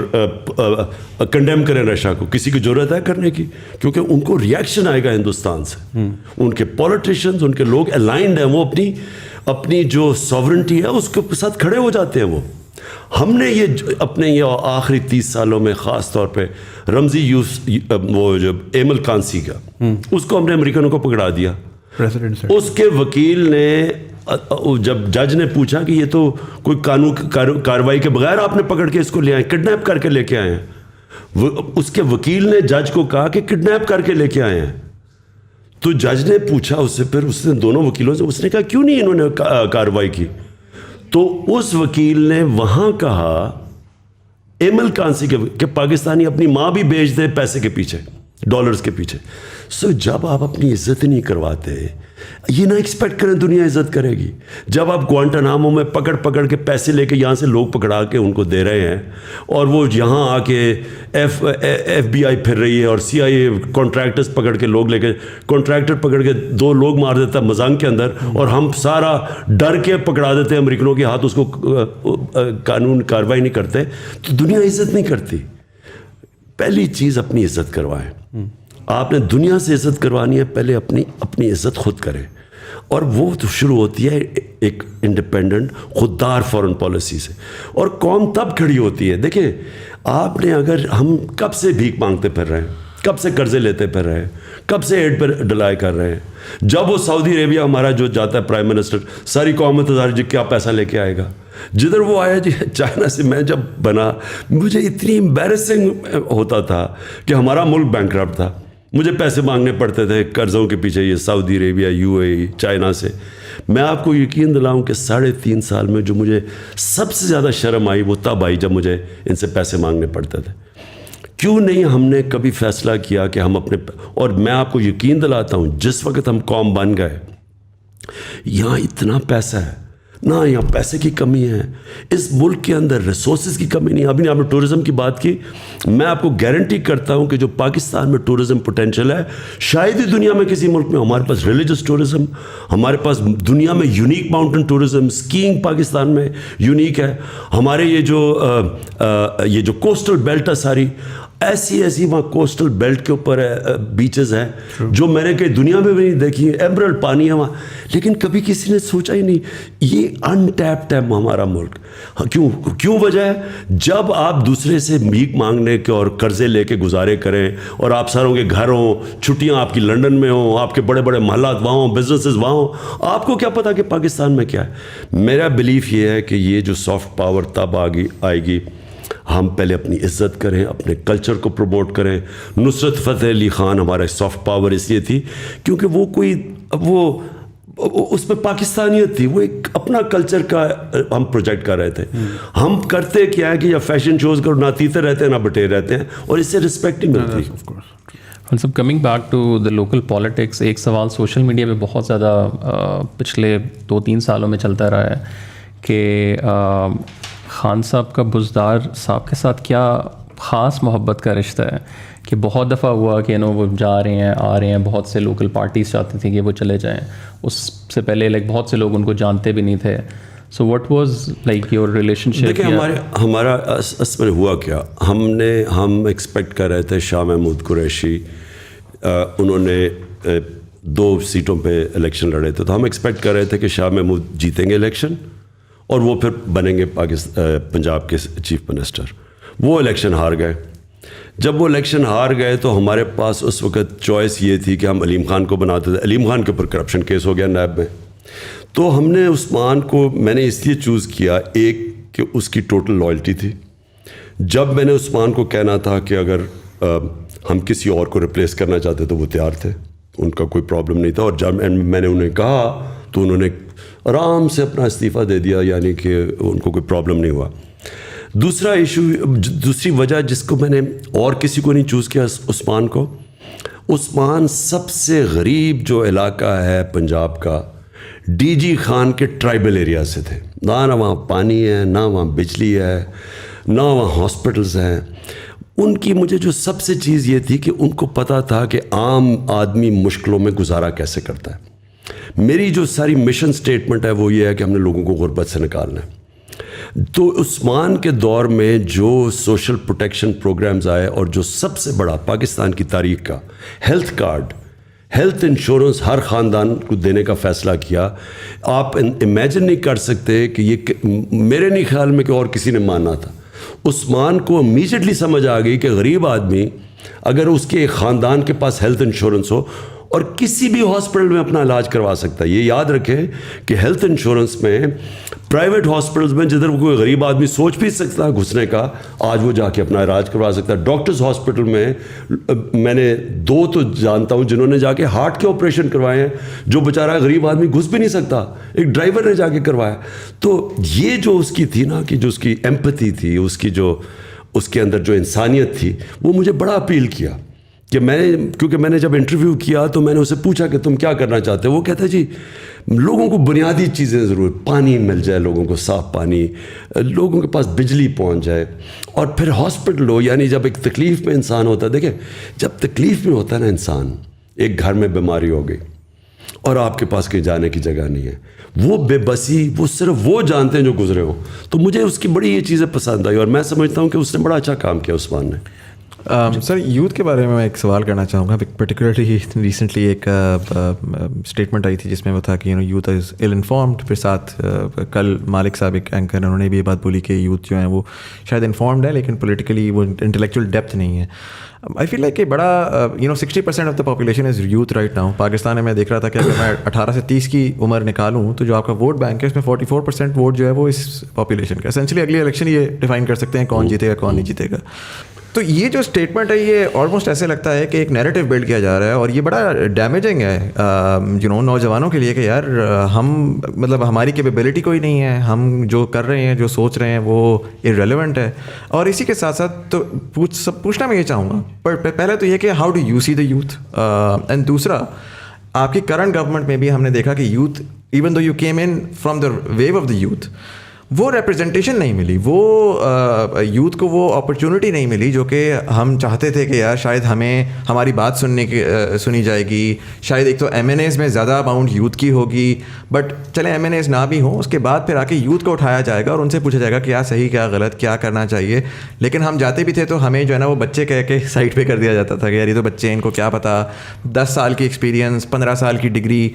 کنڈیم کریں رشیا کو؟ کسی کی ضرورت ہے کرنے کی؟ کیونکہ ان کو ریئیکشن آئے گا ہندوستان سے. ان کے پولیٹیشینز, ان کے لوگ الائنڈ ہیں, وہ اپنی جو ساورنٹی ہے اس کے ساتھ کھڑے ہو جاتے ہیں. ہم نے یہ اپنے یہ آخری 30 سالوں میں خاص طور پہ رمزی وہ جو ایمل کانسی کا, اس کو ہم نے امریکنوں کو پکڑا دیا. اس کے وکیل نے, جب جج نے پوچھا کہ یہ تو کوئی قانون کارروائی کے بغیر آپ نے پکڑ کے اس کو لے آئے, کڈنیپ کر کے لے کے آئے ہیں, اس کے وکیل نے جج کو کہا کہ کڈنیپ کر کے لے کے آئے ہیں. تو جج نے پوچھا اس سے, پھر اس نے دونوں وکیلوں سے, اس نے کہا کیوں نہیں انہوں نے کارروائی کی؟ تو اس وکیل نے وہاں کہا ایمل کانسی کہ پاکستانی اپنی ماں بھی بیچ دے پیسے کے پیچھے. ڈالرز کے پیچھے. سو جب آپ اپنی عزت نہیں کرواتے, یہ نہ ایکسپیکٹ کریں دنیا عزت کرے گی. جب آپ گوانٹانامو میں پکڑ کے پیسے لے کے یہاں سے لوگ پکڑا کے ان کو دے رہے ہیں, اور وہ یہاں آ کے ایف بی آئی پھر رہی ہے, اور سی آئی اے کانٹریکٹرز پکڑ کے لوگ لے کے, کانٹریکٹر پکڑ کے 2 لوگ مار دیتا ہے مزانگ کے اندر, اور ہم سارا ڈر کے پکڑا دیتے ہیں امریکنوں کے ہاتھ, اس کو قانون کارروائی نہیں کرتے, تو دنیا عزت نہیں کرتی. پہلی چیز اپنی عزت کروائیں. آپ نے دنیا سے عزت کروانی ہے, پہلے اپنی عزت خود کریں, اور وہ تو شروع ہوتی ہے ایک انڈیپینڈنٹ خوددار فارن پالیسی سے, اور قوم تب کھڑی ہوتی ہے. دیکھیں آپ نے, اگر ہم کب سے بھیک مانگتے پھر رہے ہیں, کب سے قرضے لیتے پھر رہے ہیں, کب سے ایڈ پر ڈلائی کر رہے ہیں. جب وہ سعودی عربیہ ہمارا جو جاتا ہے پرائم منسٹر, ساری قوم انتظار جی کیا پیسہ لے کے آئے گا. جدھر وہ آیا جی چائنا سے, میں جب بنا مجھے اتنی امبیرسنگ ہوتا تھا کہ ہمارا ملک بینکرپٹ تھا, مجھے پیسے مانگنے پڑتے تھے قرضوں کے پیچھے, یہ Saudi Arabia, U A E, China سے. میں آپ کو یقین دلاؤں کہ 3.5 سال میں جو مجھے سب سے زیادہ شرم آئی وہ تب آئی جب مجھے ان سے پیسے مانگنے پڑتے تھے. کیوں نہیں ہم نے کبھی فیصلہ کیا کہ ہم اپنے, اور میں آپ کو یقین دلاتا ہوں جس وقت ہم قوم بن گئے, یہاں اتنا پیسہ ہے, نہ یہاں پیسے کی کمی ہے, اس ملک کے اندر ریسورسز کی کمی نہیں. ابھی آپ نے ٹورزم کی بات کی, میں آپ کو گارنٹی کرتا ہوں کہ جو پاکستان میں ٹورزم پوٹینشیل ہے شاید ہی دنیا میں کسی ملک میں. ہمارے پاس ریلیجس ٹورزم, ہمارے پاس دنیا میں unique mountain tourism, skiing Pakistan میں یونیک ہے. ہمارے یہ جو کوسٹل بیلٹ ہے ساری, ایسی وہاں کوسٹل بیلٹ کے اوپر بیچز ہیں جو میں نے کہیں دنیا میں بھی نہیں دیکھی. ایمرلڈ پانی ہے وہاں, لیکن کبھی کسی نے سوچا ہی نہیں. یہ انٹیپڈ ہے ہمارا ملک. کیوں وجہ ہے, جب آپ دوسرے سے بھیک مانگنے کے اور قرضے لے کے گزارے کریں, اور آپ ساروں کے گھر ہوں, چھٹیاں آپ کی لنڈن میں ہوں, آپ کے بڑے بڑے محلات وہاں ہوں, بزنسز وہاں ہوں, آپ کو کیا پتا کہ پاکستان میں کیا ہے. میرا بلیف یہ ہے کہ یہ جو سافٹ پاور تب آئے گی, ہم پہلے اپنی عزت کریں, اپنے کلچر کو پروموٹ کریں. نصرت فتح علی خان ہمارا سافٹ پاور اس لیے تھی کیونکہ وہ اس میں پاکستانیت تھی, وہ ایک اپنا کلچر کا ہم پروجیکٹ کر رہے تھے. ہم کرتے کیا ہے کہ یا فیشن شوز کو نہ تیتے رہتے ہیں نہ بٹے رہتے ہیں, اور اس سے رسپیکٹ ہی ملتی. سب coming back to the local politics, ایک سوال سوشل میڈیا پہ بہت زیادہ پچھلے 2-3 سالوں میں چلتا رہا ہے کہ خان صاحب کا بزدار صاحب کے ساتھ کیا خاص محبت کا رشتہ ہے, کہ بہت دفعہ ہوا کہ وہ جا رہے ہیں آ رہے ہیں, بہت سے لوکل پارٹیز چاہتی تھیں کہ وہ چلے جائیں, اس سے پہلے بہت سے لوگ ان کو جانتے بھی نہیں تھے. So what was like your relationship? دیکھیں ہمارا اصل میں ہوا کیا, ہم ایکسپیکٹ کر رہے تھے شاہ محمود قریشی, انہوں نے 2 سیٹوں پہ الیکشن لڑے تھے, تو ہم ایکسپیکٹ کر رہے تھے کہ شاہ محمود جیتیں گے الیکشن اور وہ پھر بنیں گے پنجاب کے چیف منسٹر. وہ الیکشن ہار گئے. جب وہ الیکشن ہار گئے تو ہمارے پاس اس وقت چوائس یہ تھی کہ ہم علیم خان کو بناتے تھے. علیم خان کے اوپر کرپشن کیس ہو گیا نیب میں, تو ہم نے عثمان کو, میں نے اس لیے چوز کیا, ایک کہ اس کی ٹوٹل لائلٹی تھی. جب میں نے عثمان کو کہنا تھا کہ اگر ہم کسی اور کو ریپلیس کرنا چاہتے تو وہ تیار تھے, ان کا کوئی پرابلم نہیں تھا. اور جب میں نے انہیں کہا تو انہوں نے آرام سے اپنا استعفیٰ دے دیا, یعنی کہ ان کو کوئی پرابلم نہیں ہوا. دوسرا ایشو, دوسری وجہ جس کو میں نے اور کسی کو نہیں چوز کیا, عثمان کو. عثمان سب سے غریب جو علاقہ ہے پنجاب کا, ڈی جی خان کے ٹرائبل ایریا سے تھے. نہ وہاں پانی ہے, نہ وہاں بجلی ہے, نہ وہاں ہاسپٹلز ہیں. ان کی مجھے جو سب سے چیز یہ تھی کہ ان کو پتہ تھا کہ عام آدمی مشکلوں میں گزارا کیسے کرتا ہے. میری جو ساری مشن سٹیٹمنٹ ہے وہ یہ ہے کہ ہم نے لوگوں کو غربت سے نکالنا ہے. تو عثمان کے دور میں جو سوشل پروٹیکشن پروگرامز آئے, اور جو سب سے بڑا پاکستان کی تاریخ کا ہیلتھ کارڈ, ہیلتھ انشورنس ہر خاندان کو دینے کا فیصلہ کیا. آپ امیجن نہیں کر سکتے کہ یہ میرے نہیں خیال میں کہ اور کسی نے مانا تھا. عثمان کو امیجیٹلی سمجھ آ گئی کہ غریب آدمی اگر اس کے خاندان کے پاس ہیلتھ انشورنس ہو اور کسی بھی ہاسپٹل میں اپنا علاج کروا سکتا ہے. یہ یاد رکھیں کہ ہیلتھ انشورنس میں پرائیویٹ ہاسپٹلز میں جدھر کوئی غریب آدمی سوچ بھی سکتا ہے گھسنے کا, آج وہ جا کے اپنا علاج کروا سکتا ہے. ڈاکٹرز ہاسپٹل میں نے 2 تو جانتا ہوں جنہوں نے جا کے ہارٹ کے آپریشن کروائے ہیں, جو بیچارہ غریب آدمی گھس بھی نہیں سکتا, ایک ڈرائیور نے جا کے کروایا. تو یہ جو اس کی تھی نا, کہ جو اس کی ایمپتھی تھی, اس کی جو اس کے اندر جو انسانیت تھی, وہ مجھے بڑا اپیل کیا کہ کیونکہ میں نے جب انٹرویو کیا تو میں نے اسے پوچھا کہ تم کیا کرنا چاہتے ہو. وہ کہتا ہے جی لوگوں کو بنیادی چیزیں ضرور, پانی مل جائے لوگوں کو, صاف پانی, لوگوں کے پاس بجلی پہنچ جائے, اور پھر ہاسپٹل ہو. یعنی جب ایک تکلیف میں انسان ہوتا ہے, دیکھیں جب تکلیف میں ہوتا ہے نا انسان, ایک گھر میں بیماری ہو گئی اور آپ کے پاس کہیں جانے کی جگہ نہیں ہے, وہ بے بسی وہ صرف وہ جانتے ہیں جو گزرے ہوں. تو مجھے اس کی بڑی یہ چیزیں پسند آئی, اور میں سمجھتا ہوں کہ اس نے بڑا اچھا کام کیا عثمان نے. سر یوتھ کے بارے میں ایک سوال کرنا چاہوں گا. پرٹیکولرلی ریسنٹلی ایک اسٹیٹمنٹ آئی تھی جس میں وہ تھا کہ یوتھ از ایل انفارمڈ. پھر ساتھ کل مالک صاحب ایک اینکر انہوں نے بھی یہ بات بولی کہ یوتھ جو ہے وہ شاید انفارمڈ ہے لیکن پولیٹیکلی وہ انٹلیکچوئل ڈیپتھ نہیں ہے. آئی فیل لائک کہ بڑا 60% of the population is youth right now. Pakistan میں دیکھ رہا تھا کہ اگر میں 18 سے 30 کی عمر نکالوں تو جو آپ کا ووٹ بینک ہے اس میں 44% ووٹ جو ہے وہ اس پاپولیشن کا. اسینشلی اگلی الیکشن یہ ڈیفائن کر سکتے ہیں کون جیتے گا کون نہیں جیتے گا. تو یہ جو اسٹیٹمنٹ ہے یہ آلموسٹ ایسے لگتا ہے کہ ایک نیریٹو بلڈ کیا جا رہا ہے, اور یہ بڑا ڈیمیجنگ ہے نوجوانوں کے لیے کہ یار ہم مطلب ہماری کیپیبلٹی کوئی نہیں ہے, ہم جو کر رہے ہیں جو سوچ رہے ہیں وہ irrelevant ہے. اور اسی کے ساتھ ساتھ تو پوچھنا میں یہ چاہوں گا, پر پہلے تو یہ کہ how do you see the youth, and دوسرا آپ کی کرنٹ گورنمنٹ میں بھی ہم نے دیکھا کہ youth even though you came in from the view of the youth, وہ ریپرزنٹیشن نہیں ملی, وہ یوتھ کو وہ اپرچونٹی نہیں ملی جو کہ ہم چاہتے تھے کہ یار شاید ہمیں ہماری بات سنی جائے گی. شاید ایک تو ایم این ایز میں زیادہ اماؤنٹ یوتھ کی ہوگی, بٹ چلیں ایم این ایز نہ بھی ہوں, اس کے بعد پھر آ کے یوتھ کو اٹھایا جائے گا اور ان سے پوچھا جائے گا کیا صحیح کیا غلط کیا کرنا چاہیے. لیکن ہم جاتے بھی تھے تو ہمیں جو ہے نا وہ بچے کہہ کے سائڈ پہ کر دیا جاتا تھا کہ یار یہ تو بچے, ان کو کیا پتا, 10 سال کی ایکسپیرینس 15 سال کی ڈگری.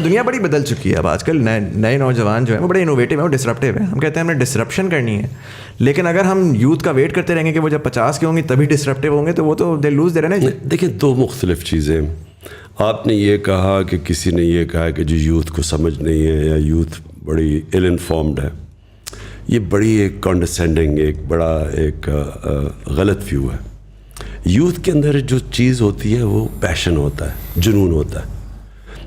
دنیا بڑی بدل چکی ہے اب, آج کل نئے نوجوان جو ہیں وہ بڑے انوویٹیو ہیں, وہ ڈسرپٹیو ہیں. ہم کہتے ہیں ہم نے ڈسرپشن کرنی ہے, لیکن اگر ہم یوتھ کا ویٹ کرتے رہیں گے کہ وہ جب 50 کے ہوں گے تبھی ڈسرپٹیو ہوں گے تو وہ تو دے لوز دے رہے ہیں. دیکھیں دو مختلف چیزیں. آپ نے یہ کہا کہ کسی نے یہ کہا کہ جو یوتھ کو سمجھ نہیں ہے یا یوتھ بڑی ایل انفارمڈ ہے, یہ بڑی ایک کانڈسینڈنگ ایک بڑا ایک غلط ویو ہے. یوتھ کے اندر جو چیز ہوتی ہے وہ پیشن ہوتا ہے, جنون ہوتا ہے.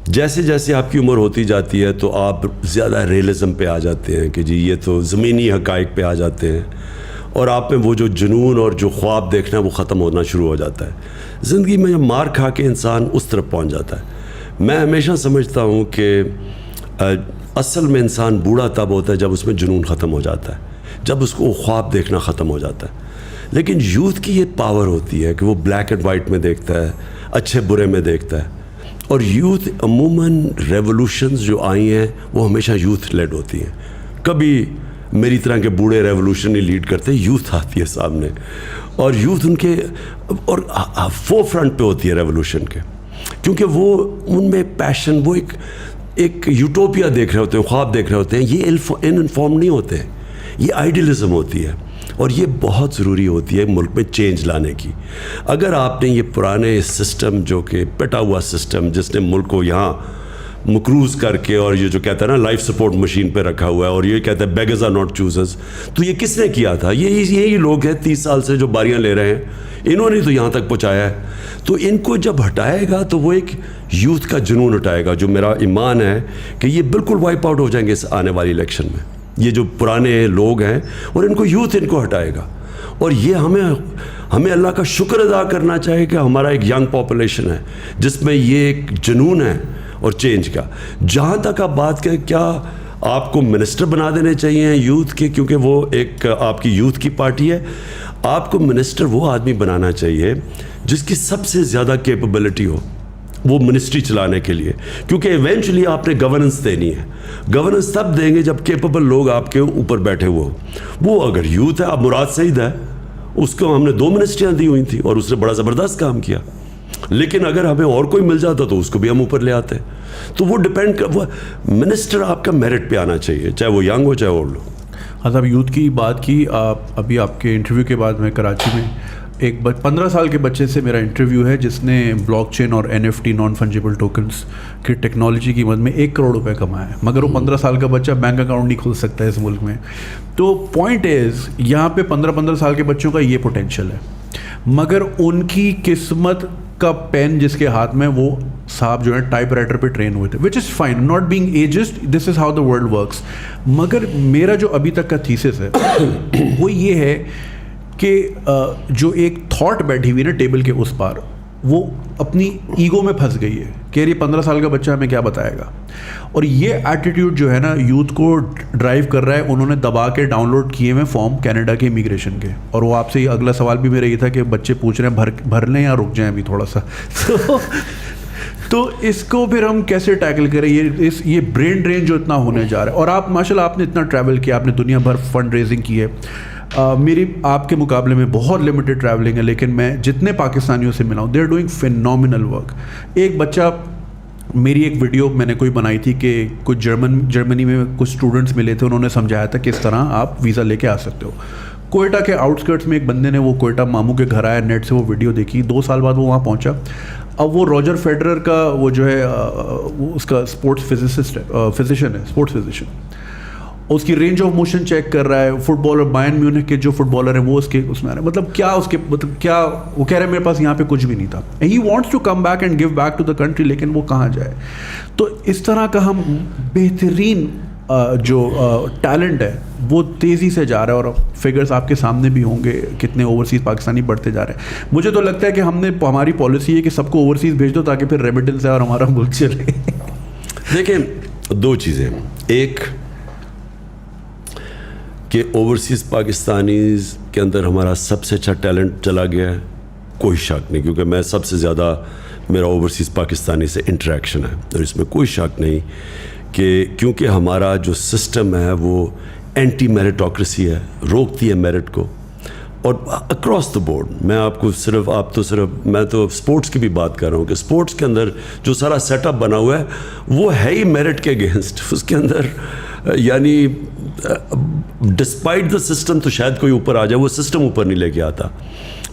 جیسے جیسے آپ کی عمر ہوتی جاتی ہے تو آپ زیادہ ریئلزم پہ آ جاتے ہیں کہ جی یہ تو زمینی حقائق پہ آ جاتے ہیں, اور آپ میں وہ جو جنون اور جو خواب دیکھنا وہ ختم ہونا شروع ہو جاتا ہے. زندگی میں جب مار کھا کے انسان اس طرف پہنچ جاتا ہے. میں ہمیشہ سمجھتا ہوں کہ اصل میں انسان بوڑھا تب ہوتا ہے جب اس میں جنون ختم ہو جاتا ہے, جب اس کو خواب دیکھنا ختم ہو جاتا ہے. لیکن یوتھ کی یہ پاور ہوتی ہے کہ وہ بلیک اینڈ وائٹ میں دیکھتا ہے, اچھے برے میں دیکھتا ہے. اور یوتھ عموماً ریولوشنز جو آئی ہیں وہ ہمیشہ یوتھ لیڈ ہوتی ہیں. کبھی میری طرح کے بوڑھے ریولوشن نہیں لیڈ کرتے, یوتھ آتی ہے سامنے, اور یوتھ ان کے اور فور فرنٹ پہ ہوتی ہے ریولوشن کے, کیونکہ وہ ان میں پیشن, وہ ایک یوٹوپیا دیکھ رہے ہوتے ہیں, خواب دیکھ رہے ہوتے ہیں. یہ ان انفارم نہیں ہوتے ہیں, یہ آئیڈیلزم ہوتی ہے, اور یہ بہت ضروری ہوتی ہے ملک میں چینج لانے کی. اگر آپ نے یہ پرانے سسٹم جو کہ پٹا ہوا سسٹم جس نے ملک کو یہاں مقروض کر کے اور یہ جو کہتا ہے نا لائف سپورٹ مشین پہ رکھا ہوا ہے, اور یہ کہتا ہے بیگرز آر ناٹ چوزرز, تو یہ کس نے کیا تھا؟ یہی لوگ ہیں 30 سال سے جو باریاں لے رہے ہیں, انہوں نے تو یہاں تک پہنچایا ہے. تو ان کو جب ہٹائے گا تو وہ ایک یوتھ کا جنون ہٹائے گا, جو میرا ایمان ہے کہ یہ بالکل وائپ آؤٹ ہو جائیں گے اس آنے والی الیکشن میں. یہ جو پرانے لوگ ہیں اور ان کو یوتھ ان کو ہٹائے گا. اور یہ ہمیں اللہ کا شکر ادا کرنا چاہیے کہ ہمارا ایک ینگ پاپولیشن ہے جس میں یہ ایک جنون ہے اور چینج کا. جہاں تک آپ بات کریں کیا آپ کو منسٹر بنا دینے چاہیے یوتھ کے, کیونکہ وہ ایک آپ کی یوتھ کی پارٹی ہے, آپ کو منسٹر وہ آدمی بنانا چاہیے جس کی سب سے زیادہ کیپبلٹی ہو وہ منسٹری چلانے کے لیے, کیونکہ ایونچولی آپ نے گورننس دینی ہے. گورننس تب دیں گے جب کیپبل لوگ آپ کے اوپر بیٹھے ہوئے ہو. وہ اگر یوتھ ہے, اب مراد سعید ہے, اس کو ہم نے 2 منسٹریاں دی ہوئی تھیں اور اس نے بڑا زبردست کام کیا, لیکن اگر ہمیں اور کوئی مل جاتا تو اس کو بھی ہم اوپر لے آتے. تو وہ ڈپینڈ وہ منسٹر آپ کا میرٹ پہ آنا چاہیے, چاہے وہ ینگ ہو چاہے اور لو. ہاں صاحب, یوتھ کی بات کی, ابھی آپ کے انٹرویو کے بعد میں کراچی میں ایک 15 سال کے بچے سے میرا انٹرویو ہے جس نے بلاک چین اور NFT نان فنجیبل ٹوکنس کی ٹیکنالوجی کی مد میں 1 کروڑ روپے کمایا ہے, مگر وہ 15 سال کا بچہ بینک اکاؤنٹ نہیں کھول سکتا ہے اس ملک میں. تو پوائنٹ از یہاں پہ 15 سال کے بچوں کا یہ پوٹینشیل ہے, مگر ان کی قسمت کا پین جس کے ہاتھ میں, وہ صاحب جو ہے ٹائپ رائٹر پہ ٹرین ہوئے تھے, which is fine, not being aged, this is how the world works. مگر میرا جو ابھی تک کا تھیسس ہے وہ یہ ہے کہ جو ایک تھاٹ بیٹھی ہوئی نا ٹیبل کے اس پار, وہ اپنی ایگو میں پھنس گئی ہے کہ یہ 15 سال کا بچہ ہمیں کیا بتائے گا. اور یہ ایٹیٹیوڈ جو ہے نا یوتھ کو ڈرائیو کر رہا ہے. انہوں نے دبا کے ڈاؤن لوڈ کیے ہوئے فارم کینیڈا کے امیگریشن کے, اور وہ آپ سے اگلا سوال بھی میرا یہ تھا کہ بچے پوچھ رہے ہیں بھر لیں یا رک جائیں ابھی تھوڑا سا. تو اس کو پھر ہم کیسے ٹیکل کریں, یہ برین ڈرین جو اتنا ہونے جا رہا ہے. اور آپ ماشاء اللہ آپ نے اتنا ٹریول کیا, آپ نے دنیا بھر فنڈ ریزنگ کی ہے. میری آپ کے مقابلے میں بہت لمیٹڈ ٹریولنگ ہے, لیکن میں جتنے پاکستانیوں سے ملا ہوں they are doing phenomenal work. ایک بچہ, میری ایک ویڈیو میں نے کوئی بنائی تھی کہ کچھ جرمنی میں کچھ اسٹوڈنٹس ملے تھے, انہوں نے سمجھایا تھا کہ اس طرح آپ ویزا لے کے آ سکتے ہو. کوئٹہ کے آؤٹسکرٹس میں ایک بندے نے, وہ کوئٹہ ماموں کے گھر آیا, نیٹ سے وہ ویڈیو دیکھی, 2 سال بعد وہ وہاں پہنچا. اب وہ روجر فیڈرر کا وہ جو ہے اس کا اسپورٹس فزیشین ہے, اسپورٹس فزیشین, اس کی رینج آف موشن چیک کر رہا ہے. فٹ بالر بائرن میونخ کے جو فٹ بالر ہیں وہ اس کے اس میں آ رہے ہیں. مطلب کیا اس کے مطلب کیا وہ کہہ رہے ہیں میرے پاس یہاں پہ کچھ بھی نہیں تھا. He wants to come back and give back to the country, لیکن وہ کہاں جائے. تو اس طرح کا ہم بہترین جو ٹیلنٹ ہے وہ تیزی سے جا رہا ہے, اور فگرز آپ کے سامنے بھی ہوں گے کتنے اوورسیز پاکستانی بڑھتے جا رہے ہیں. مجھے تو لگتا ہے کہ ہماری پالیسی ہے کہ سب کو اوورسیز بھیج دو تاکہ پھر ریمیٹنس ہے اور ہمارا ملک چلے. دیکھیں 2 چیزیں, ایک کہ اوورسیز پاکستانیز کے اندر ہمارا سب سے اچھا ٹیلنٹ چلا گیا ہے, کوئی شک نہیں, کیونکہ میں سب سے زیادہ میرا اوورسیز پاکستانی سے انٹریکشن ہے, اور اس میں کوئی شک نہیں کہ کیونکہ ہمارا جو سسٹم ہے وہ اینٹی میرٹوکریسی ہے, روکتی ہے میرٹ کو. اور اکراس دا بورڈ, میں آپ کو میں تو اسپورٹس کی بھی بات کر رہا ہوں کہ اسپورٹس کے اندر جو سارا سیٹ اپ بنا ہوا ہے وہ ہے ہی میرٹ کے اگینسٹ. اس کے اندر یعنی ڈسپائٹ دا سسٹم تو شاید کوئی اوپر آ جائے, وہ سسٹم اوپر نہیں لے کے آتا.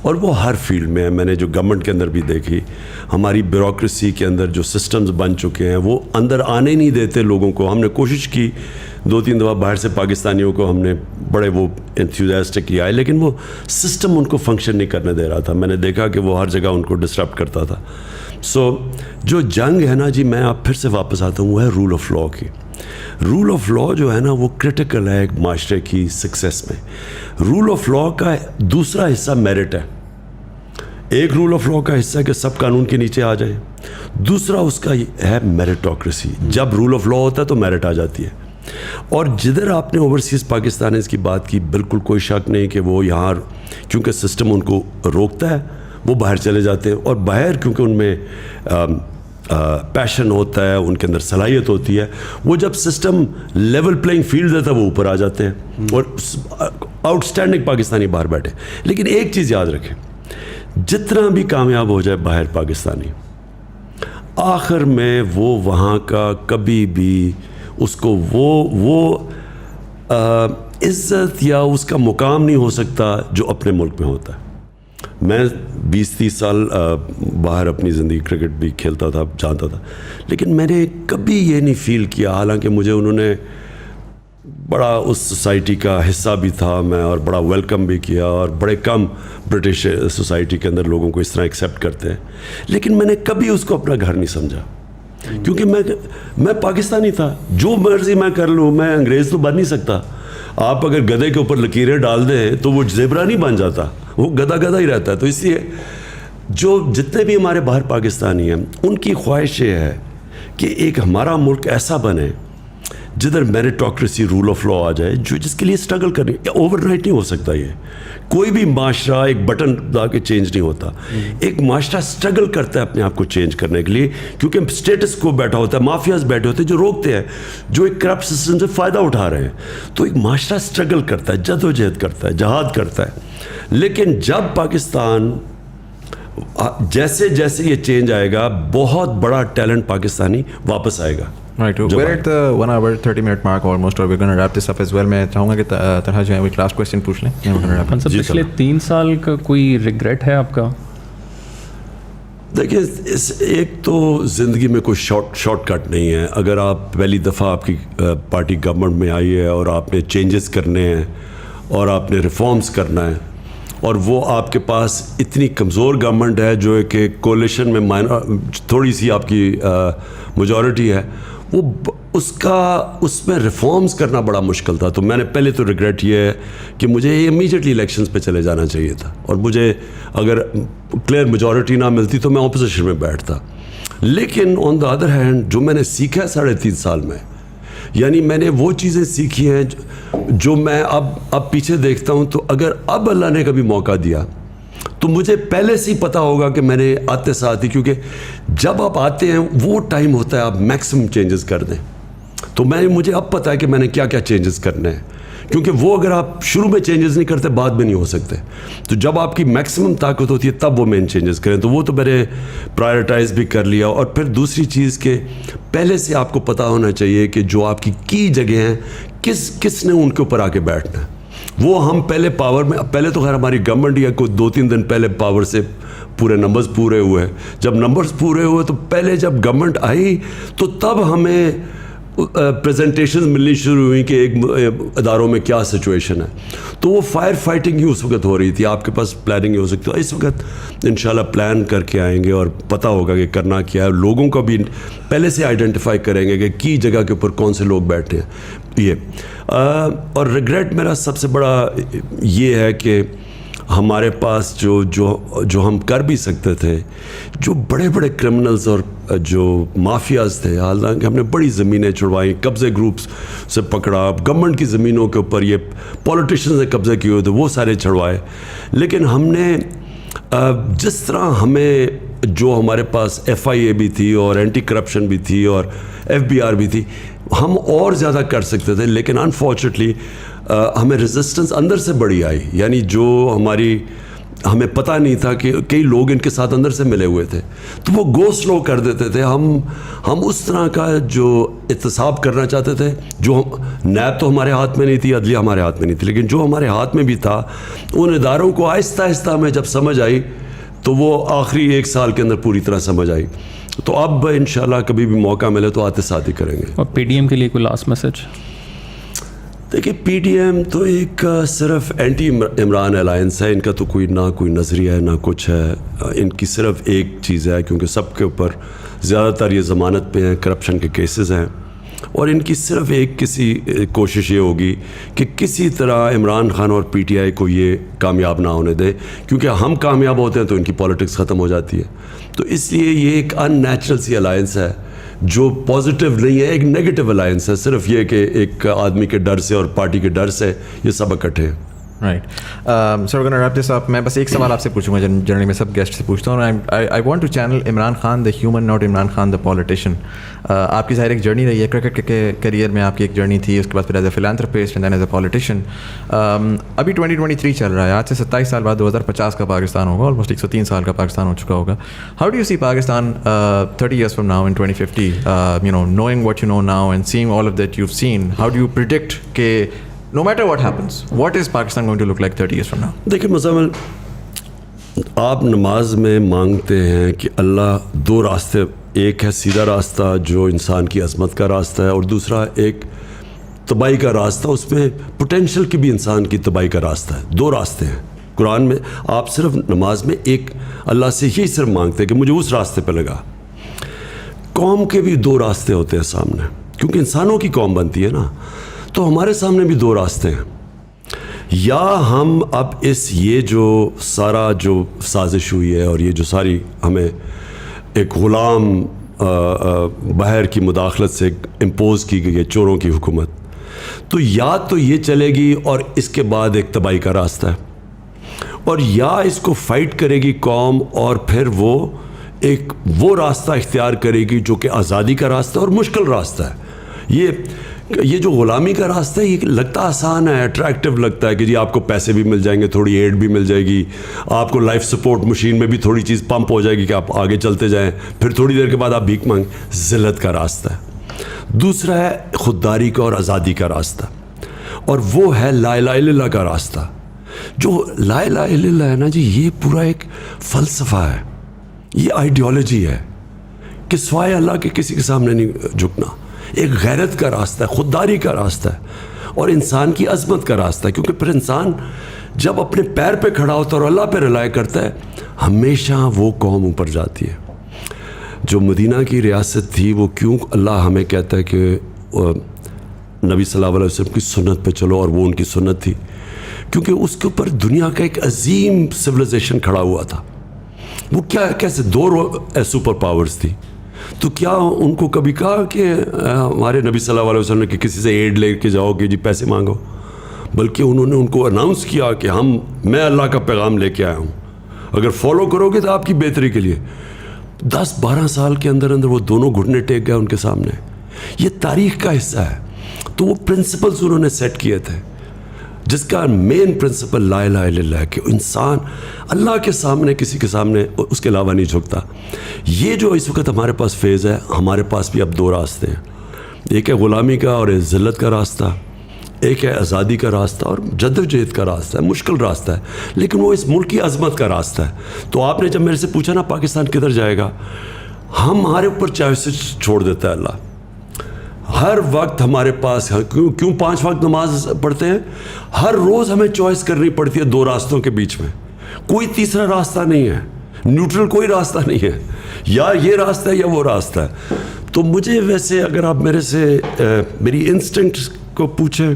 اور وہ ہر فیلڈ میں ہے. میں نے جو گورنمنٹ کے اندر بھی دیکھی, ہماری بیوروکریسی کے اندر جو سسٹمز بن چکے ہیں وہ اندر آنے نہیں دیتے لوگوں کو. ہم نے کوشش کی 2-3 دفعہ باہر سے پاکستانیوں کو ہم نے بڑے وہ انتھوزیاسٹکلی آئے, لیکن وہ سسٹم ان کو فنکشن نہیں کرنے دے رہا تھا. میں نے دیکھا کہ وہ ہر جگہ ان کو ڈسٹرب کرتا تھا. سو جو جنگ ہے نا جی, میں آپ پھر سے واپس آتا ہوں, وہ ہے رول آف لا کی. رول آف لا جو ہے نا وہ کرٹیکل ہے ایک معاشرے کی سکسیس میں. رول آف لا کا دوسرا حصہ میرٹ ہے. ایک رول آف لا کا حصہ ہے کہ سب قانون کے نیچے آ جائیں, دوسرا اس کا ہے میرٹوکریسی. جب رول آف لا ہوتا ہے تو میرٹ آ جاتی ہے. اور جدھر آپ نے اوورسیز پاکستانیز کی بات کی, بالکل کوئی شک نہیں کہ وہ یہاں کیونکہ سسٹم ان کو روکتا ہے وہ باہر چلے جاتے ہیں, اور باہر کیونکہ ان میں پیشن ہوتا ہے, ان کے اندر صلاحیت ہوتی ہے, وہ جب سسٹم لیول پلینگ فیلڈ دیتا ہے وہ اوپر آ جاتے ہیں, اور آؤٹ اسٹینڈنگ پاکستانی باہر بیٹھے. لیکن ایک چیز یاد رکھیں, جتنا بھی کامیاب ہو جائے باہر پاکستانی, آخر میں وہ وہاں کا کبھی بھی اس کو وہ عزت یا اس کا مقام نہیں ہو سکتا جو اپنے ملک میں ہوتا ہے. میں 20-30 سال باہر اپنی زندگی کرکٹ بھی کھیلتا تھا, جانتا تھا, لیکن میں نے کبھی یہ نہیں فیل کیا, حالانکہ مجھے انہوں نے بڑا اس سوسائٹی کا حصہ بھی تھا میں, اور بڑا ویلکم بھی کیا, اور بڑے کم برٹش سوسائٹی کے اندر لوگوں کو اس طرح ایکسیپٹ کرتے ہیں, لیکن میں نے کبھی اس کو اپنا گھر نہیں سمجھا. کیونکہ میں پاکستانی تھا, جو مرضی میں کر لوں, میں انگریز تو بن نہیں سکتا. آپ اگر گدھے کے اوپر لکیریں ڈال دیں تو وہ زیبرا نہیں بن جاتا, وہ گدھا ہی رہتا ہے. تو اس لیے جو جتنے بھی ہمارے باہر پاکستانی ہیں ان کی خواہش یہ ہے کہ ایک ہمارا ملک ایسا بنے جدھر میرٹوکریسی رول آف لا آ جائے, جو جس کے لیے اسٹرگل کرنی. اوور نائٹ نہیں ہو سکتا, یہ کوئی بھی معاشرہ ایک بٹن دبا کے چینج نہیں ہوتا. ایک معاشرہ اسٹرگل کرتا ہے اپنے آپ کو چینج کرنے کے لیے, کیونکہ اسٹیٹس کو بیٹھا ہوتا ہے, مافیاز بیٹھے ہوتے ہیں جو روکتے ہیں, جو ایک کرپٹ سسٹم سے فائدہ اٹھا رہے ہیں. تو ایک معاشرہ اسٹرگل کرتا ہے, جدوجہد کرتا ہے, جہاد کرتا ہے. لیکن جب پاکستان جیسے جیسے یہ چینج آئے گا, بہت بڑا ٹیلنٹ پاکستانی واپس آئے گا. Right, we're at the 1 hour 30-minute mark almost, or we're going to wrap this up as well. میں چاہوں گا کہ طرح جو ہے وہ لاسٹ کویسچن پوچھ لیں. پچھلے 3 سال کا کوئی ریگریٹ ہے آپ کا؟ دیکھیے, ایک تو زندگی میں کوئی شارٹ کٹ نہیں ہے. اگر آپ پہلی دفعہ آپ کی پارٹی گورنمنٹ میں آئی ہے اور آپ نے چینجز کرنے ہیں اور آپ نے ریفارمز کرنا ہے, اور وہ آپ کے پاس اتنی کمزور گورنمنٹ ہے جو کہ کولیشن میں تھوڑی سی آپ کی میجورٹی ہے, وہ اس میں ریفارمز کرنا بڑا مشکل تھا. تو میں نے پہلے تو ریگریٹ یہ ہے کہ مجھے امیجیٹلی الیکشنز پہ چلے جانا چاہیے تھا, اور مجھے اگر کلیئر میجورٹی نہ ملتی تو میں اپوزیشن میں بیٹھتا. لیکن آن دا ادر ہینڈ جو میں نے سیکھا ہے 3.5 سال میں, یعنی میں نے وہ چیزیں سیکھی ہیں جو میں اب پیچھے دیکھتا ہوں, تو اگر اب اللہ نے کبھی موقع دیا تو مجھے پہلے سے ہی پتہ ہوگا کہ میں نے آتے ساتھ ہی, کیونکہ جب آپ آتے ہیں وہ ٹائم ہوتا ہے آپ میکسیمم چینجز کر دیں. تو مجھے اب پتہ ہے کہ میں نے کیا کیا چینجز کرنے ہیں, کیونکہ وہ اگر آپ شروع میں چینجز نہیں کرتے بعد میں نہیں ہو سکتے. تو جب آپ کی میکسیمم طاقت ہوتی ہے تب وہ مین چینجز کریں. تو وہ تو میں نے پرائرٹائز بھی کر لیا. اور پھر دوسری چیز کہ پہلے سے آپ کو پتہ ہونا چاہیے کہ جو آپ کی جگہ ہیں کس نے ان کے اوپر آ کے بیٹھنا ہے. وہ ہم پہلے پاور میں, پہلے تو خیر ہماری گورنمنٹ یا کوئی 2-3 دن پہلے پاور سے پورے نمبرز پورے ہوئے. جب نمبرز پورے ہوئے تو پہلے جب گورنمنٹ آئی تو تب ہمیں پریزنٹیشنز ملنی شروع ہوئی کہ ایک اداروں میں کیا سچویشن ہے. تو وہ فائر فائٹنگ ہی اس وقت ہو رہی تھی, آپ کے پاس پلاننگ ہی ہو سکتی ہے. اس وقت انشاءاللہ پلان کر کے آئیں گے اور پتہ ہوگا کہ کرنا کیا ہے. لوگوں کو بھی پہلے سے آئیڈینٹیفائی کریں گے کہ کی جگہ کے اوپر کون سے لوگ بیٹھے ہیں. یہ اور ریگریٹ میرا سب سے بڑا یہ ہے کہ ہمارے پاس جو ہم کر بھی سکتے تھے, جو بڑے بڑے کرمنلز اور جو مافیاز تھے, حالانکہ ہم نے بڑی زمینیں چھڑوائیں, قبضے گروپس سے پکڑا, گورنمنٹ کی زمینوں کے اوپر یہ پولیٹیشنز نے قبضے کیے ہوئے تھے وہ سارے چھڑوائے. لیکن ہم نے جس طرح ہمیں جو ہمارے پاس FIA بھی تھی اور اینٹی کرپشن بھی تھی اور FBR بھی تھی, ہم اور زیادہ کر سکتے تھے. لیکن انفارچونیٹلی ہمیں ریزسٹنس اندر سے بڑی آئی, یعنی جو ہمیں پتہ نہیں تھا کہ کئی لوگ ان کے ساتھ اندر سے ملے ہوئے تھے, تو وہ گو سلو کر دیتے تھے. ہم اس طرح کا جو احتساب کرنا چاہتے تھے, جو نیب تو ہمارے ہاتھ میں نہیں تھی, عدلیہ ہمارے ہاتھ میں نہیں تھی, لیکن جو ہمارے ہاتھ میں بھی تھا ان اداروں کو آہستہ آہستہ ہمیں جب سمجھ آئی تو وہ آخری 1 سال کے اندر پوری طرح سمجھ آئی. تو اب انشاءاللہ کبھی بھی موقع ملے تو آتے ساتھ ہی کریں گے. اور PDM کے لیے کوئی لاسٹ میسج؟ دیکھیے PDM تو ایک صرف اینٹی عمران الائنس ہے. ان کا تو کوئی نظریہ ہے نہ کچھ ہے. ان کی صرف ایک چیز ہے, کیونکہ سب کے اوپر زیادہ تر یہ ضمانت پہ ہیں, کرپشن کے کیسز ہیں, اور ان کی صرف ایک کوشش یہ ہوگی کہ کسی طرح عمران خان اور PTI کو یہ کامیاب نہ ہونے دے, کیونکہ ہم کامیاب ہوتے ہیں تو ان کی پالیٹکس ختم ہو جاتی ہے. تو اس لیے یہ ایک ان نیچرل سی الائنس ہے جو پازیٹیو نہیں ہے, ایک نیگیٹو الائنس ہے. صرف یہ کہ ایک آدمی کے ڈر سے اور پارٹی کے ڈر سے یہ سب اکٹھے ہیں. رائٹ سر, اگر ریپ دس اپ, میں بس ایک سوال آپ سے پوچھوں گا, جنرلی میں سب گیسٹ سے پوچھتا ہوں. I want to channel Imran Khan the human, not Imran Khan the politician. آپ کی ظاہر ایک جرنی رہی ہے, کرکٹ کے کریئر میں آپ کی ایک جرنی تھی, اس کے بعد پھر as a philanthropist and then as a politician. ابھی 2023 چل رہا ہے, آج سے 27 سال بعد 2050 کا پاکستان ہوگا, آلموسٹ 103 سال کا پاکستان ہو چکا ہوگا. How do you see Pakistan 30 years from now in 2050, knowing what you know now and seeing all of that you've seen, how do you predict کہ no matter what happens, what is Pakistan going to look like 30 years from now? دیکھیں مزمل, آپ نماز میں مانگتے ہیں کہ اللہ 2 راستے, ایک ہے سیدھا راستہ جو انسان کی عظمت کا راستہ ہے, اور دوسرا ایک تباہی کا راستہ, اس میں پوٹینشیل کی بھی انسان کی تباہی کا راستہ ہے. 2 راستے ہیں قرآن میں. آپ صرف نماز میں ایک اللہ سے یہی صرف مانگتے ہیں کہ مجھے اس راستے پہ لگا. قوم کے بھی 2 راستے ہوتے ہیں سامنے, کیونکہ انسانوں کی قوم بنتی ہے نا, تو ہمارے سامنے بھی 2 راستے ہیں. یا ہم اب یہ جو سارا جو سازش ہوئی ہے اور یہ جو ساری ہمیں ایک غلام باہر کی مداخلت سے امپوز کی گئی ہے چوروں کی حکومت, تو یا تو یہ چلے گی اور اس کے بعد ایک تباہی کا راستہ ہے, اور یا اس کو فائٹ کرے گی قوم اور پھر وہ راستہ اختیار کرے گی جو کہ آزادی کا راستہ اور مشکل راستہ ہے. یہ جو غلامی کا راستہ ہے, یہ لگتا آسان ہے, اٹریکٹیو لگتا ہے کہ جی آپ کو پیسے بھی مل جائیں گے, تھوڑی ایڈ بھی مل جائے گی, آپ کو لائف سپورٹ مشین میں بھی تھوڑی چیز پمپ ہو جائے گی کہ آپ آگے چلتے جائیں, پھر تھوڑی دیر کے بعد آپ بھیک مانگیں. ذلت کا راستہ ہے. دوسرا ہے خودداری کا اور آزادی کا راستہ, اور وہ ہے لا الہ الا اللہ کا راستہ. جو لا الہ الا اللہ ہے نا جی, یہ پورا ایک فلسفہ ہے, یہ آئیڈیالوجی ہے کہ سوائے اللہ کے کسی کے سامنے نہیں جھکنا. ایک غیرت کا راستہ ہے, خودداری کا راستہ ہے, اور انسان کی عظمت کا راستہ ہے. کیونکہ پھر انسان جب اپنے پیر پہ کھڑا ہوتا ہے اور اللہ پہ ریلائی کرتا ہے, ہمیشہ وہ قوم اوپر جاتی ہے. جو مدینہ کی ریاست تھی وہ کیوں اللہ ہمیں کہتا ہے کہ نبی صلی اللہ علیہ وسلم کی سنت پہ چلو، اور وہ ان کی سنت تھی کیونکہ اس کے اوپر دنیا کا ایک عظیم سویلائزیشن کھڑا ہوا تھا. وہ کیا کیسے 2 سپر پاورز تھی. تو کیا ان کو کبھی کہا کہ ہمارے نبی صلی اللہ علیہ وسلم نے کہ کسی سے ایڈ لے کے جاؤ کہ جی پیسے مانگو؟ بلکہ انہوں نے ان کو اناؤنس کیا کہ میں اللہ کا پیغام لے کے آیا ہوں، اگر فالو کرو گے تو آپ کی بہتری کے لیے. 10-12 سال کے اندر وہ دونوں گھٹنے ٹیک گئے ان کے سامنے. یہ تاریخ کا حصہ ہے. تو وہ پرنسپلز انہوں نے سیٹ کیے تھے، جس کا مین پرنسپل لا الہ الا اللہ ہے کہ انسان اللہ کے سامنے کسی کے سامنے اس کے علاوہ نہیں جھکتا. یہ جو اس وقت ہمارے پاس فیز ہے، ہمارے پاس بھی اب 2 راستے ہیں. ایک ہے غلامی کا اور ذلت کا راستہ، ایک ہے آزادی کا راستہ اور جدوجہد کا راستہ ہے. مشکل راستہ ہے لیکن وہ اس ملک کی عظمت کا راستہ ہے. تو آپ نے جب میرے سے پوچھا نا پاکستان کدھر جائے گا، ہمارے اوپر چوائسز چھوڑ دیتا ہے اللہ. ہر وقت ہمارے پاس کیوں 5 وقت نماز پڑھتے ہیں؟ ہر روز ہمیں چوائس کرنی پڑتی ہے 2 راستوں کے بیچ میں. کوئی تیسرا راستہ نہیں ہے، نیوٹرل کوئی راستہ نہیں ہے. یا یہ راستہ ہے یا وہ راستہ ہے. تو مجھے ویسے اگر آپ میرے سے میری انسٹنکٹ کو پوچھیں،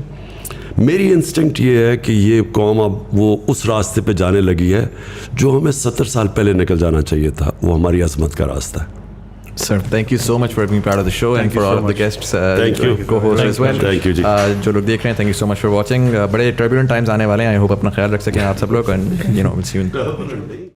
میری انسٹنکٹ یہ ہے کہ یہ قوم اب وہ اس راستے پہ جانے لگی ہے جو ہمیں 70 سال پہلے نکل جانا چاہیے تھا. وہ ہماری عظمت کا راستہ ہے. Sir, thank you so much for being part of the show and for all of the guests, Thank you. co-hosts as well. Thank you, ji. جو لوگ دیکھ رہے ہیں, thank you so much for watching. بڑے turbulent times آنے والے ہیں. I hope اپنا خیال رکھ سکیں آپ سب لوگ, and we'll see you.